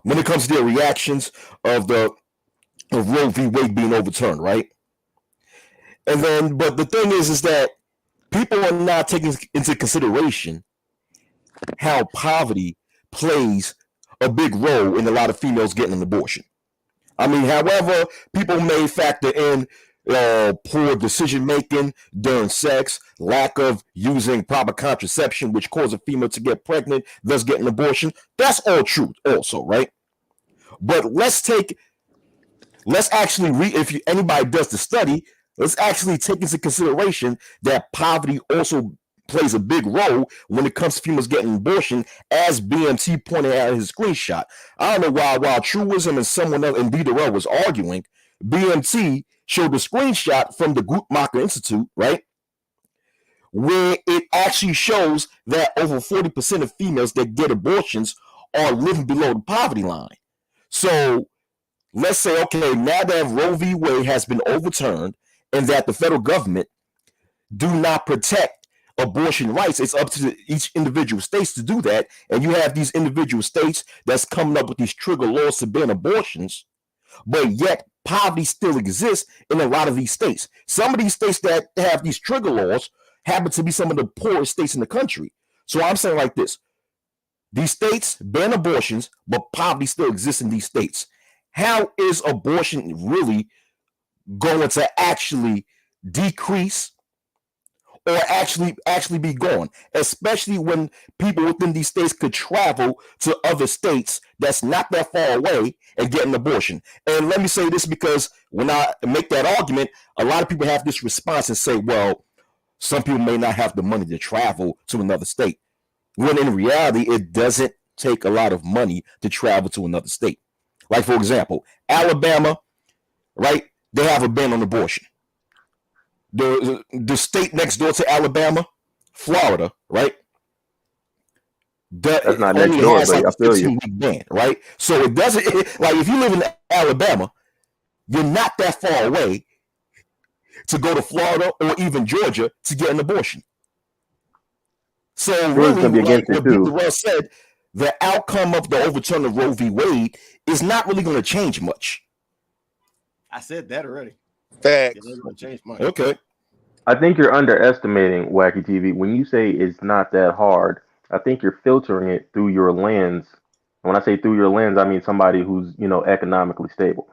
when it comes to their reactions of Roe v. Wade being overturned, right? And then, but the thing is that people are not taking into consideration how poverty plays a big role in a lot of females getting an abortion. I mean, however, people may factor in poor decision making during sex, lack of using proper contraception, which causes a female to get pregnant, thus get an abortion. That's all true, also, right? But let's actually read. If anybody does the study, let's actually take into consideration that poverty also plays a big role when it comes to females getting an abortion, as BMT pointed out in his screenshot. I don't know while Truism and someone else and Darrell was arguing, BMT showed the screenshot from the Guttmacher Institute, right? Where it actually shows that over 40% of females that get abortions are living below the poverty line. So let's say, okay, now that Roe v. Wade has been overturned and that the federal government do not protect abortion rights, it's up to each individual states to do that. And you have these individual states that's coming up with these trigger laws to ban abortions, but yet poverty still exists in a lot of these states. Some of these states that have these trigger laws happen to be some of the poorest states in the country. So I'm saying like this: these states ban abortions, but poverty still exists in these states. How is abortion really going to actually decrease or actually be gone, especially when people within these states could travel to other states that's not that far away and get an abortion? And let me say this, because when I make that argument, a lot of people have this response and say, well, some people may not have the money to travel to another state. When in reality, it doesn't take a lot of money to travel to another state. Like, for example, Alabama, right? They have a ban on abortion. The state next door to Alabama, Florida, right? That's not next door, but I feel you. Ban, right? So it doesn't, like, if you live in Alabama, you're not that far away to go to Florida or even Georgia to get an abortion. So really, like what Darrell said, the outcome of the overturn of Roe v. Wade is not really going to change much. I said that already. Facts. Okay. I think you're underestimating Wacky TV. When you say it's not that hard, I think you're filtering it through your lens. And when I say through your lens, I mean somebody who's, economically stable.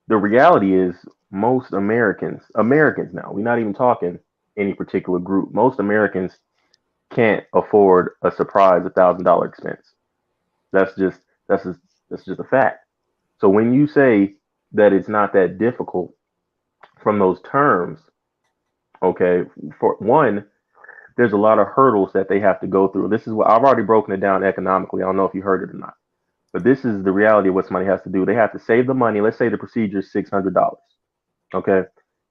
The reality is most Americans now, we're not even talking any particular group. Most Americans can't afford a surprise $1,000 expense. That's just a fact. So when you say that it's not that difficult from those terms, okay, for one, there's a lot of hurdles that they have to go through. This is what I've already broken it down economically. I don't know if you heard it or not, but this is the reality of what somebody has to do. They have to save the money. Let's say the procedure is $600. Okay.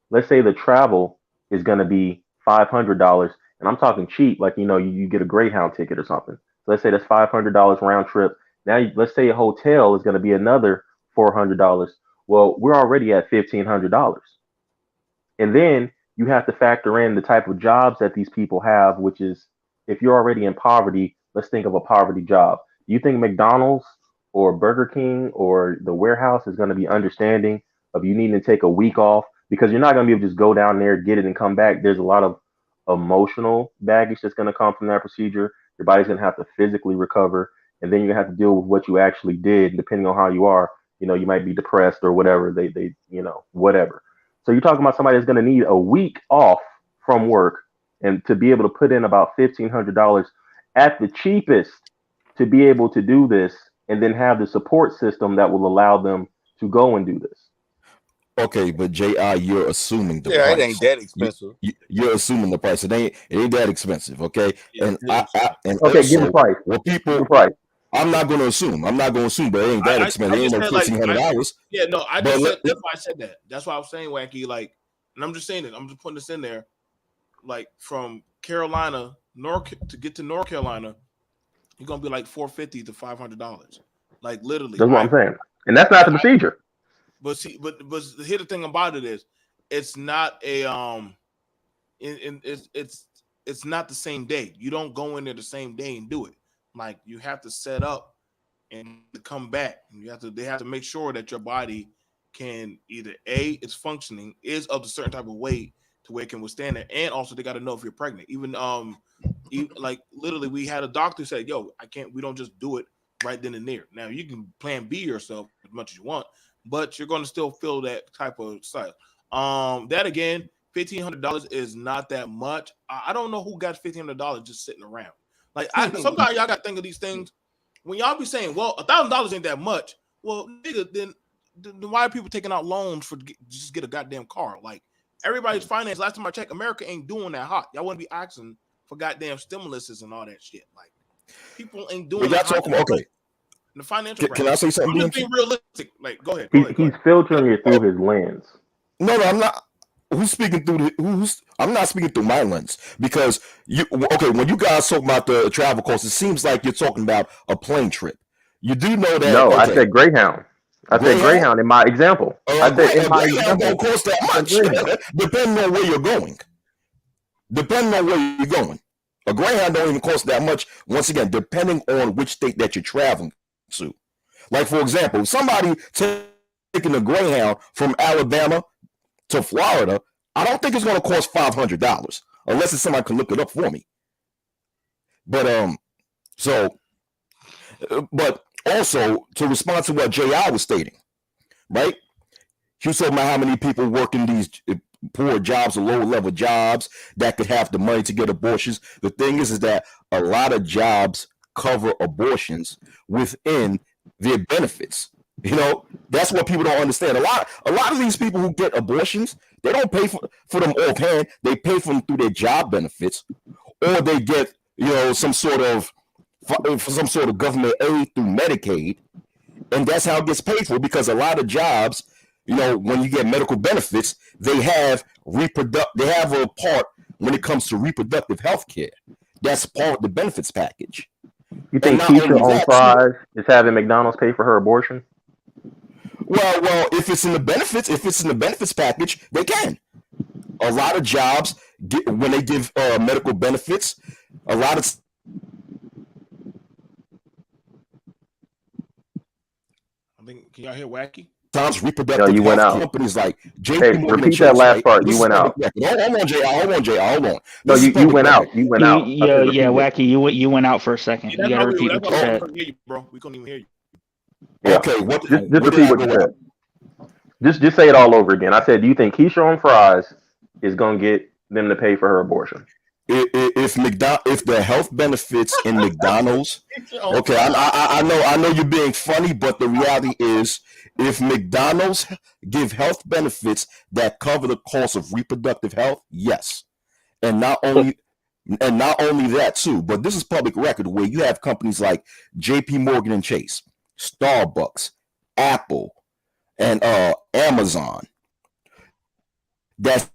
Let's say the travel is going to be $500, and I'm talking cheap, like, you get a Greyhound ticket or something. So let's say that's $500 round trip. Now, let's say a hotel is going to be another $400. Well, we're already at $1,500. And then you have to factor in the type of jobs that these people have, which is, if you're already in poverty, let's think of a poverty job. Do you think McDonald's or Burger King or the warehouse is going to be understanding of you needing to take a week off? Because you're not going to be able to just go down there, get it, and come back. There's a lot of emotional baggage that's going to come from that procedure. Your body's going to have to physically recover, and then you have to deal with what you actually did. Depending on how you are, you might be depressed or whatever. They whatever. So you're talking about somebody that's going to need a week off from work and to be able to put in about $1,500 at the cheapest to be able to do this, and then have the support system that will allow them to go and do this. Okay, but JI, you're assuming the price. It ain't that expensive. You're assuming the price. It ain't that expensive. Okay, and okay, also, give the price. Well, people, give the price. I'm not going to assume, but it ain't that expensive. It ain't no $1,500. Yeah, no, I just said, that's why I said that. That's why I was saying, Wacky, like, and I'm just saying it. I'm just putting this in there. Like, from Carolina, to get to North Carolina, you're gonna be like $450 to $500. Like, literally. That's what I'm saying, and that's not the procedure. But see, but here the thing about it is, it's not a it's not the same day. You don't go in there the same day and do it. Like, you have to set up and come back. They have to make sure that your body can either A, it's functioning, is of a certain type of weight to where it can withstand it, and also they got to know if you're pregnant. Even like literally, we had a doctor say, "Yo, I can't. We don't just do it right then and there." Now you can plan B yourself as much as you want, but you're going to still feel that type of style. That again, $1,500 is not that much. I don't know who got $1,500 just sitting around. Like sometimes y'all got to think of these things when y'all be saying, "Well, $1,000 ain't that much." Well, nigga, then why are people taking out loans for just get a goddamn car? Like everybody's finance. Last time I checked, America ain't doing that hot. Y'all want to be asking for goddamn stimuluses and all that shit. Like people ain't doing. Y'all talking about, okay. The financial. Can I say something? I'm just being realistic. Like, go ahead. He's filtering it through his lens. No, I'm not. Who's speaking through I'm not speaking through my lens because when you guys talk about the travel costs, it seems like you're talking about a plane trip. You do know that. No, okay. I said Greyhound. I said Greyhound in my example. I said in my Greyhound example. don't cost that much, depending on where you're going. Depending on where you're going, a Greyhound don't even cost that much. Once again, depending on which state that you're traveling to. Like for example, somebody taking a Greyhound from Alabama to Florida, I don't think it's going to cost $500 unless it's somebody can look it up for me. But but also to respond to what J.I. was stating, right? He was talking about how many people work in these poor jobs or lower level jobs that could have the money to get abortions. The thing is that a lot of jobs cover abortions within their benefits. You know, that's what people don't understand. A lot of these people who get abortions, they don't pay for them offhand. They pay for them through their job benefits, or they get, you know, some sort of government aid through Medicaid, and that's how it gets paid for. Because a lot of jobs, you know, when you get medical benefits, they have a part when it comes to reproductive health care. That's part of the benefits package. You think Keisha on Fries is having McDonald's pay for her abortion? Well, if it's in the benefits package, they can. A lot of jobs when they give medical benefits, a lot of can y'all hear Wacky? times reproductive you went health out. companies like Hey, repeat that last part. You went out. Hold on, JR. Hold on. No, you went out. You went out. Yeah, Wacky, you went out for a second. You gotta repeat what you said. Bro, we couldn't even hear you. Yeah. Okay, just repeat what you said. Just say it all over again. I said, do you think Keisha on Fries is gonna get them to pay for her abortion? If the health benefits in McDonald's, okay, I know you're being funny, but the reality is, if McDonald's give health benefits that cover the cost of reproductive health, yes, and not only that too, but this is public record where you have companies like J.P. Morgan and Chase, Starbucks, Apple, and Amazon that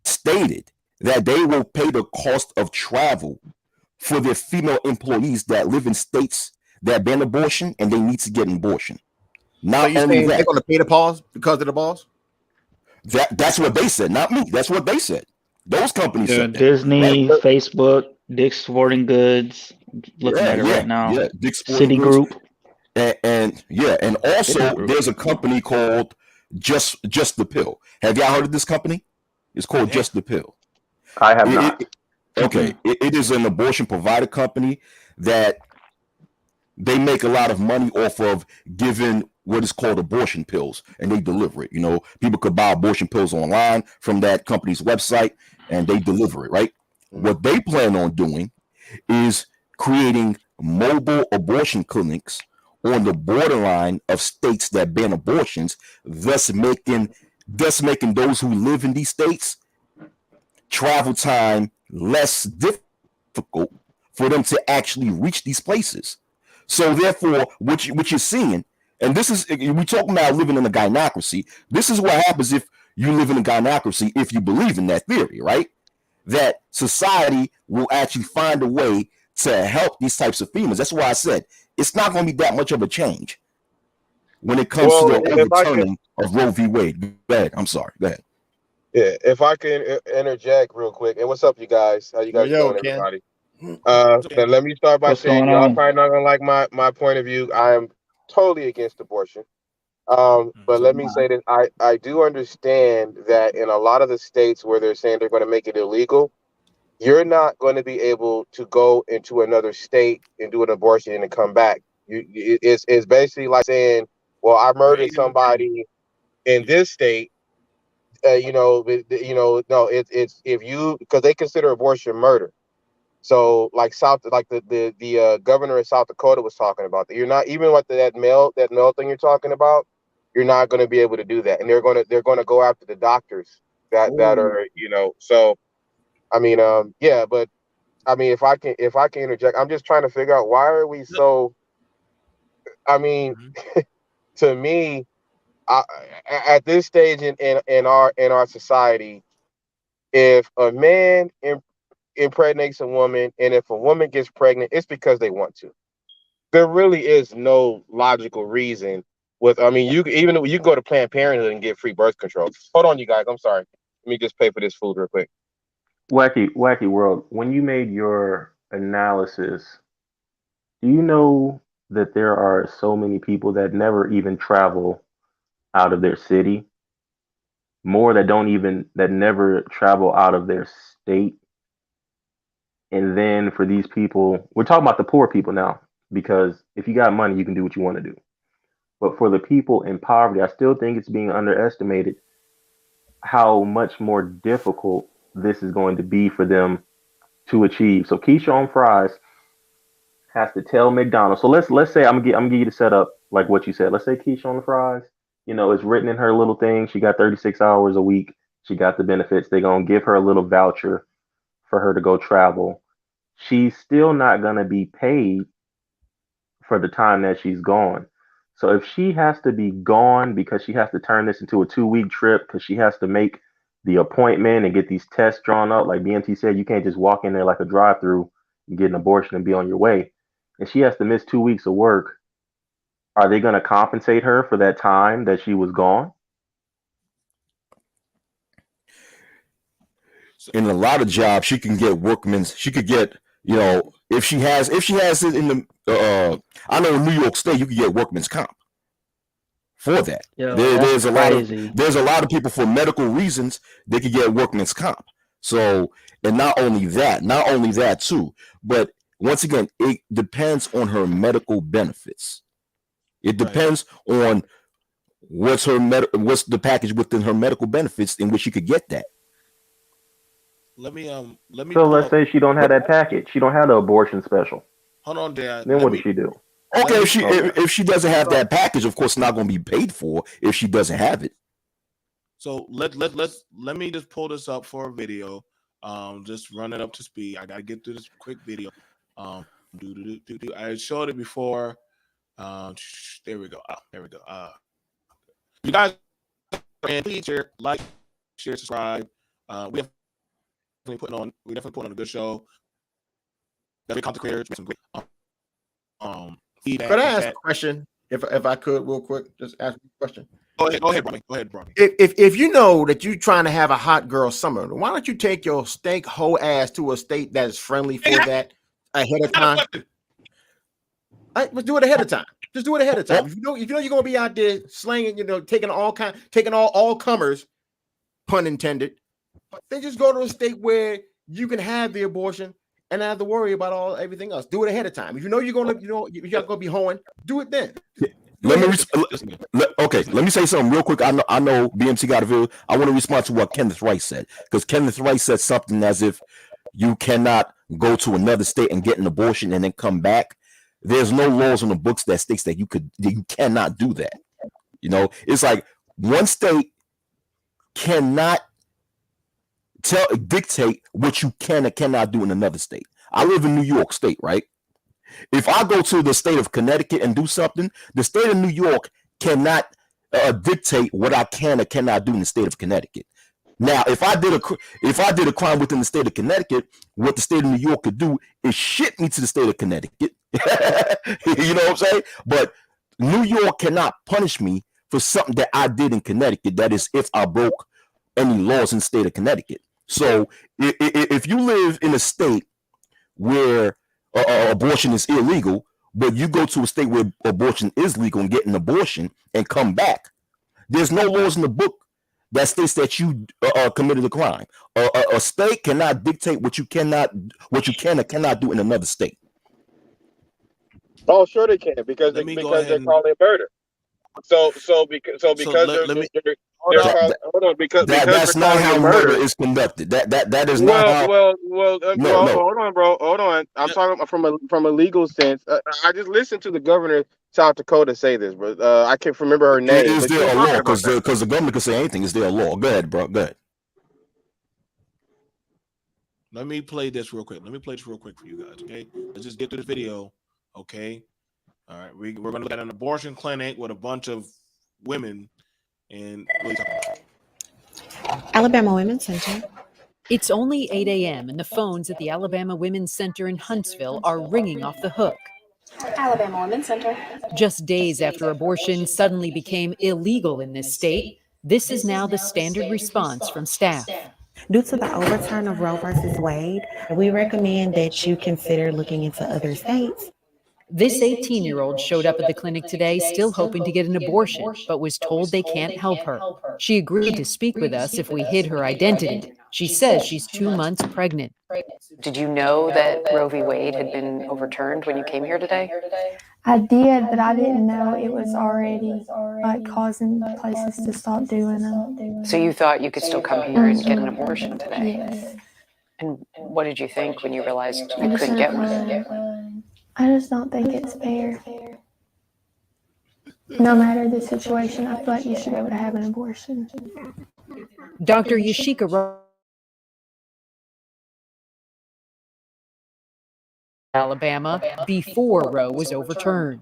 stated that they will pay the cost of travel for their female employees that live in states that ban abortion and they need to get an abortion. Not so only that, they're going to pay the pause because of the pause. That's what they said, not me. That's what they said. Those companies said that. Disney, Facebook, Dick's Sporting Goods. Looking at it right now. Yeah, Dick's Sporting Citigroup. Goods. And also there's a company called Just the Pill. Have y'all heard of this company? It's called Just the Pill. I have not. It is an abortion provider company that they make a lot of money off of giving what is called abortion pills, and they deliver it. You know, people could buy abortion pills online from that company's website, and they deliver it, right? What they plan on doing is creating mobile abortion clinics on the borderline of states that ban abortions, thus making those who live in these states travel time less difficult for them to actually reach these places. So therefore, what you're seeing, and this is, we talking about living in a gynocracy. This is what happens if you live in a gynocracy, if you believe in that theory, right? That society will actually find a way to help these types of females. That's why I said it's not going to be that much of a change when it comes to the overturning of Roe v. Wade. Go ahead. I'm sorry. Go ahead. Yeah, if I can interject real quick. And what's up, you guys? How you guys doing, everybody? Then let me start by saying y'all probably not gonna like my point of view. I am totally against abortion. But let me say that I do understand that in a lot of the states where they're saying they're going to make it illegal, you're not going to be able to go into another state and do an abortion and then come back. It's basically like saying, well, I murdered somebody in this state. No, it's if you, because they consider abortion murder. So like the governor of South Dakota was talking about that. You're not, even with that mail thing you're talking about, you're not going to be able to do that, and they're going to go after the doctors that are, So, I mean, yeah, but I mean, if I can interject, I'm just trying to figure out, why are we so? I mean, to me, at this stage in our society, if a man impregnates a woman, and if a woman gets pregnant, it's because they want to. There really is no logical reason. You can go to Planned Parenthood and get free birth control. Hold on, you guys. I'm sorry. Let me just pay for this food real quick. Wacky World, when you made your analysis, do you know that there are so many people that never even travel out of their city? More that never travel out of their state. And then for these people, we're talking about the poor people now, because if you got money, you can do what you want to do. But for the people in poverty, I still think it's being underestimated how much more difficult this is going to be for them to achieve. So Keisha on Fries has to tell McDonald's. So let's say I'm gonna give you the setup like what you said. Let's say Keisha on the Fries, it's written in her little thing. She got 36 hours a week. She got the benefits. They're gonna give her a little voucher for her to go travel. She's still not gonna be paid for the time that she's gone. So if she has to be gone because she has to turn this into a 2-week trip, because she has to make the appointment and get these tests drawn up, like BMT said, you can't just walk in there like a drive-through and get an abortion and be on your way. And she has to miss 2 weeks of work. Are they going to compensate her for that time that she was gone? In a lot of jobs, she can get she could get, if she has it in the, I know in New York State, you can get workman's comp for that. Yo, there's a crazy. lot of people for medical reasons, they could get workman's comp. So, and not only that too, but once again, it depends on her medical benefits. It depends on what's the package within her medical benefits in which she could get that. Let me. So let's say she don't have that package. She don't have the abortion special. Hold on, Dad. Then what does she do? Okay, if she doesn't have that package, of course, it's not going to be paid for if she doesn't have it. So let me just pull this up for a video. Just run it up to speed. I gotta get through this quick video. I showed it before. There we go. There we go. You guys, please share, like, share, subscribe. We're definitely putting on a good show. Every content creators make some great feedback. Could I ask a question, if I could, real quick? Just ask a question. Go ahead, Bronny. If you know that you're trying to have a hot girl summer, why don't you take your stank hoe ass to a state that is friendly for that ahead of time? Let's do it ahead of time. Just do it ahead of time. If you know you're gonna be out there slanging, taking all comers, pun intended, then just go to a state where you can have the abortion and not have to worry about everything else. Do it ahead of time. If you know you're gonna be hoeing, do it then. Let me say something real quick. I know BMC got a video. I want to respond to what Kenneth Rice said, because Kenneth Rice said something as if you cannot go to another state and get an abortion and then come back. There's no laws in the books that states that you cannot do that. It's like one state cannot dictate what you can and cannot do in another state. I live in New York State, right? If I go to the state of Connecticut and do something, the state of New York cannot dictate what I can or cannot do in the state of Connecticut. Now, if I did a crime within the state of Connecticut, what the state of New York could do is ship me to the state of Connecticut. You know what I'm saying? But New York cannot punish me for something that I did in Connecticut. That is, if I broke any laws in the state of Connecticut. So if you live in a state where abortion is illegal, but you go to a state where abortion is legal and get an abortion and come back. There's no laws in the book that states that you committed a crime. A state cannot dictate what you can or cannot do in another state. Oh, sure they can, because they're calling it murder. So because that's not how murder is conducted. That is not how. Hold on, bro. Hold on. I'm talking from a legal sense. I just listened to the governor of South Dakota say this, but I can't remember her name. Is there a law? Because the government can say anything. Is there a law? Go ahead, bro. Go ahead. Let me play this real quick. For you guys. Okay, let's just get to the video. Okay. All right, we're going to look at an abortion clinic with a bunch of women and really talk about it. Alabama Women's Center. It's only 8 a.m. and the phones at the Alabama Women's Center in Huntsville are ringing off the hook. Alabama Women's Center. Just days after abortion suddenly became illegal in this state, this is now the standard response from staff. Due to the overturn of Roe versus Wade, we recommend that you consider looking into other states. This 18-year-old showed up at the clinic today still hoping to get an abortion, but was told they can't help her. She agreed to speak with us if we hid her identity. She says she's 2 months pregnant. Did you know that Roe v. Wade had been overturned when you came here today? I did, but I didn't know it was already like causing places to stop doing them. So you thought you could still come here and get an abortion today? Yes. And what did you think when you realized I you just couldn't get one? don't- I just don't think it's fair. No matter the situation, I feel like you should be able to have an abortion. Dr. Yashika Alabama before Roe was overturned.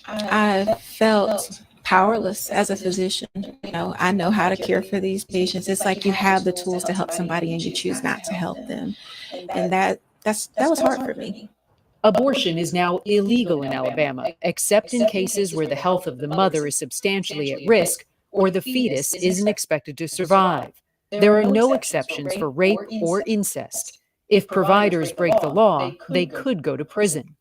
I felt powerless as a physician. I know how to care for these patients. It's like you have the tools to help somebody and you choose not to help them. And that was hard for me. Abortion is now illegal in Alabama, except in cases where the health of the mother is substantially at risk or the fetus isn't expected to survive. There are no exceptions for rape or incest. If providers break the law, they could go to prison.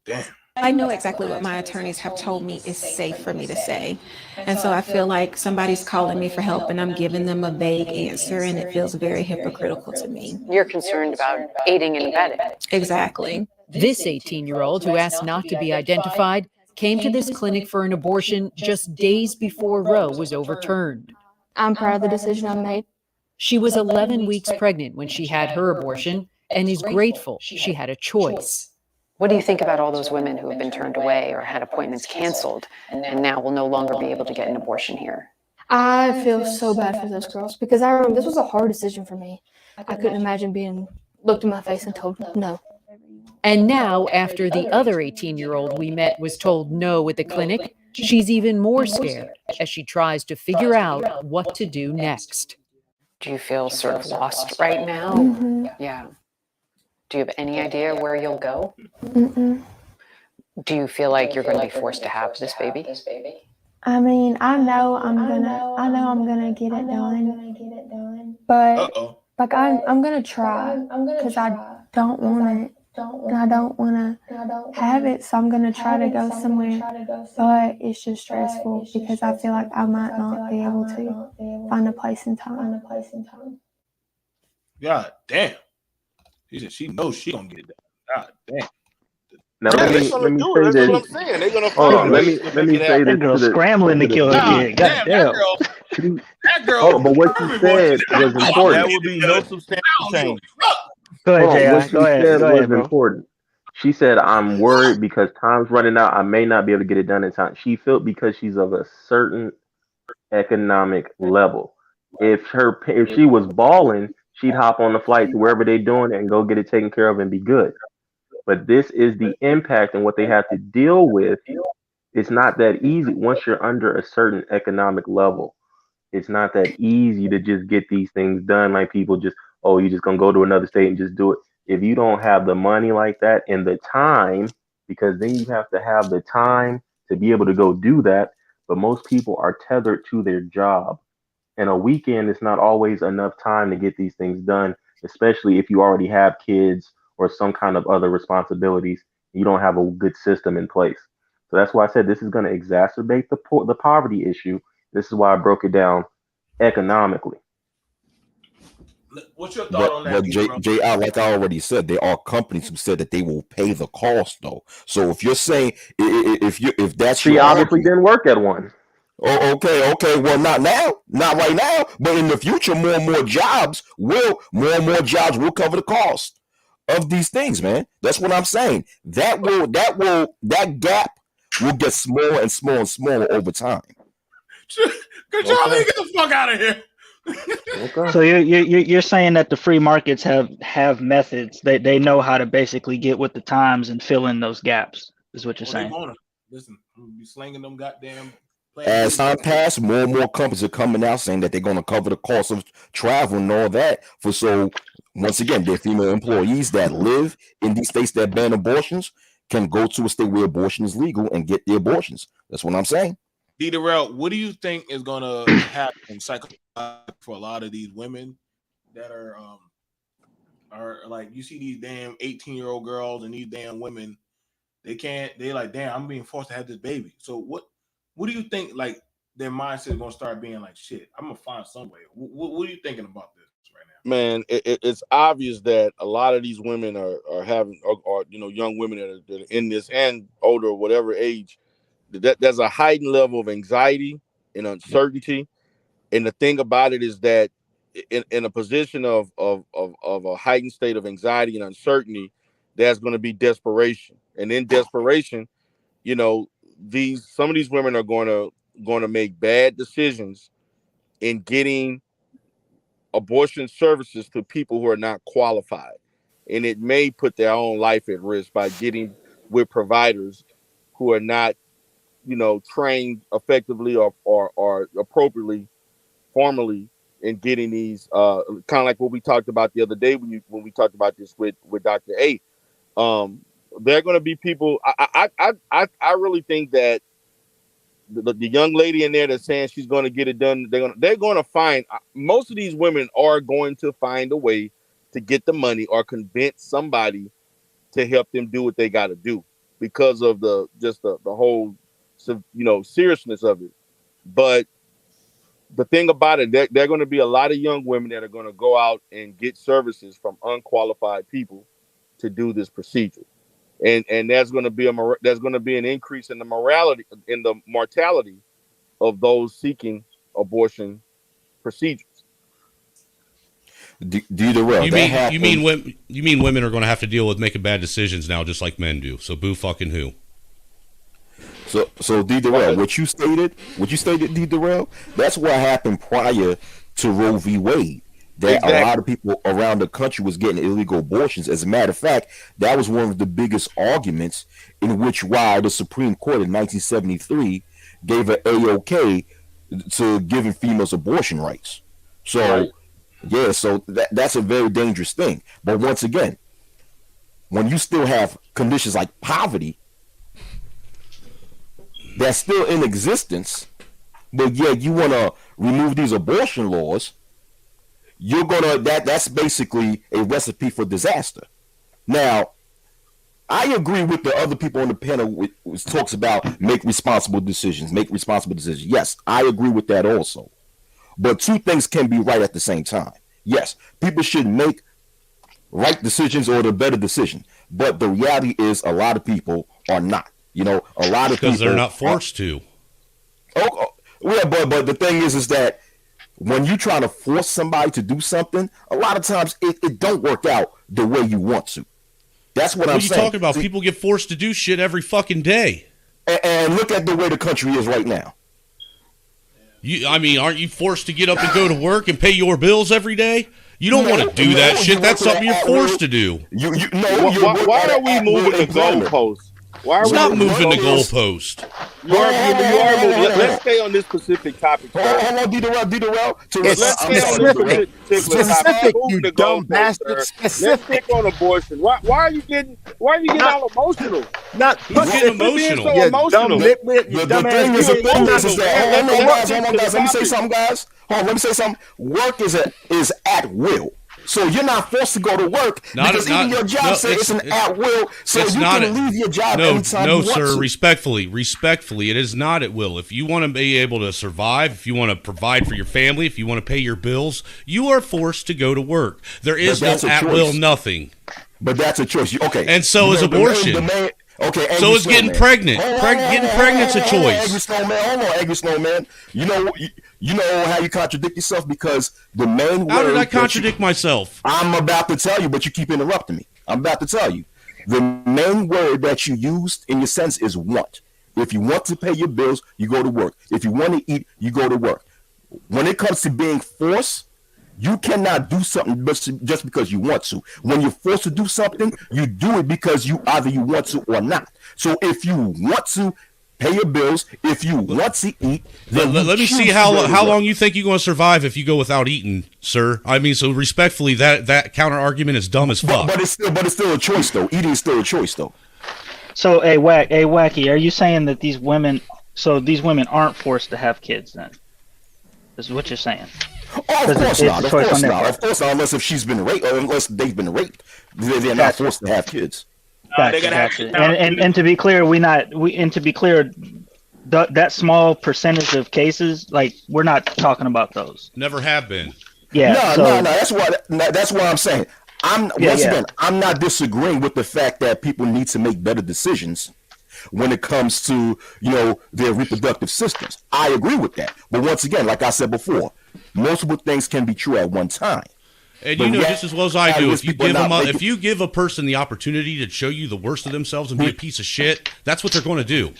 I know exactly what my attorneys have told me is safe for me to say. And so I feel like somebody's calling me for help and I'm giving them a vague answer and it feels very hypocritical to me. You're concerned about aiding and abetting. Exactly. This 18-year-old who asked not to be identified came to this clinic for an abortion just days before Roe was overturned. I'm proud of the decision I made. She was 11 weeks pregnant when she had her abortion and is grateful she had a choice. What do you think about all those women who have been turned away or had appointments canceled and now will no longer be able to get an abortion here? I feel so bad for those girls because I remember this was a hard decision for me. I couldn't imagine being looked in my face and told no. And now, after the other 18-year-old we met was told no at the clinic, she's even more scared as she tries to figure out what to do next. Do you feel sort of lost right now? Mm-hmm. Yeah. Do you have any idea where you'll go? Mm-mm. Do you feel like you're going to be forced to have this baby? I mean, I know I'm gonna get it done, but like I'm gonna try because I don't want it. And I don't want to have it, so I'm going to try to go somewhere, but it's just stressful because I feel like I might not be able to find a place in time. God damn. She said she knows she gonna get it done. God damn. Now let me say this. That's what I'm saying. They're gonna Hold find on, a way let me say this. That girl to the- scrambling to kill her kid. God damn. That girl. Oh, but what you said was important. That would be no substantial change. Go ahead, What Jay. she Go ahead. said Go was ahead, bro. important. She said, "I'm worried because time's running out. I may not be able to get it done in time." She felt because she's of a certain economic level. If she was balling, she'd hop on the flight to wherever they're doing it and go get it taken care of and be good. But this is the impact and what they have to deal with. It's not that easy once you're under a certain economic level. It's not that easy to just get these things done. Like people just, oh, you're just gonna go to another state and just do it. If you don't have the money like that and the time, because then you have to have the time to be able to go do that. But most people are tethered to their job. And a weekend is not always enough time to get these things done, especially if you already have kids or some kind of other responsibilities. You don't have a good system in place. So that's why I said this is going to exacerbate the poverty issue. This is why I broke it down economically. What's your thought on that? But JR, like I already said, there are companies who said that they will pay the cost, though. So if you're saying if that's she obviously didn't work at one. Oh, okay. Well, not now, not right now, but in the future, more and more jobs will cover the cost of these things, man. That's what I'm saying. That gap will get smaller and smaller and smaller over time. Could y'all get the fuck out of here? So you're saying that the free markets have methods that they know how to basically get with the times and fill in those gaps, is what you're saying. Listen, I'm gonna be slinging them goddamn. As time passes, more and more companies are coming out saying that they're going to cover the cost of travel and all that. So once again, their female employees that live in these states that ban abortions can go to a state where abortion is legal and get the abortions. That's what I'm saying. D. Darrell, what do you think is going to happen psychologically for a lot of these women that are like, you see these damn 18-year-old girls and these damn women, they like, damn, I'm being forced to have this baby. So what do you think, like, their mindset is going to start being like, shit, I'm going to find some way? What are you thinking about this right now? Man, it's obvious that a lot of these women are having, or young women that are in this and older, whatever age, that there's a heightened level of anxiety and uncertainty. And the thing about it is that in a position of a heightened state of anxiety and uncertainty, there's going to be desperation. And in desperation, some of these women are going to make bad decisions in getting abortion services to people who are not qualified, and it may put their own life at risk by getting with providers who are not, trained effectively or appropriately, formally in getting these. Kind of like what we talked about the other day when we talked about this with Dr. A. There are going to be people. I really think that the young lady in there that's saying she's going to get it done, they're going to find, most of these women are going to find a way to get the money or convince somebody to help them do what they got to do because of the whole seriousness of it. But the thing about it, there are going to be a lot of young women that are going to go out and get services from unqualified people to do this procedure. And there's going to be an increase in the mortality of those seeking abortion procedures. You mean women are going to have to deal with making bad decisions now, just like men do? So boo fucking who? So D. Darrell, what you stated, D. Darrell, that's what happened prior to Roe v. Wade. That exactly. A lot of people around the country was getting illegal abortions. As a matter of fact, that was one of the biggest arguments in which why the Supreme Court in 1973 gave an A-OK to giving females abortion rights. So, right. Yeah, so that's a very dangerous thing. But once again, when you still have conditions like poverty that's still in existence, but yet you want to remove these abortion laws, you're gonna that's basically a recipe for disaster. Now, I agree with the other people on the panel which talks about make responsible decisions. Yes, I agree with that also. But two things can be right at the same time. Yes, people should make right decisions or the better decision. But the reality is a lot of people are not. A lot of people because they're not forced to. Oh, yeah, but the thing is that when you try to force somebody to do something, a lot of times it don't work out the way you want to. That's what I'm saying. What are you talking about? People get forced to do shit every fucking day. And look at the way the country is right now. Aren't you forced to get up and go to work and pay your bills every day? You don't want to do that shit. That's something you're forced to do. Why are we moving the goalposts? Stop moving the goalpost. You are moving. Let's stay on this specific topic. Hold on, D-Darrell. Let's stay on this particular topic. You dumb bastard. Let's stick on abortion. Why are you getting all emotional? Not getting emotional. So emotional. The thing is that, guys, let me say something, guys. Let me say something. Work is at will. So you're not forced to go to work because even your job says it's an at will. So you can leave your job anytime you want to. No, sir. Respectfully, it is not at will. If you want to be able to survive, if you want to provide for your family, if you want to pay your bills, you are forced to go to work. There is no at will nothing. But that's a choice. Okay. And so is abortion. Okay, so is getting pregnant. Getting pregnant's a choice. Angry Snowman. You know how you contradict yourself because the main word. How did I contradict myself? I'm about to tell you, but you keep interrupting me. I'm about to tell you. The main word that you used in your sentence is want. If you want to pay your bills, you go to work. If you want to eat, you go to work. When it comes to being forced, you cannot do something just because you want to. When you're forced to do something, you do it because you want to or not. So if you want to pay your bills, if you want to eat, then let me see how long you think you're going to survive if you go without eating, sir. I mean, so respectfully, that counter argument is dumb as fuck. But it's still a choice, though. Eating is still a choice, though. So, Wacky, are you saying that these women aren't forced to have kids then? This is what you're saying. Oh, of course not. Of course not. Unless if she's been raped or unless they've been raped, they're not forced to have kids. Gotcha. And to be clear, that small percentage of cases, like we're not talking about those. Never have been. Yeah. No. That's why I'm saying again, I'm not disagreeing with the fact that people need to make better decisions when it comes to their reproductive systems. I agree with that. But once again, like I said before, multiple things can be true at one time. And you know just as well as I do, if you give a person the opportunity to show you the worst of themselves and be a piece of shit, that's what they're going to do.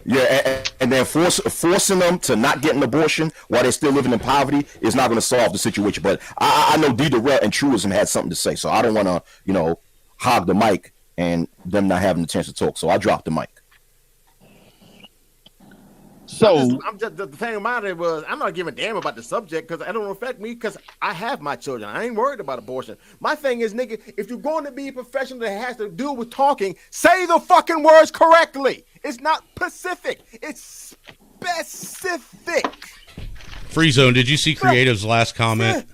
Yeah, and then forcing them to not get an abortion while they're still living in poverty is not going to solve the situation. But I know D. Durrell and Truism had something to say, so I don't want to, hog the mic and them not having the chance to talk. So I dropped the mic. So the thing about it was I'm not giving a damn about the subject because it don't affect me because I have my children. I ain't worried about abortion. My thing is, nigga, if you're going to be a professional that has to do with talking, say the fucking words correctly. It's not Pacific. It's specific. Free Zone, did you see Creative's last comment?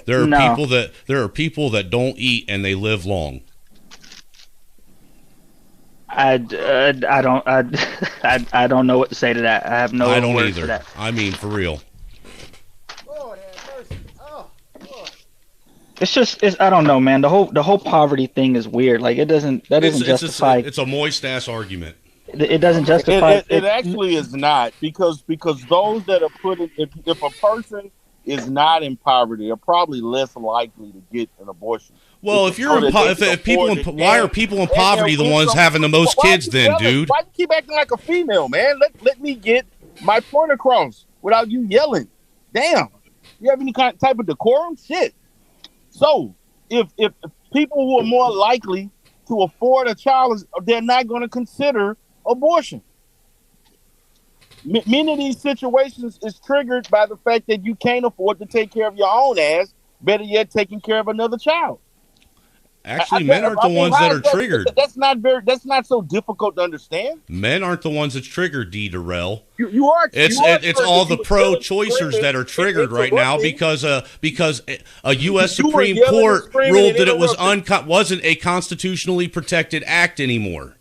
There are people that don't eat and they live long. I don't know what to say to that. I have no. I don't words either. For that. I mean, for real. It's just I don't know, man. The whole poverty thing is weird. Like it doesn't justify. It's a moist ass argument. It doesn't justify. It actually is not because those that are put in, if a person is not in poverty, they're probably less likely to get an abortion. Well, if you're why are people in poverty the ones having the most kids then, dude? Why you keep acting like a female, man? Let me get my point across without you yelling. Damn, you have any type of decorum? Shit. So if people who are more likely to afford a child, they're not going to consider abortion. Many of these situations is triggered by the fact that you can't afford to take care of your own ass. Better yet, taking care of another child. Actually, men aren't the ones that are triggered. That's not so difficult to understand. Men aren't the ones that trigger D. Durrell. You are. It's all the pro-choicers that are triggered right now because a U.S. Supreme Court ruled that it wasn't a constitutionally protected act anymore.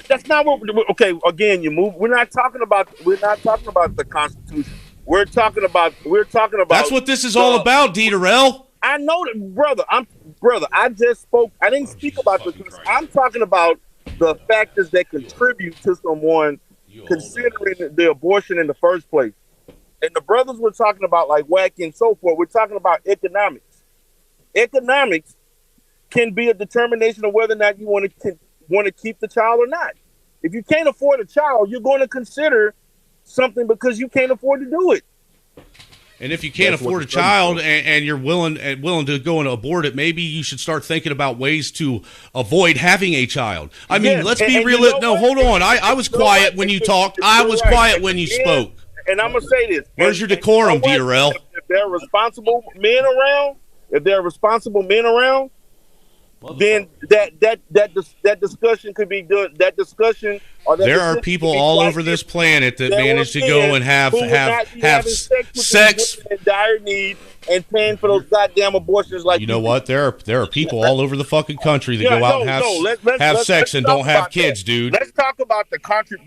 That's not what. Okay, again, you move. We're not talking about the Constitution. We're talking about. That's what this is all about, D. Durrell. I know that, brother. I just spoke. I didn't speak about this. I'm talking about the factors that contribute to someone considering the abortion in the first place. And the brothers were talking about like Wacky and so forth. We're talking about economics. Economics can be a determination of whether or not you want to keep the child or not. If you can't afford a child, you're going to consider something because you can't afford to do it. And if you can't afford a child and you're willing to go and abort it, maybe you should start thinking about ways to avoid having a child. I mean, let's be real. No, hold on. I was quiet when you talked. I was quiet when you spoke. And I'm going to say this. Where's your decorum, D. Durrell? If there are responsible men around, then that discussion could be done. That discussion or that There are decision people could be all quite over this different. planet that There manage were to go men and have who would not be having sex. with women in dire need and paying for those goddamn abortions. Like You know what? There are people all over the fucking country that Yeah, go out no, and have no, let's sex and talk don't have about kids, that. dude. Let's talk about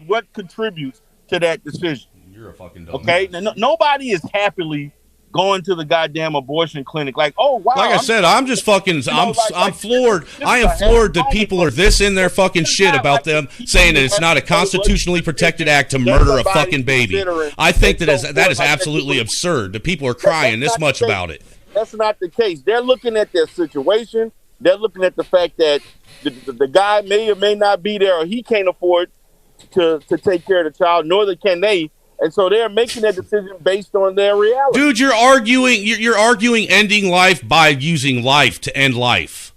what contributes to that decision. You're a fucking dumb. Okay, nobody is happily going to the goddamn abortion clinic. Like, oh wow! Like I said, I'm just fucking. I'm floored. I am floored that people are this in their fucking shit about them saying that it's not a constitutionally protected act to murder a fucking baby. I think that is absolutely absurd. That people are crying this much about it. That's not the case. They're looking at their situation. They're looking at the fact that the guy may or may not be there, or he can't afford to take care of the child, nor can they. And so they're making that decision based on their reality. Dude, you're arguing ending life by using life to end life.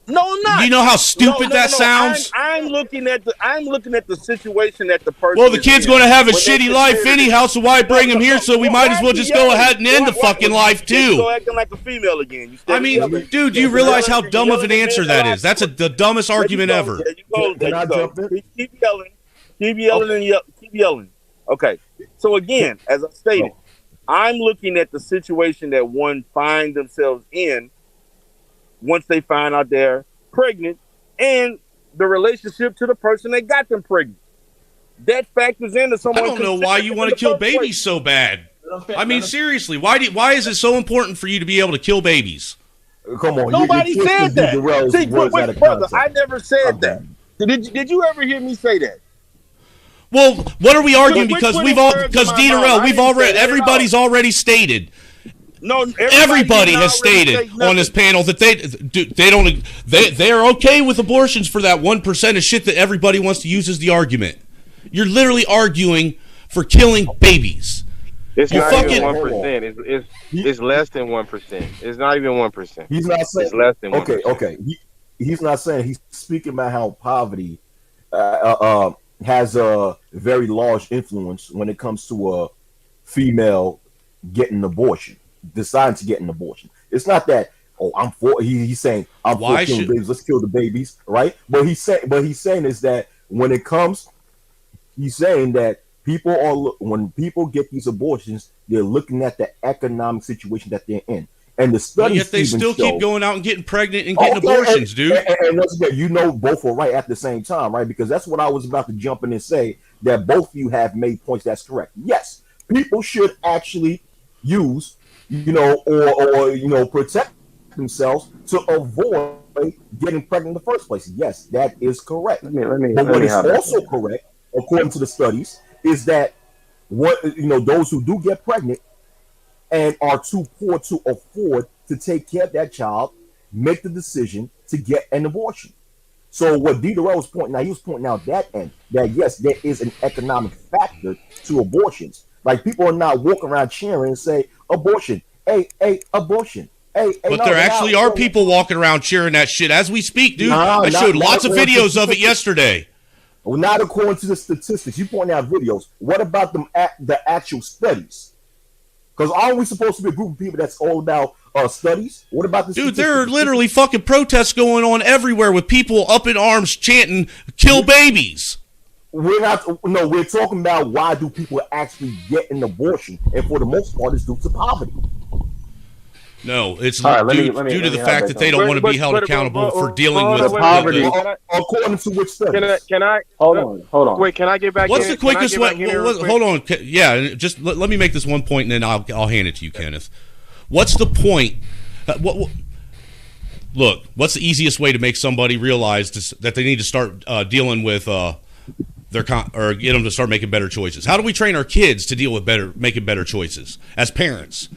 No, I'm not. You know how stupid that sounds? I'm looking at the situation that the person. Well, the kid's going to have a shitty life anyhow, so why bring him here? So we might as well just go ahead and end the fucking life too. You're acting like a female again. I mean, dude, do you realize how dumb of an answer that is? That's the dumbest argument ever. There you go. Keep yelling. Keep yelling and keep yelling. Okay. So again, as I stated, I'm looking at the situation that one find themselves in once they find out they're pregnant and the relationship to the person that got them pregnant. That factors into someone. I don't know why you want to kill babies so bad. I mean, seriously, why is it so important for you to be able to kill babies? Come on, nobody said that. See, wait, brother, I never said that. Did you ever hear me say that? Well, what are we arguing? Because everybody's already stated. No, everybody has stated on this panel that they're okay with abortions for that 1% of shit that everybody wants to use as the argument. You're literally arguing for killing babies. It's not even 1%. It's less than 1%. It's not even 1%. He's not saying it's less than 1%. Okay. He's not saying. He's speaking about how poverty has a very large influence when it comes to a female getting an abortion, deciding to get an abortion. It's not that I'm for. He's saying I'm for killing babies. Let's kill the babies, right? But he's saying is that when it comes, he's saying that when people get these abortions, they're looking at the economic situation that they're in. And the studies yet they still keep going out and getting pregnant and getting abortions, dude. And once again, both are right at the same time, right? Because that's what I was about to jump in and say, that both of you have made points that's correct. Yes, people should actually use, or protect themselves to avoid getting pregnant in the first place. Yes, that is correct. But what is also correct, according to the studies, is that those who do get pregnant and are too poor to afford to take care of that child, make the decision to get an abortion. So what D. Durrell was pointing out, he was pointing out that yes, there is an economic factor to abortions. Like people are not walking around cheering and say, abortion, hey, abortion. But there actually are people walking around cheering that shit as we speak, dude. I showed lots of videos of it yesterday. Well, not according to the statistics. You point out videos. What about the actual studies? Because aren't we supposed to be a group of people that's all about studies? What about the dude? There are literally fucking protests going on everywhere with people up in arms chanting "kill babies." We're talking about why do people actually get an abortion, and for the most part, it's due to poverty. No, it's due to the fact that they don't want to be held accountable for dealing with poverty. According to which studies? Can I hold on? Wait, can I get back? What's the quickest way? Hold on. Yeah, just let me make this one point, and then I'll hand it to you, Kenneth. What's the point? Look, what's the easiest way to make somebody realize that they need to start dealing with or get them to start making better choices? How do we train our kids to deal with making better choices as parents?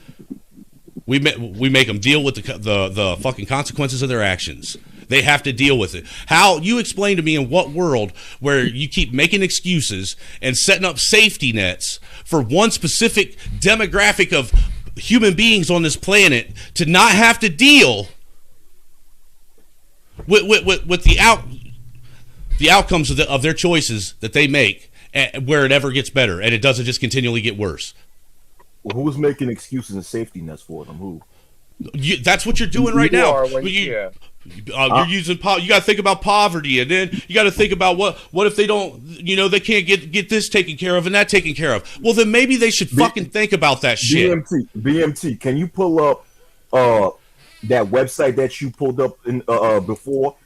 We make them deal with the fucking consequences of their actions. They have to deal with it. How you explain to me in what world where you keep making excuses and setting up safety nets for one specific demographic of human beings on this planet to not have to deal with the outcomes of their choices that they make, where it ever gets better and it doesn't just continually get worse. Well, who's making excuses and safety nets for them? Who? That's what you're doing right now. You're using you got to think about poverty, and then you got to think about what if they don't, they can't get this taken care of and that taken care of. Well, then maybe they should fucking think about that shit. BMT, can you pull up that website that you pulled up in before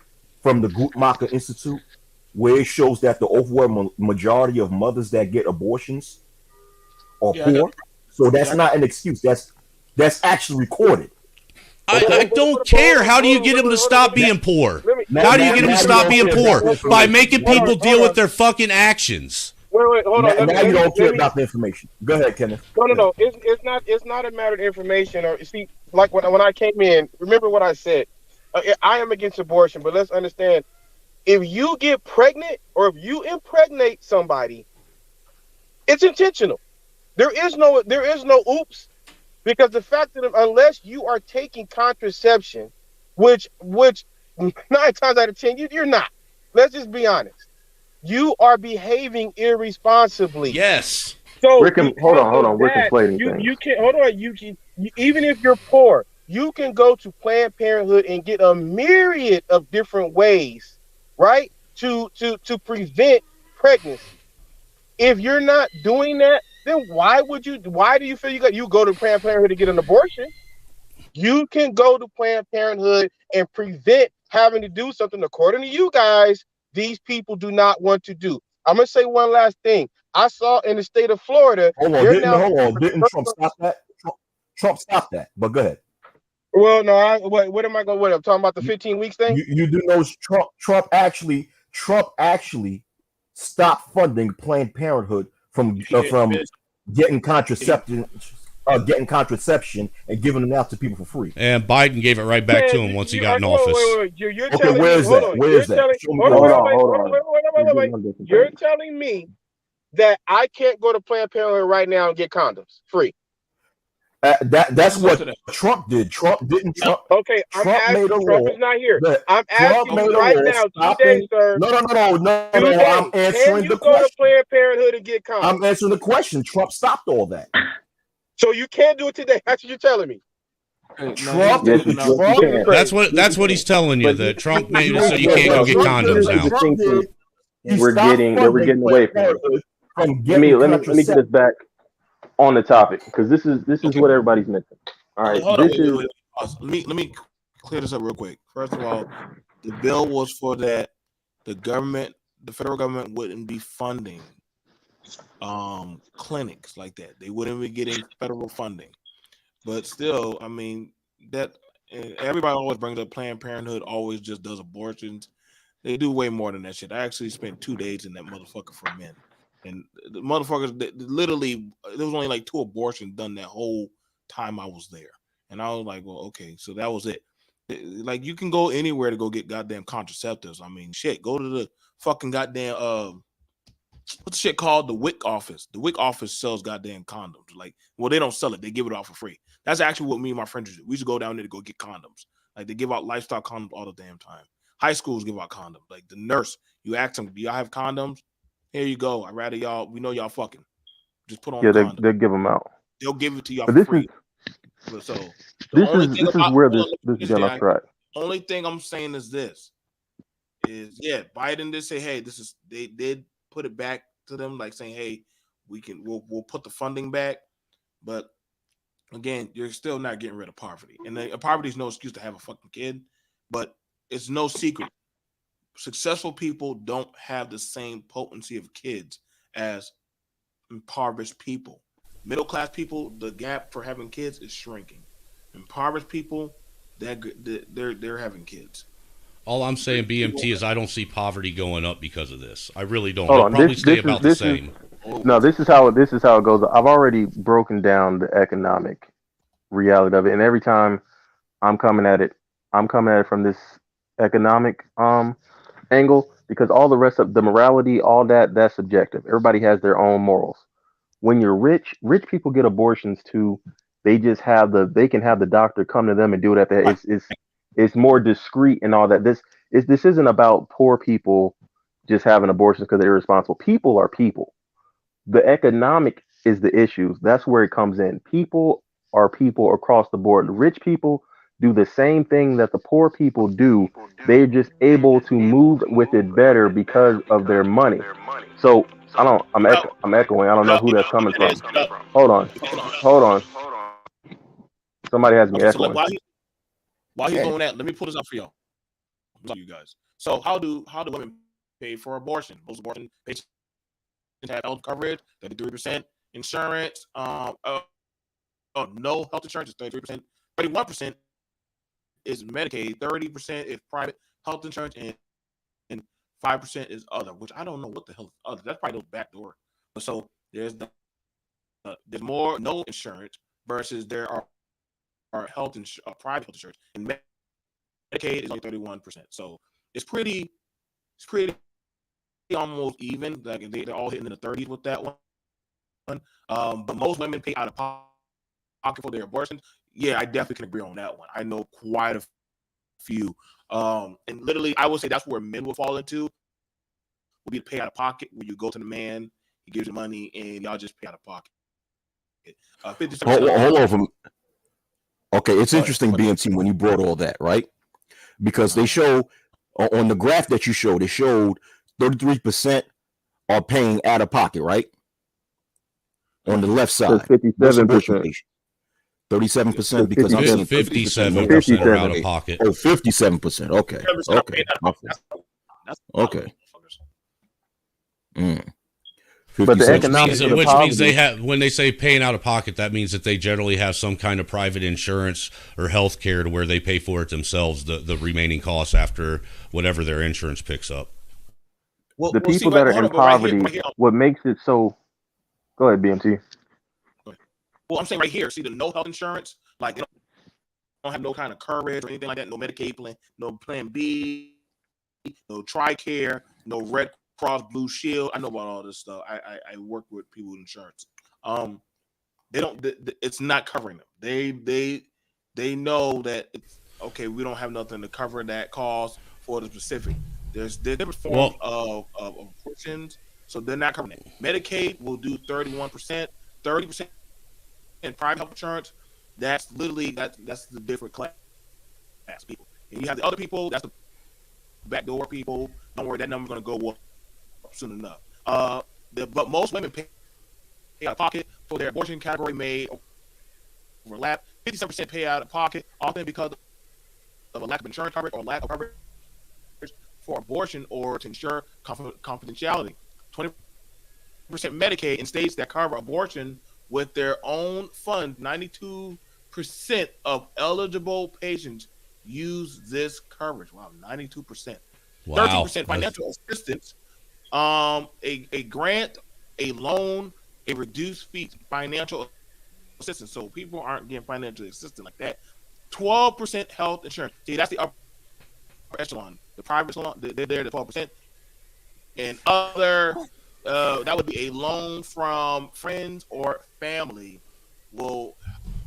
from the Guttmacher Institute, where it shows that the overwhelming majority of mothers that get abortions are poor? So that's not an excuse. That's actually recorded. I don't care. How do you get them to stop being poor? How do you get them to stop being poor? By making people deal with their fucking actions. Wait, hold on. Now you don't care about the information. Go ahead, Kenneth. No. It's not a matter of information. Or see, like when I came in, remember what I said. I am against abortion, but let's understand: if you get pregnant or if you impregnate somebody, it's intentional. There is no oops. Because the fact that unless you are taking contraception, which 9 times out of 10 you're not. Let's just be honest. You are behaving irresponsibly. Yes. So hold on. We're conflating things. You can hold on. You even if you're poor, you can go to Planned Parenthood and get a myriad of different ways, right, to prevent pregnancy. If you're not doing that, then why do you feel you go to Planned Parenthood to get an abortion? You can go to Planned Parenthood and prevent having to do something, according to you guys, these people do not want to do. I'm going to say one last thing. I saw in the state of Florida. Hold on. Didn't Trump stop that? Trump stopped that, but go ahead. Well, no, what am I going to, I'm talking about the 15 weeks thing? You do know Trump actually stopped funding Planned Parenthood from getting contraception and giving them out to people for free. And Biden gave it right back to him once he got in office. Wait. You're telling me, where is that? You're telling me that I can't go to Planned Parenthood right now and get condoms free. That's what Trump did. Trump didn't. Okay, I'm asking. Trump is not here. I'm asking you right now, today, sir. No. I'm answering the question. Can you go to Planned Parenthood and get condoms? I'm answering the question. Trump stopped all that. So you can't do it today. That's what you're telling me. Trump. That's what he's telling you. That Trump made it so you can't go get condoms now. We're getting away from it. Let me get us back on the topic, because this is what everybody's missing. All right, let me clear this up real quick. First of all, the bill was for that the federal government wouldn't be funding clinics like that. They wouldn't be getting federal funding. But still, I mean, that everybody always brings up Planned Parenthood always just does abortions. They do way more than that shit. I actually spent 2 days in that motherfucker for men. And the motherfuckers, literally, there was only like 2 abortions done that whole time I was there. And I was like, well, okay, so that was it. Like, you can go anywhere to go get goddamn contraceptives. I mean, shit, go to the fucking goddamn, what's the shit called? The WIC office. The WIC office sells goddamn condoms. Like, well, they don't sell it. They give it out for free. That's actually what me and my friends do. We used to go down there to go get condoms. Like, they give out lifestyle condoms all the damn time. High schools give out condoms. Like, the nurse, you ask them, do y'all have condoms? Here you go. I'd rather y'all, we know y'all fucking. Just put on a condom. They'll give them out. They'll give it to y'all for free. So this is where this is going to track. Only thing I'm saying is this. Biden did say, hey, they did put it back to them, like saying, hey, we'll put the funding back. But again, you're still not getting rid of poverty. And poverty is no excuse to have a fucking kid, but it's no secret. Successful people don't have the same potency of kids as impoverished people. Middle class people, the gap for having kids is shrinking. Impoverished people, they're having kids. All I'm saying, BMT, is I don't see poverty going up because of this. I really don't. Hold It'll on. probably stay about the same. No, this is how it goes. I've already broken down the economic reality of it, and every time I'm coming at it from this economic angle, because all the rest of the morality, all that's subjective. Everybody has their own morals. When you're rich people get abortions too. They just they can have the doctor come to them and do it it's more discreet and all that. This isn't about poor people just having abortions because they're irresponsible. People are people. The economic is the issue. That's where it comes in. People are people across the board. Rich people do the same thing that the poor people do. They're just able to move with it better because of their money. So I'm echoing. I don't know who that's coming from. Hold on. Somebody has me Okay, so echoing. while he's doing that, let me pull this up for y'all. You guys. So how do women pay for abortion? Most abortion patients have health coverage, 33% insurance. No health insurance is 33%. 31% is Medicaid. 30% is private health insurance, and 5% is other, which I don't know what the hell is other. That's probably the back door. But so there's there's more no insurance versus there are private health insurance, and Medicaid is only 31%. So it's pretty almost even. Like they're all hitting in the 30s with that one. But most women pay out of pocket for their abortions. Yeah, I definitely can agree on that one. I know quite a few. And literally, I would say that's where men will fall into. Would be to pay out of pocket, where you go to the man, he gives you money, and y'all just pay out of pocket. 50%. Hold on for me. Okay, it's interesting, BMT, when you brought all that, right? Because they show on the graph that you showed, it showed 33% are paying out of pocket, right? On the left side, 57%. 37% because I'm seeing 57% are out of pocket. Oh, 57%. Okay. Okay. But the economics which means they have, when they say paying out of pocket, that means that they generally have some kind of private insurance or health care to where they pay for it themselves, the remaining costs after whatever their insurance picks up. The people that are in poverty, what makes it so... Go ahead, BMT. Well, I'm saying right here, see the no health insurance, like they don't have no kind of coverage or anything like that, no Medicaid plan, no Plan B, no TRICARE, no Red Cross Blue Shield. I know about all this stuff. I work with people with insurance. They don't. It's not covering them. They know that it's okay. We don't have nothing to cover that cost for the specific. There's different forms of abortions, so they're not covering it. Medicaid will do 31%, 30%, and private health insurance. That's literally that's the different class people. And you have the other people. That's the backdoor people. Don't worry, that number's gonna go up soon enough. But most women pay out of pocket for their abortion category may overlap. 57% pay out of pocket, often because of a lack of insurance coverage or lack of coverage for abortion or to ensure confidentiality. 20% Medicaid in states that cover abortion with their own fund. 92% of eligible patients use this coverage. Wow, 92%. Wow. 13% financial assistance. A grant, a loan, a reduced fee financial assistance. So people aren't getting financial assistance like that. 12% health insurance. See, that's the upper echelon. The private echelon, they're there at 12%. And other, that would be a loan from friends or family. What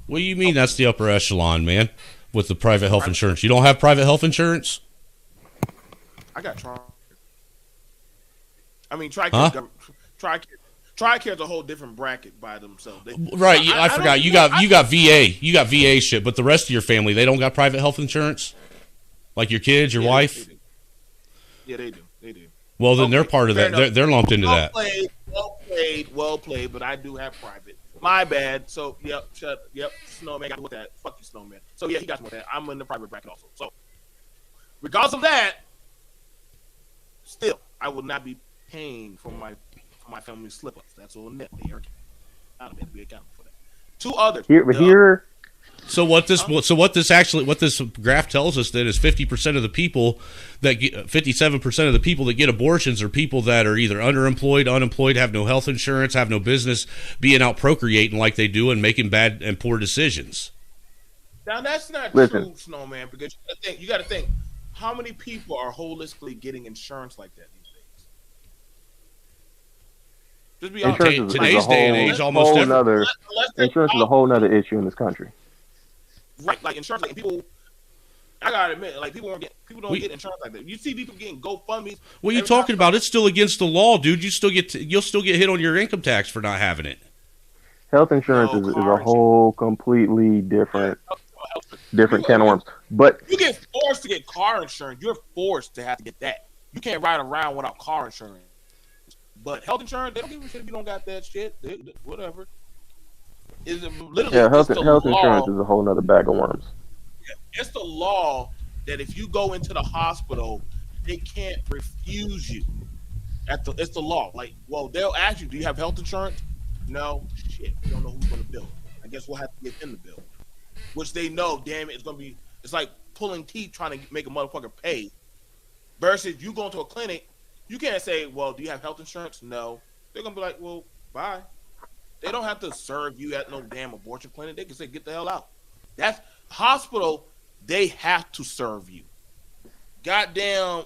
do you mean that's the upper echelon, man? With the private health insurance, you don't have private health insurance? I got TRICARE. I mean, TRICARE is a whole different bracket by themselves. Right, I forgot. You got VA. You got VA shit, but the rest of your family, they don't got private health insurance? Like your kids, your wife? Yeah, they do. They do. Well, then they're part of that. They're lumped into that. Well played, but I do have private. My bad. So, yep, Snowman got with that. Fuck you, Snowman. So, yeah, he got with that. I'm in the private bracket also. So, regardless of that, still, I will not be paying for my family's slip-ups. That's all net. They are accountable for that. Two others. Here. So what this graph tells us then is 50% of the people that get 57% of the people that get abortions are people that are either underemployed, unemployed, have no health insurance, have no business being out procreating like they do and making bad and poor decisions. Now that's not true, Snowman, because you got to think how many people are holistically getting insurance like that these days. Just be honest. Today's day and age, almost insurance is a whole nother issue in this country. Right, like insurance, like people. I gotta admit, like people don't get insurance like that. You see people getting GoFundMe's. What are you talking about? It's still against the law, dude. You'll still get hit on your income tax for not having it. Health insurance No, is a car whole completely different You, can of worms. But you get forced to get car insurance. You're forced to have to get that. You can't ride around without car insurance. But health insurance, they don't give a shit if you don't got that shit. Whatever. Is literally yeah, it's the health law. insurance is a whole nother bag of worms. It's the law that if you go into the hospital, they can't refuse you. It's the law. Like, well, they'll ask you, do you have health insurance? No. Shit, we don't know who's going to bill. I guess we'll have to get in the bill. Which they know, damn it, it's like pulling teeth trying to make a motherfucker pay. Versus you go into a clinic, you can't say, well, do you have health insurance? No. They're going to be like, well, bye. They don't have to serve you at no damn abortion clinic. They can say, get the hell out. That's hospital, they have to serve you. Goddamn,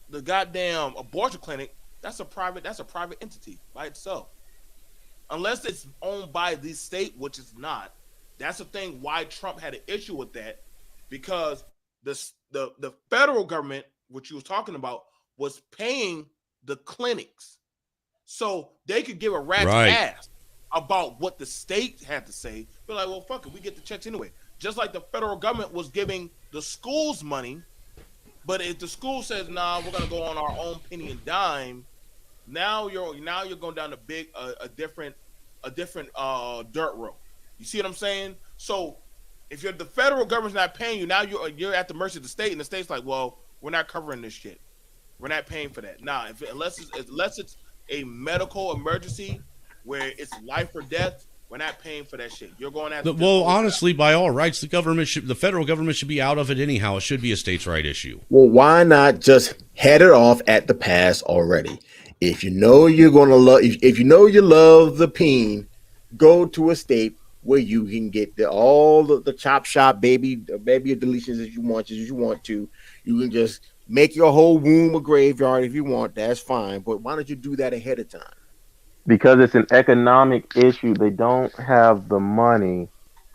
the goddamn abortion clinic, that's a private entity by itself. Unless it's owned by the state, which is not. That's the thing why Trump had an issue with that, because the federal government, which you was talking about, was paying the clinics. So they could give a rat's ass about what the state had to say. Be like, well, fuck it, we get the checks anyway. Just like the federal government was giving the schools money, but if the school says, nah, we're gonna go on our own penny and dime, now you're going down a different dirt road. You see what I'm saying? So if the federal government's not paying you, now you're at the mercy of the state, and the state's like, well, we're not covering this shit. We're not paying for that. Nah, unless it's a medical emergency where it's life or death, we're not paying for that shit. You're going after. Well, honestly, by all rights, the federal government should be out of it anyhow. It should be a states' right issue. Well, why not just head it off at the pass already? If you know you're gonna love, if you know you love the peen, go to a state where you can get all the chop shop baby deletions as you want to. You can just make your whole womb a graveyard if you want. That's fine. But why don't you do that ahead of time? Because it's an economic issue. They don't have the money.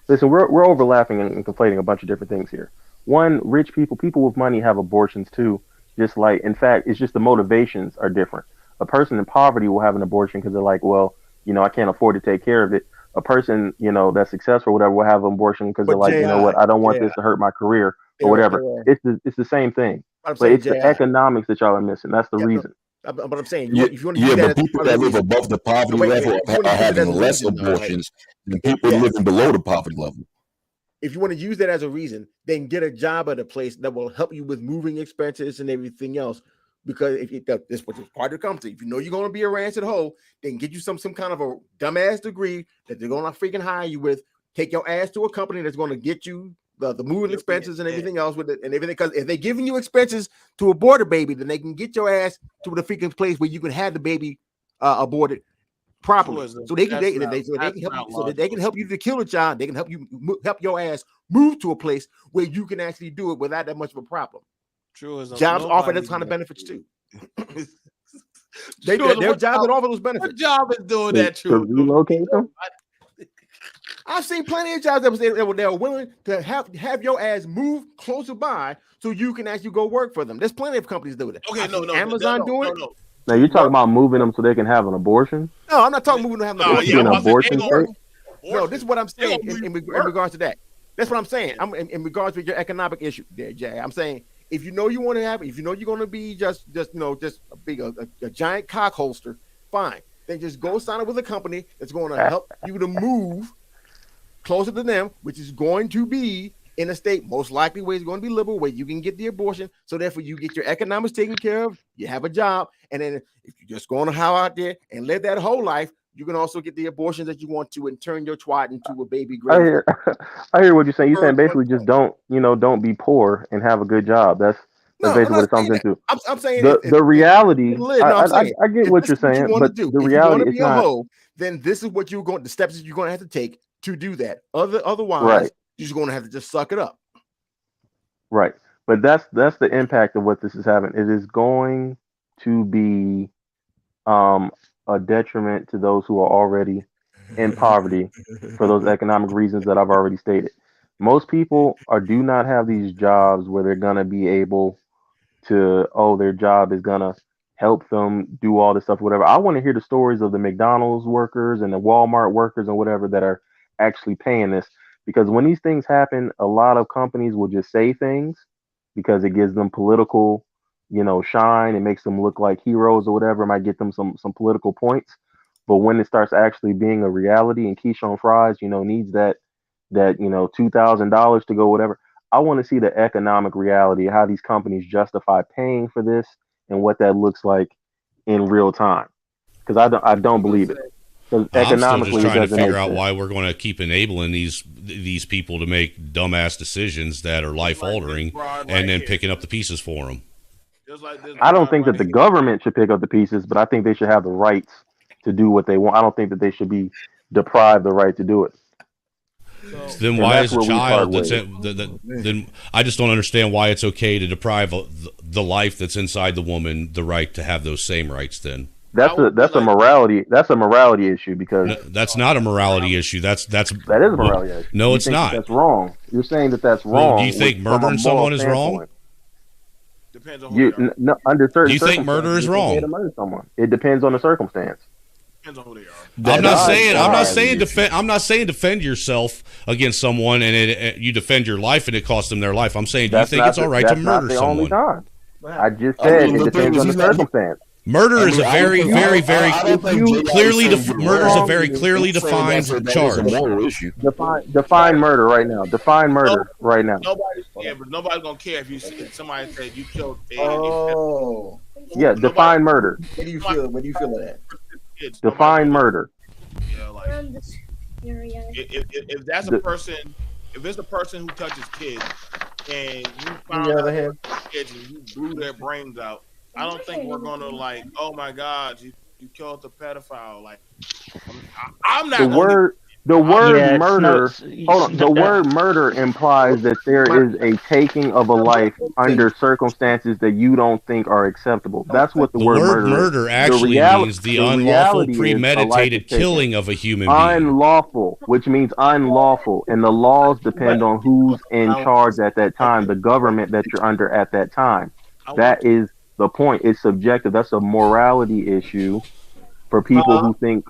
Listen, we're overlapping and conflating a bunch of different things here. One, rich people with money have abortions too. Just like, in fact, it's just the motivations are different. A person in poverty will have an abortion because they're like, well, I can't afford to take care of it. A person, that's successful or whatever will have an abortion because they're like, you know what, I don't want this to hurt my career or whatever. It's the same thing. But it's the economics that y'all are missing. That's the reason. But I'm saying, Yeah, if you want to do that, but people that live above the poverty level are having less abortions than people living below the poverty level. If you want to use that as a reason, then get a job at a place that will help you with moving expenses and everything else. Because this is part of the company. If you know you're going to be a rancid hoe, then get you some kind of a dumbass degree that they're going to freaking hire you with. Take your ass to a company that's going to get you the moving expenses and everything else with it and everything. Because if they're giving you expenses to abort a baby, then they can get your ass to the freaking place where you can have the baby aborted properly. So they can help you to kill a child. They can help your ass move to a place where you can actually do it without that much of a problem. Jobs offer that kind of benefits too. Their jobs that offer those benefits. What job is doing that? True. Relocate them. I've seen plenty of jobs that were willing to have your ass move closer by so you can actually go work for them. There's plenty of companies doing it. Okay, Amazon doing it. Now you're talking about moving them so they can have an abortion? No, I'm not talking moving to have an abortion. No, this is what I'm saying in regards to that. That's what I'm saying. I'm in regards to your economic issue there, Jay. I'm saying if you know you want to have, if you know you're going to be just a giant cock holster, fine. Then just go sign up with a company that's going to help you to move closer to them, which is going to be in a state most likely where it's going to be liberal, where you can get the abortion. So therefore, you get your economics taken care of. You have a job, and then if you're just going to how out there and live that whole life, you can also get the abortions that you want to and turn your twat into a baby grave. I hear what you're saying. You're saying basically just don't be poor and have a good job. That's basically what it comes into. I'm saying the reality. I get what you're saying, but the reality is not. Then this is what the steps that you're going to have to take to do that. Otherwise, you're just going to have to just suck it up. Right, but that's the impact of what this is having. It is going to be a detriment to those who are already in poverty for those economic reasons that I've already stated. Most people do not have these jobs where they're gonna be able to. Their job is gonna help them do all this stuff, whatever. I want to hear the stories of the McDonald's workers and the Walmart workers and whatever that are actually paying this. Because when these things happen, a lot of companies will just say things because it gives them political, shine. It makes them look like heroes or whatever. It might get them some political points. But when it starts actually being a reality, and Keyshawn Fries, needs that $2,000 to go whatever. I want to see the economic reality of how these companies justify paying for this and what that looks like in real time. Because I don't believe it. I'm still Economically, just trying to it doesn't figure make out sense. why we're going to keep enabling these people to make dumbass decisions that are life altering, and then picking up the pieces for them. I don't think that the government should pick up the pieces, but I think they should have the rights to do what they want. I don't think that they should be deprived the right to do it. Then And why that's is a where we part child that's ways. then I just don't understand why it's okay to deprive the life that's inside the woman the right to have those same rights. Then That's a morality issue because that's not a morality issue. That is a morality issue. No, You it's think not. That's wrong. You're saying that that's Well, wrong. do you think from a murdering moral someone is wrong? standpoint. Under certain Do you think murder is circumstances, it's okay wrong? to murder someone. It depends on the circumstance. I'm not saying defend yourself against someone and you defend your life and it costs them their life. I'm saying, do you think it's all right to murder Only someone? time. I just said it depends on the circumstance. Murder is a very, very, very clearly murder is a very clearly defined charge. Define murder right now. Define murder right now. But nobody's gonna care if somebody said you killed. Yeah, define murder. What do you feel? What do you feel of that? Define murder. If that's a person, if it's a person who touches kids and you found the out other hand, kids and you blew their brains out, I don't think we're gonna like, oh my God, you killed the pedophile. Like, I'm not. The word Yeah, murder. it's Hold on. The word murder implies that there is a taking of a life under circumstances that you don't think are acceptable. That's what the The word word murder murder is. actually means the unlawful, reality is a life premeditated is taken. killing of a human being. Unlawful, which means unlawful, and the laws depend on who's in charge at that time, the government that you're under at that time. That is the point. It's subjective. That's a morality issue for people who think.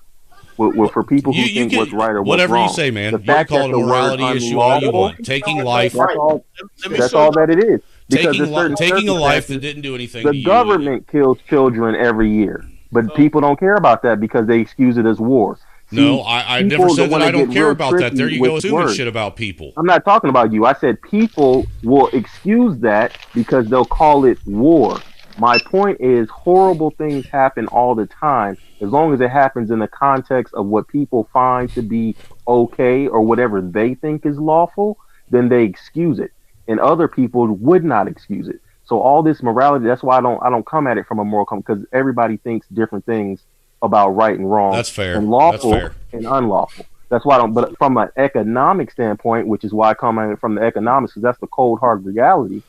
For people who think what's right or what's whatever wrong. you say, man. The You fact can call that it a the word morality issue all you unlawful, want. Taking life. That's all that it is. Because there's certain Taking a life that circumstances, didn't do anything to the you. government kills children every year, but people don't care about that because they excuse it as war. No, See, I people never said that wanna I don't get care real about that. There tricky you go, with assuming words. shit about people. I'm not talking about you. I said people will excuse that because they'll call it war. My point is horrible things happen all the time. As long as it happens in the context of what people find to be okay or whatever they think is lawful, then they excuse it. And other people would not excuse it. So all this morality, that's why I don't come at it from a moral because everybody thinks different things about right and wrong. That's fair. And lawful That's fair. and unlawful. That's why I don't, but from an economic standpoint, which is why I come at it from the economics, because that's the cold hard reality.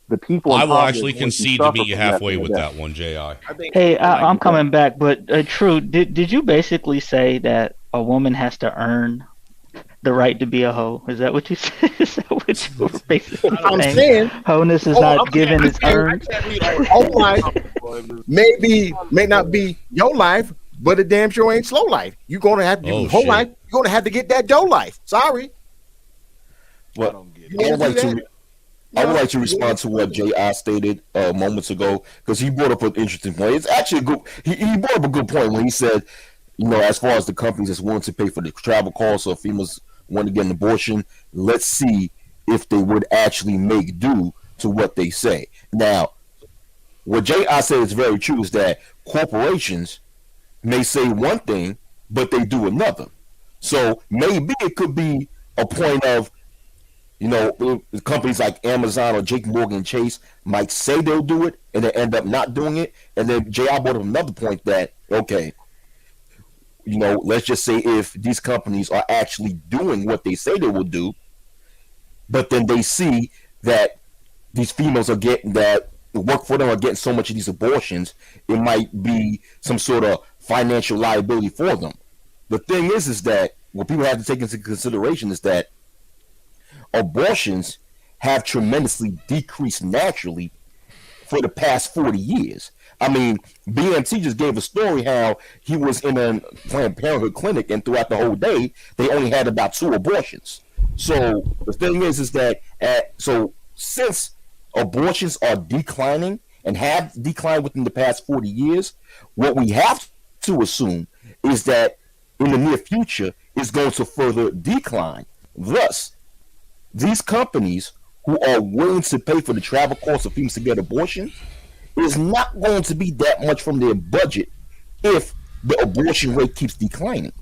The people in I will poverty actually are going to concede to suffer meet you from that halfway to with the that death. one, J.I. Hey, I'm coming back, but True, did you basically say that a woman has to earn the right to be a hoe? Is that what you said? Is that what you were basically I'm saying? saying Wholeness is not given, it's earned. whole life may not be your life, but a damn sure ain't slow life. You're gonna have to Oh, whole shit. life. You're gonna have to get that dough life. Sorry. Well, I would like to respond to what J.I. stated moments ago because he brought up an interesting point. It's actually a good. He brought up a good point when he said, as far as the companies that's willing to pay for the travel costs or females want to get an abortion, let's see if they would actually make do to what they say. Now, what J.I. said is very true is that corporations may say one thing, but they do another. So maybe it could be a point of, companies like Amazon or J.P. Morgan Chase might say they'll do it and they end up not doing it. And then J.I. brought up another point that, okay, let's just say if these companies are actually doing what they say they will do, but then they see that these females are getting that work for them are getting so much of these abortions, it might be some sort of financial liability for them. The thing is that what people have to take into consideration is that abortions have tremendously decreased naturally for the past 40 years. I mean, BMT just gave a story how he was in a Planned Parenthood clinic, and throughout the whole day, they only had about 2 abortions. So the thing is that so since abortions are declining and have declined within the past 40 years, what we have to assume is that in the near future is going to further decline. Thus, these companies who are willing to pay for the travel costs of females to get abortion is not going to be that much from their budget if the abortion rate keeps declining.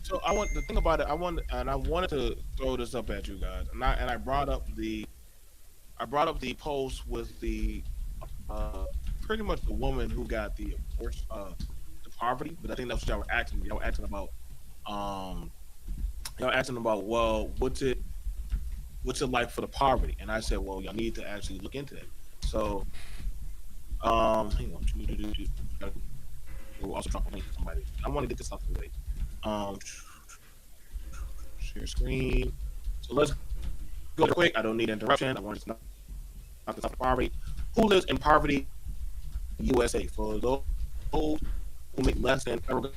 So I want to think about it. I wanted to throw this up at you guys, and I brought up the post with the pretty much the woman who got the abortion, the poverty. But I think that's what y'all were asking. Y'all were asking about, well, what's it like for the poverty? And I said, well, y'all need to actually look into that. So, hang on. We'll also drop a link to somebody. I want to get this out of the way. Share screen. So let's go quick. I don't need interruption. I want to knock this off the poverty. Who lives in poverty? USA. For those who make less than government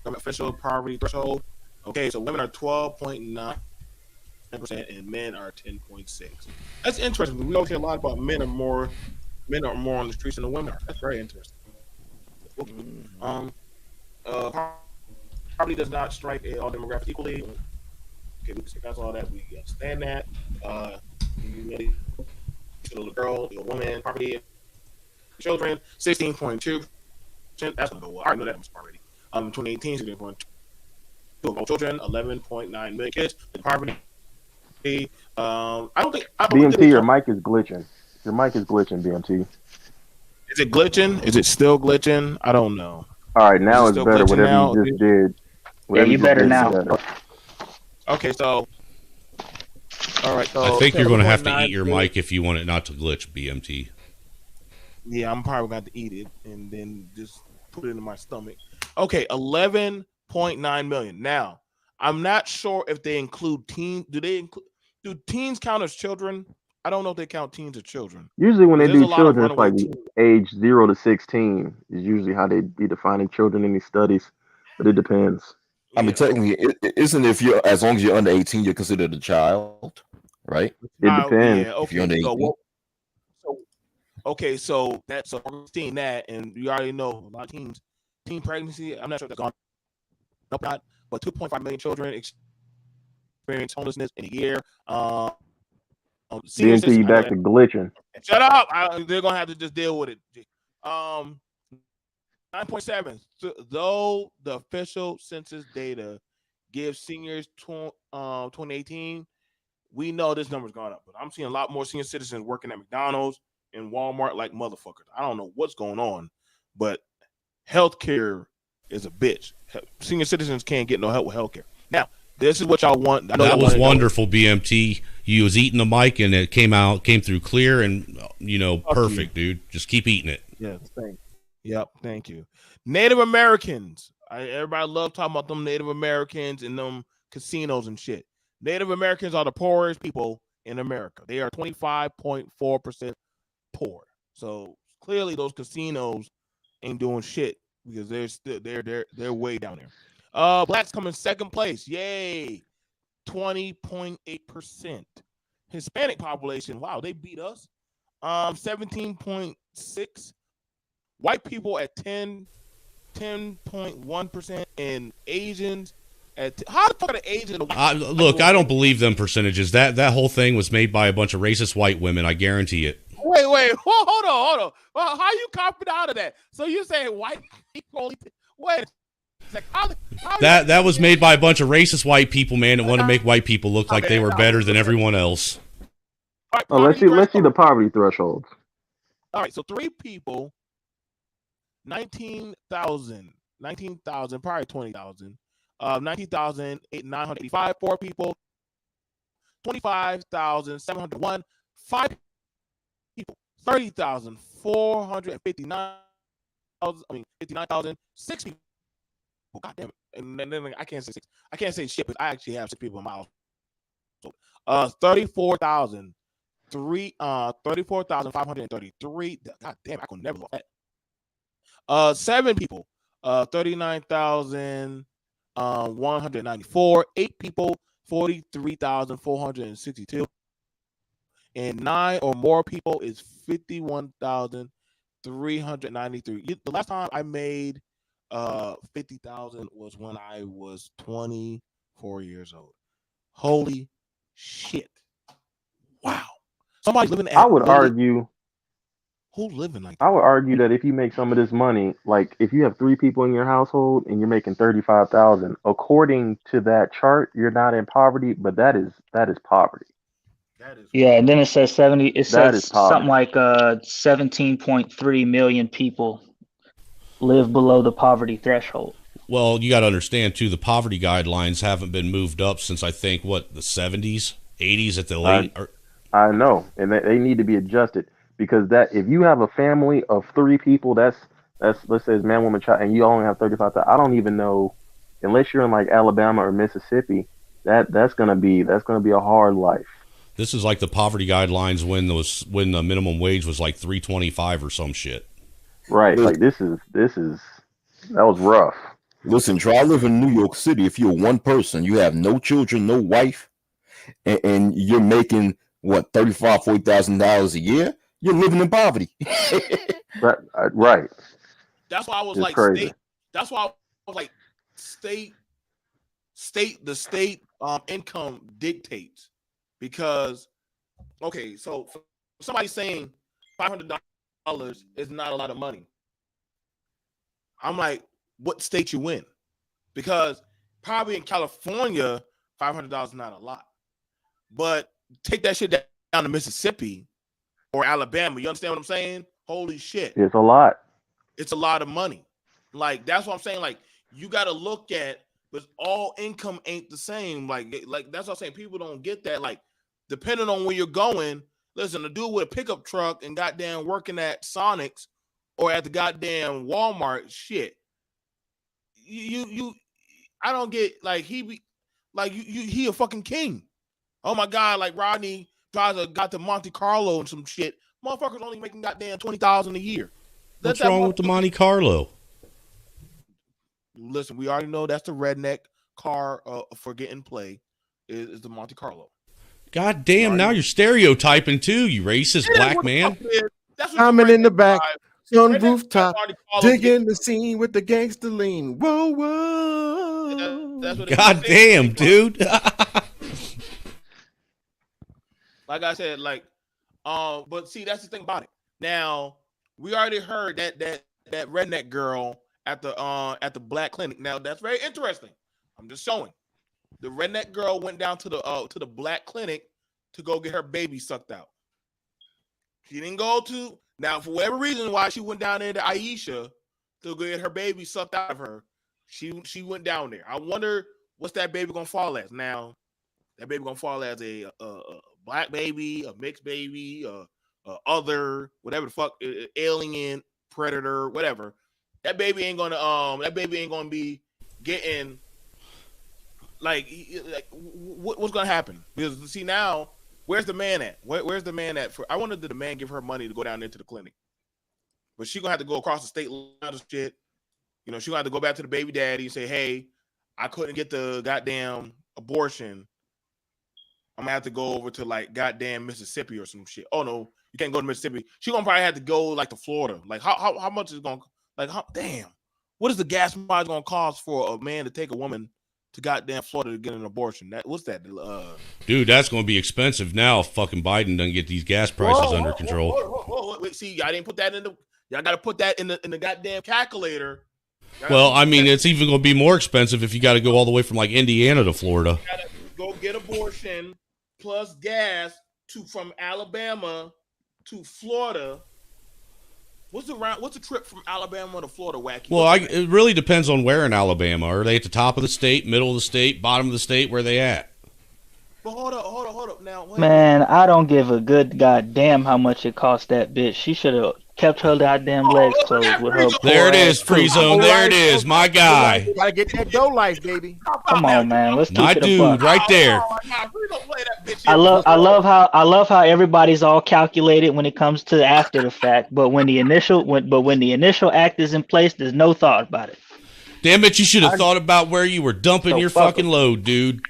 official poverty threshold. Okay, so women are 12.9%. And men are 10.6. That's interesting. We don't hear a lot about men are more on the streets than the women are. That's very interesting. Poverty does not strike all demographics equally. Okay, we can that's all that. We understand that. The girl, the woman, poverty, children, 16.2%. That's gonna go up. I already know that already. 2018, 16.2. Children, 11.9 million kids in poverty. I don't think BMT, your mic is glitching. Your mic is glitching, BMT. Is it glitching? Is it still glitching? I don't know. All right, now it's better. Whatever now? you just did. Yeah, you better now. Okay, so all right. So I think you're going to have to eat your mic if you want it not to glitch, BMT. Yeah, I'm probably going to eat it and then just put it in my stomach. Okay, 11.9 million. Now, I'm not sure if they include teens. Do teens count as children? I don't know if they count teens as children. Usually when they There's do a lot of children, it's like runaway teens. age 0 to 16 is usually how they be defining children in these studies, but it depends. I mean, technically, isn't if you're as long as you're under 18, you're considered a child, right? It depends. Yeah, If you're under okay. 18. So we're seeing that, and you already know a lot of teens, teen pregnancy. I'm not sure if that's gone up or not, but 2.5 million children experience homelessness in a year. BMT, you back to glitching. Shut up! They're gonna have to just deal with it. 9.7. Though the official census data gives seniors 2018, we know this number's gone up. But I'm seeing a lot more senior citizens working at McDonald's and Walmart like motherfuckers. I don't know what's going on, but healthcare is a bitch. Senior citizens can't get no help with healthcare. Now, this is what y'all want. That was wonderful, BMT. You was eating the mic and it came through clear and perfect, dude. Just keep eating it. Yes, thank you. Yep, thank you. Native Americans. Everybody love talking about them Native Americans and them casinos and shit. Native Americans are the poorest people in America. They are 25.4% poor. So clearly those casinos ain't doing shit because they're way down there. Blacks come in second place. Yay. 20.8%. Hispanic population. Wow, they beat us. 17.6%. White people at 10.1%, and Asians at how the fuck are the Asians? Look, I don't believe them percentages. That whole thing was made by a bunch of racist white women. I guarantee it. Wait, hold on. Well, how you copied out of that? So you saying white people? Wait. Like, that was made by a bunch of racist white people, man, that want to make white people look like they were better than everyone else. Oh, let's see the poverty thresholds. All right, so 3 people, 19,000, probably 20,000. 19,985. 4 people, 25,701. 5 people, 30,459. 59,000. 6 people. God damn it. And then I can't say 6. I can't say shit, but I actually have 6 people in my house. 34,000 34,533. God damn, I could never look at that. 7 people, 39,194. 8 people, 43,462. And 9 or more people is 51,393. The last time I made 50,000 was when I was 24 years old. Holy shit! Wow. Somebody's living at I would argue. Who's living like I would argue that if you make some of this money, like if you have 3 people in your household and you're making 35,000, according to that chart, you're not in poverty, but that is poverty. Yeah, and then it says 70. It That says is poverty. something like 17.3 million people live below the poverty threshold. Well, you got to understand too, the poverty guidelines haven't been moved up since I think what, the 70s, 80s at the late. I know, and they need to be adjusted, because that if you have a family of 3 people, that's let's say it's man, woman, child, and you only have 35,000. I don't even know, unless you're in like Alabama or Mississippi, that's gonna be a hard life. This is like the poverty guidelines when the minimum wage was like $3.25 or some shit. Right, like this is that was rough. Listen, try live in New York City. If you're one person, you have no children, no wife, and you're making what, $40,000 a year, you're living in poverty. Right. That's why I was It's like crazy. state. That's why I was like state. The state income dictates, because okay, so for somebody saying $500 is not a lot of money, I'm like, what state you in? Because probably in California, $500 is not a lot, but take that shit down to Mississippi or Alabama. You understand what I'm saying? Holy shit. It's a lot. It's a lot of money. Like, that's what I'm saying. Like, you got to look at, but all income ain't the same. Like that's what I'm saying. People don't get that. Like, depending on where you're going, listen, a dude with a pickup truck and goddamn working at Sonic's or at the goddamn Walmart, shit. I don't get, like, he a fucking king. Oh my God, like Rodney got to Monte Carlo and some shit. Motherfuckers only making goddamn $20,000 a year. What's wrong with the Monte Carlo? Listen, we already know that's the redneck car for getting play is the Monte Carlo. God damn, now you're stereotyping too, you racist black man. Coming in the back, on Redneck rooftop, Monte Carlo digging the scene with the gangster lean. Whoa, whoa. That's what God damn, dude. Like I said, like, but see, that's the thing about it. Now, we already heard that redneck girl at the black clinic. Now, that's very interesting. I'm just showing. The redneck girl went down to the black clinic to go get her baby sucked out. She didn't go to, now for whatever reason why she went down there to Aisha to go get her baby sucked out of her. She went down there. I wonder what's that baby gonna fall as. Now, that baby gonna fall as a black baby, a mixed baby, other, whatever the fuck, alien, predator, whatever. That baby ain't gonna be getting like what's gonna happen? Because see, now where's the man at? Where's the man at? I wonder, did the man give her money to go down into the clinic? But she gonna have to go across the state line and shit. You know, she gonna have to go back to the baby daddy and say, hey, I couldn't get the goddamn abortion. I'm gonna have to go over to like goddamn Mississippi or some shit. Oh no, you can't go to Mississippi. She gonna probably have to go like to Florida. Like how much is it gonna, like, damn, what is the gas mileage gonna cost for a man to take a woman to goddamn Florida to get an abortion? What's that? Dude, that's gonna be expensive now. Fucking Biden doesn't get these gas prices under control. Whoa, wait, see, I didn't put that in the. Y'all got to put that in the goddamn calculator. Well, I mean, it's even gonna be more expensive if you got to go all the way from like Indiana to Florida. You gotta go get abortion plus gas from Alabama to Florida. What's the trip from Alabama to Florida, Wacky? Well, it really depends on where in Alabama. Are they at the top of the state, middle of the state, bottom of the state? Where they at? But hold up. Now, wait. Man, I don't give a good goddamn how much it cost that bitch. She should have kept her goddamn legs closed with her. There it is, Free Zone. There it is, my guy. You gotta get that dough life, baby. Come on, man. Let's keep my it a dude, buck. right there. I love how everybody's all calculated when it comes to after the fact, but when the initial act is in place, there's no thought about it. Damn it! You should have thought about where you were dumping your fucking load, dude.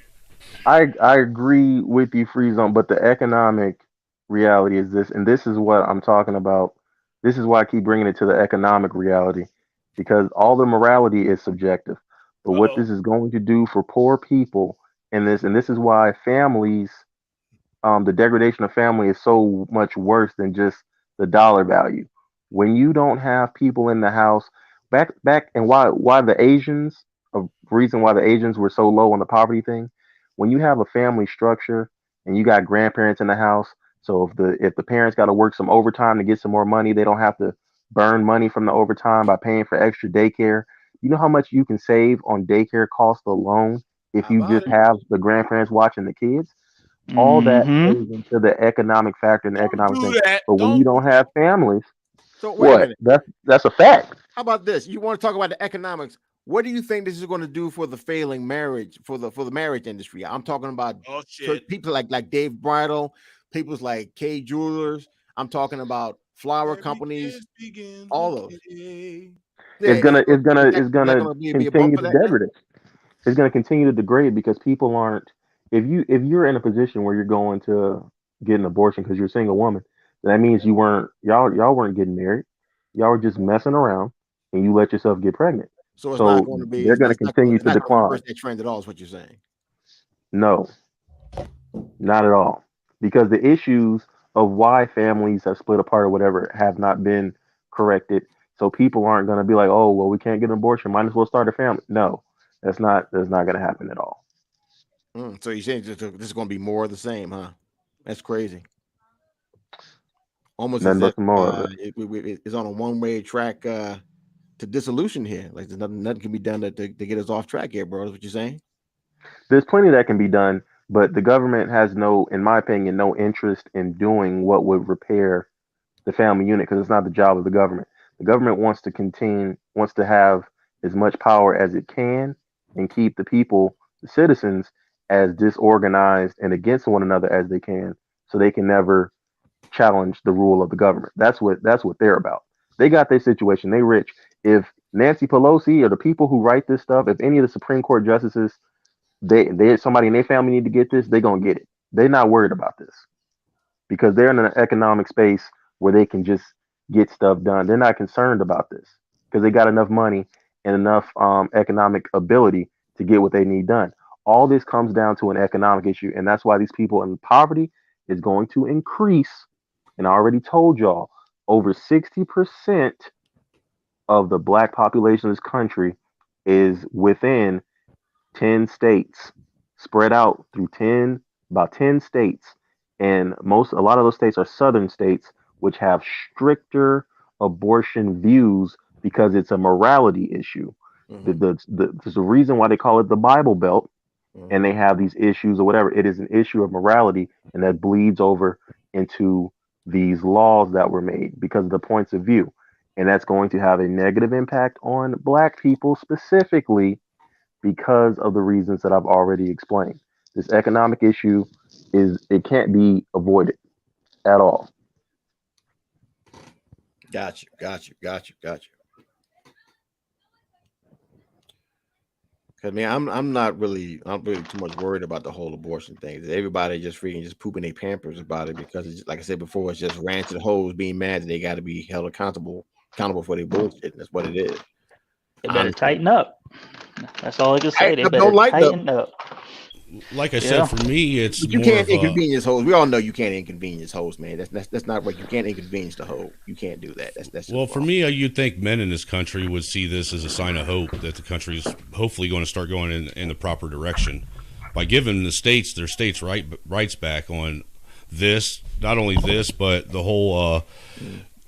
I agree with you, Free Zone, but the economic reality is this, and this is what I'm talking about. This is why I keep bringing it to the economic reality, because all the morality is subjective. But what this is going to do for poor people, and this is why families, the degradation of family is so much worse than just the dollar value. When you don't have people in the house, back, and why the Asians, a reason why the Asians were so low on the poverty thing. When you have a family structure and you got grandparents in the house, so if the parents got to work some overtime to get some more money, they don't have to burn money from the overtime by paying for extra daycare. You know how much you can save on daycare costs alone if you just have the grandparents watching the kids? All that plays into the economic factor and the economic thing. But when you don't have families, So wait a minute. That's a fact. How about this? You want to talk about the economics? What do you think this is going to do for the failing marriage for the marriage industry? I'm talking about people like Dave Bridal, people like K Jewelers. I'm talking about flower companies. All those. It's gonna continue to degrade. It's gonna continue to degrade because people aren't. If you're in a position where you're going to get an abortion because you're a single woman, that means y'all weren't getting married. Y'all were just messing around, and you let yourself get pregnant. So it's not going to be. They're going to continue to decline. Reverse that trend at all is what you're saying. No, not at all. Because the issues of why families have split apart or whatever have not been corrected. So people aren't going to be like, oh, well, we can't get an abortion. Might as well start a family. No, that's not going to happen at all. So you're saying this is going to be more of the same, huh? That's crazy. Almost Nothing as but more. it's on a one-way track to dissolution here. Like there's nothing can be done to get us off track here, bro. Is what you're saying? There's plenty that can be done, but the government has in my opinion, no interest in doing what would repair the family unit because it's not the job of the government. The government wants to have as much power as it can and keep the people, the citizens, as disorganized and against one another as they can, so they can never challenge the rule of the government. That's what they're about. They got their situation. They rich. If Nancy Pelosi or the people who write this stuff, if any of the Supreme Court justices, they somebody in their family need to get this, they're gonna get it. They're not worried about this because they're in an economic space where they can just get stuff done. They're not concerned about this because they got enough money and enough economic ability to get what they need done. All this comes down to an economic issue, and that's why these people in poverty is going to increase. And I already told y'all, over 60% of the black population of this country is within 10 states, spread out through about 10 states. And a lot of those states are southern states, which have stricter abortion views because it's a morality issue. There's a reason why they call it the Bible Belt, and they have these issues or whatever. It is an issue of morality, and that bleeds over into these laws that were made because of the points of view. And that's going to have a negative impact on black people specifically because of the reasons that I've already explained. This economic issue it can't be avoided at all. Got you. Cause man, I'm not really too much worried about the whole abortion thing. Everybody just pooping their pampers about it because it's, like I said before, it's just rancid hoes being mad that they got to be held accountable for their bullshit. And that's what it is. They better tighten up. That's all I can say. They better tighten up. Like I said, for me, it's you can't inconvenience hoes. We all know you can't inconvenience hoes, man. That's not what you can't inconvenience the hoe. You can't do that. That's well, for me, you'd think men in this country would see this as a sign of hope that the country is hopefully going to start going in the proper direction by giving the states their states' rights back on this. Not only this, but the whole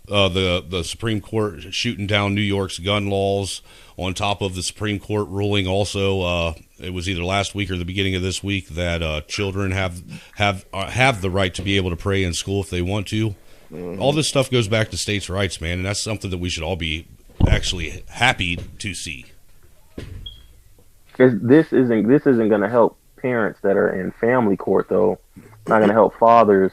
the Supreme Court shooting down New York's gun laws. On top of the Supreme Court ruling, also, it was either last week or the beginning of this week that children have the right to be able to pray in school if they want to. All this stuff goes back to states' rights, man, and that's something that we should all be actually happy to see. Because this isn't going to help parents that are in family court though, not going to help fathers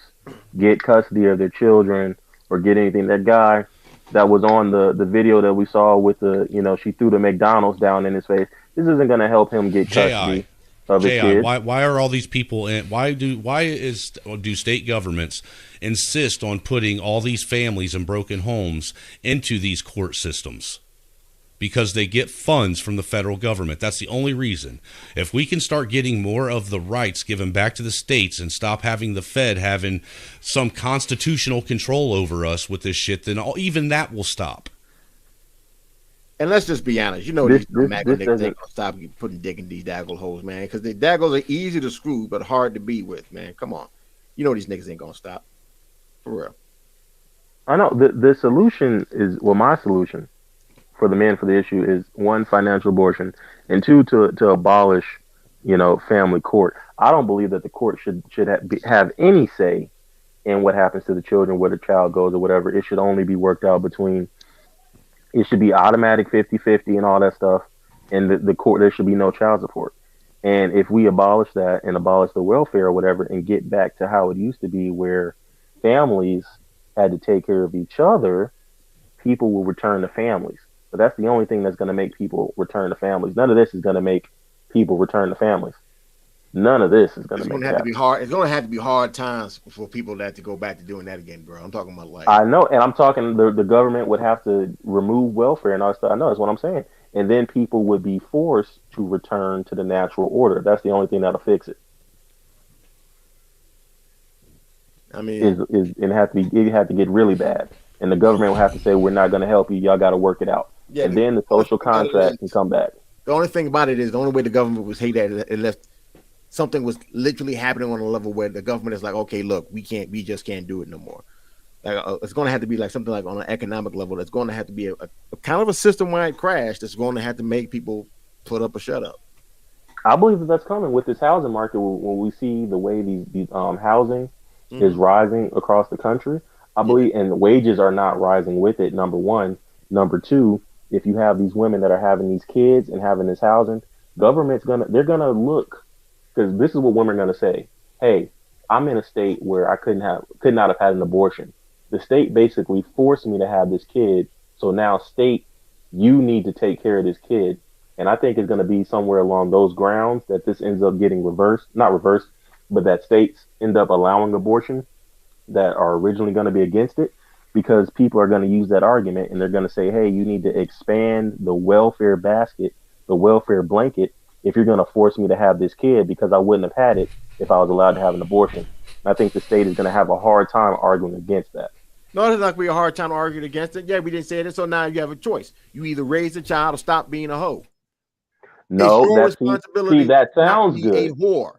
get custody of their children or get anything. That guy that was on the video that we saw with the, she threw the McDonald's down in his face. This isn't going to help him get custody of his kids. Why are all these people in? Do state governments insist on putting all these families in broken homes into these court systems? Because they get funds from the federal government. That's the only reason. If we can start getting more of the rights given back to the states and stop having the Fed having some constitutional control over us with this shit, then even that will stop. And let's just be honest. These MAGA niggas ain't gonna stop putting dick in these daggle holes, man. Because the daggles are easy to screw, but hard to be with, man. Come on. These niggas ain't gonna stop. For real. I know. The solution is, my solution for the men for the issue is, one, financial abortion, and two, to abolish, family court. I don't believe that the court should have any say in what happens to the children, where the child goes or whatever. It should only be worked out between. It should be automatic 50-50 and all that stuff. And the court, there should be no child support. And if we abolish that and abolish the welfare or whatever and get back to how it used to be, where families had to take care of each other, people will return to families. But that's the only thing that's going to make people return to families. None of this is going to make people return to families. None of this is going to make that. It's going to have to be hard times for people that to go back to doing that again, bro. I'm talking about I know, and I'm talking the government would have to remove welfare and all that stuff. I know, that's what I'm saying. And then people would be forced to return to the natural order. That's the only thing that'll fix it. I mean, it had to get really bad, and the government will have to say, we're not going to help you. Y'all got to work it out. Yeah, and then the social contract can come back. The only thing about it is the only way the government was hate that unless something was literally happening on a level where the government is like, okay, look, we just can't do it no more. Like it's going to have to be like something like on an economic level. It's going to have to be a kind of a system-wide crash that's going to have to make people put up or shut up. I believe that's coming with this housing market. When we see the way these housing is rising across the country, I believe, and the wages are not rising with it. Number one. Number two, if you have these women that are having these kids and having this housing, they're gonna look, because this is what women are gonna say. Hey, I'm in a state where I could not have had an abortion. The state basically forced me to have this kid. So now, state, you need to take care of this kid. And I think it's going to be somewhere along those grounds that this ends up getting not reversed, but that states end up allowing abortion that are originally going to be against it, because people are going to use that argument and they're going to say, hey, you need to expand the welfare basket, the welfare blanket, if you're going to force me to have this kid, because I wouldn't have had it if I was allowed to have an abortion. And I think the state is going to have a hard time arguing against that. No, there's not going to be a hard time arguing against it. Yeah, we didn't say it, so now you have a choice. You either raise the child or stop being a hoe. No, that sounds good. A whore.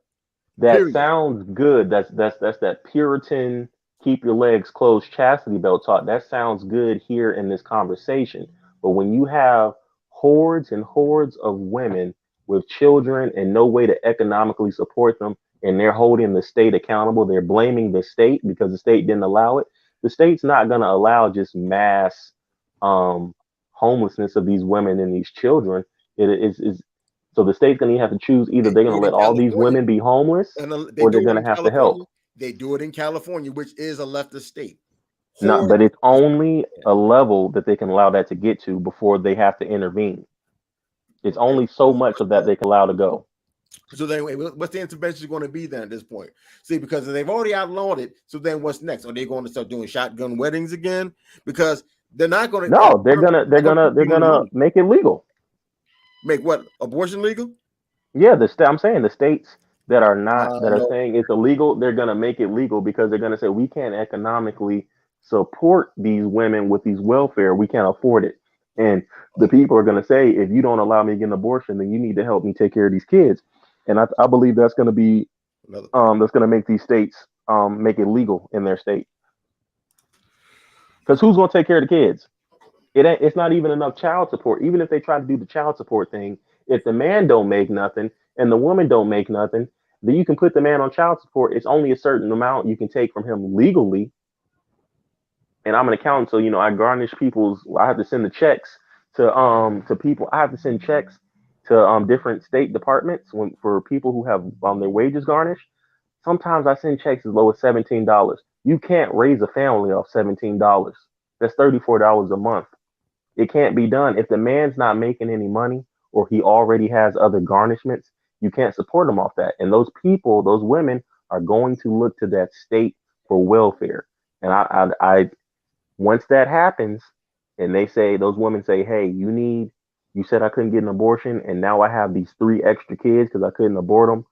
That sounds good. That's that Puritan, keep your legs closed, chastity belt talk. That sounds good here in this conversation. But when you have hordes and hordes of women with children and no way to economically support them, and they're holding the state accountable, they're blaming the state because the state didn't allow it. The state's not going to allow just mass homelessness of these women and these children. It is so the state's going to have to choose, either they're going to let all these women be homeless, or they're going to have to help. They do it in California, which is a leftist state. No, but it's only a level that they can allow that to get to before they have to intervene. It's only so much of that they can allow to go. So then, what's the intervention going to be then at this point? See, because they've already outlawed it. So then, what's next? Are they going to start doing shotgun weddings again? Because they're not going to. No, they're gonna make it legal. Make what? Abortion legal? Yeah, I'm saying the states that are not are saying it's illegal, they're gonna make it legal, because they're gonna say we can't economically support these women with these welfare. We can't afford it. And the people are gonna say, if you don't allow me to get an abortion, then you need to help me take care of these kids. And I believe that's going to be that's going to make these states make it legal in their state. Because who's going to take care of the kids? It's not even enough child support. Even if they try to do the child support thing, if the man don't make nothing and the woman don't make nothing, then you can put the man on child support. It's only a certain amount you can take from him legally. And I'm an accountant, so I garnish I have to send the checks to people. I have to send checks to different state departments for people who have their wages garnished. Sometimes I send checks as low as $17. You can't raise a family off $17. That's $34 a month. It can't be done. If the man's not making any money or he already has other garnishments, you can't support him off that. And those people, those women, are going to look to that state for welfare. And I once that happens, and they say, those women say, hey, you said I couldn't get an abortion, and now I have these 3 extra kids because I couldn't abort them.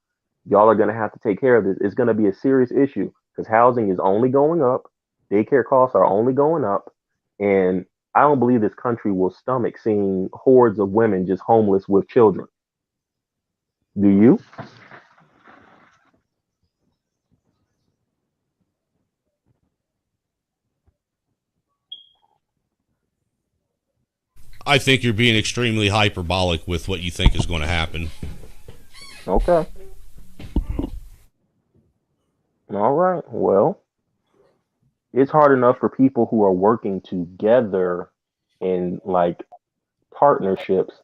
Y'all are going to have to take care of this. It's going to be a serious issue because housing is only going up, daycare costs are only going up, and I don't believe this country will stomach seeing hordes of women just homeless with children. Do you? I think you're being extremely hyperbolic with what you think is going to happen. Okay. All right. Well, it's hard enough for people who are working together in like partnerships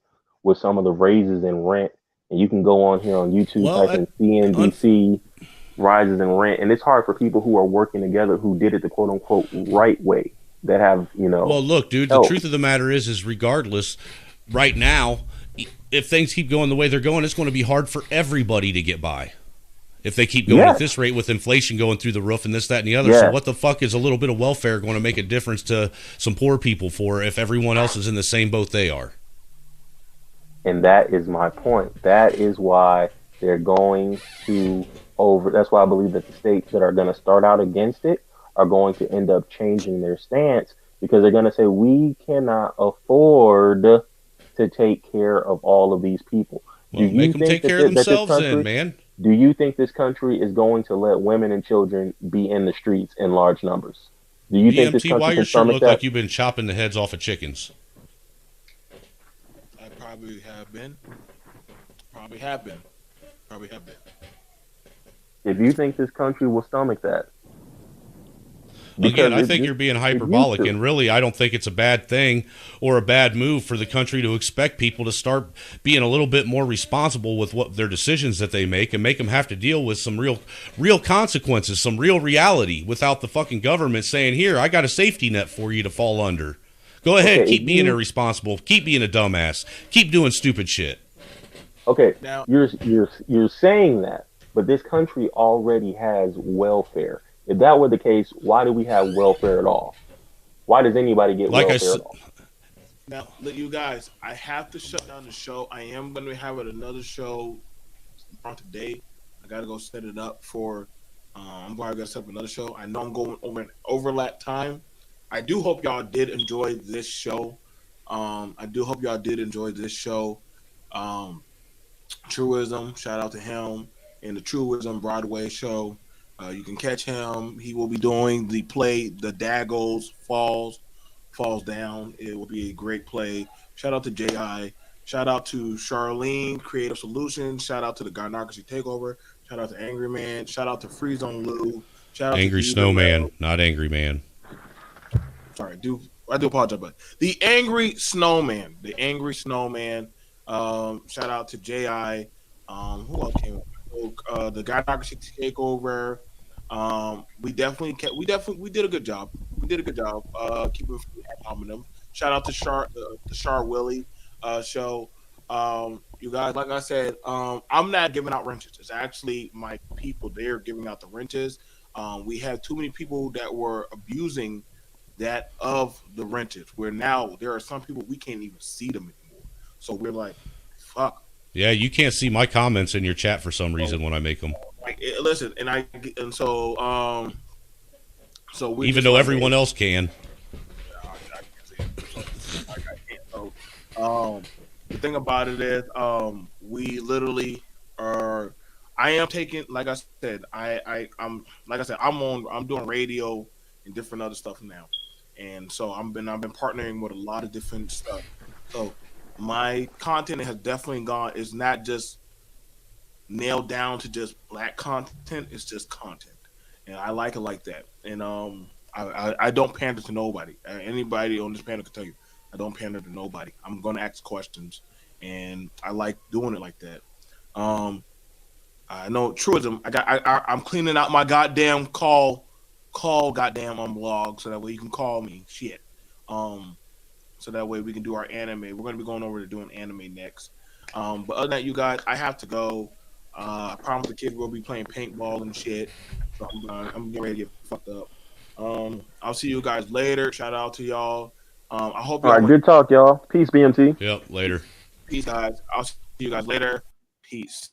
with some of the raises in rent. And you can go on here on YouTube, type in CNBC rises in rent. And it's hard for people who are working together who did it the quote unquote right way, that have, Well, look, dude, the truth of the matter is regardless, right now, if things keep going the way they're going, it's going to be hard for everybody to get by. If they keep going at this rate with inflation going through the roof and this, that, and the other. So what the fuck is a little bit of welfare going to make a difference to some poor people for if everyone else is in the same boat they are? And that is my point. That is why they're going to that's why I believe that the states that are going to start out against it are going to end up changing their stance, because they're going to say, we cannot afford to take care of all of these people. Well, make them take care of themselves then, man. Do you think this country is going to let women and children be in the streets in large numbers? Do you think this country why can your shirt stomach look that? like you've been chopping the heads off of chickens? I probably have been. Probably have been. Probably have been. If you think this country will stomach that. Again, I think you're being hyperbolic, and really, I don't think it's a bad thing or a bad move for the country to expect people to start being a little bit more responsible with what their decisions that they make, and make them have to deal with some real consequences, some real reality, without the fucking government saying, here, I got a safety net for you to fall under. Go ahead, keep being irresponsible, keep being a dumbass, keep doing stupid shit. Okay, you're saying that, but this country already has welfare. If that were the case, why do we have welfare at all? Why does anybody get welfare at all? Now, look, you guys, I have to shut down the show. I am going to have another show on today. I got to go set it up for. I'm going to set up another show. I know I'm going over an overlap time. I do hope y'all did enjoy this show. Truism, shout out to him in the Truism Broadway show. You can catch him. He will be doing the play, The Daggles Falls Down. It will be a great play. Shout out to J.I. Shout out to Charlene, Creative Solutions. Shout out to the Garnocracy Takeover. Shout out to Angry Man. Shout out to Freeze on Lou. Shout out Angry to Snowman, not Angry Man. Sorry, I do apologize, but the Angry Snowman. Shout out to J.I. Who else came up? The Garnocracy Takeover. We did a good job. Keeping them. Shout out to the Char Willie show. You guys, like I said, I'm not giving out wrenches. It's actually my people. They're giving out the wrenches. We have too many people that were abusing that of the wrenches. Where now there are some people we can't even see them anymore. So we're like, fuck. Yeah, you can't see my comments in your chat for some reason when I make them. Like, listen, so we even though everyone else can. The thing about it is, we literally are. I am taking, like I said, I'm doing radio and different other stuff now, and so I've been partnering with a lot of different stuff. So my content has definitely is not just nailed down to just black content. It's just content, and I like it like that. And I don't pander to nobody. Anybody on this panel can tell you, I don't pander to nobody. I'm going to ask questions, and I like doing it like that. I know truism. I'm cleaning out my goddamn call goddamn log so that way you can call me. Shit. So that way we can do our anime. We're gonna be going over to doing anime next. But other than that, you guys, I have to go. I promise the kids we'll be playing paintball and shit. So I'm getting ready to get fucked up. I'll see you guys later. Shout out to y'all. I hope All right, good talk, y'all. Peace, BMT. Yep, later. Peace, guys. I'll see you guys later. Peace.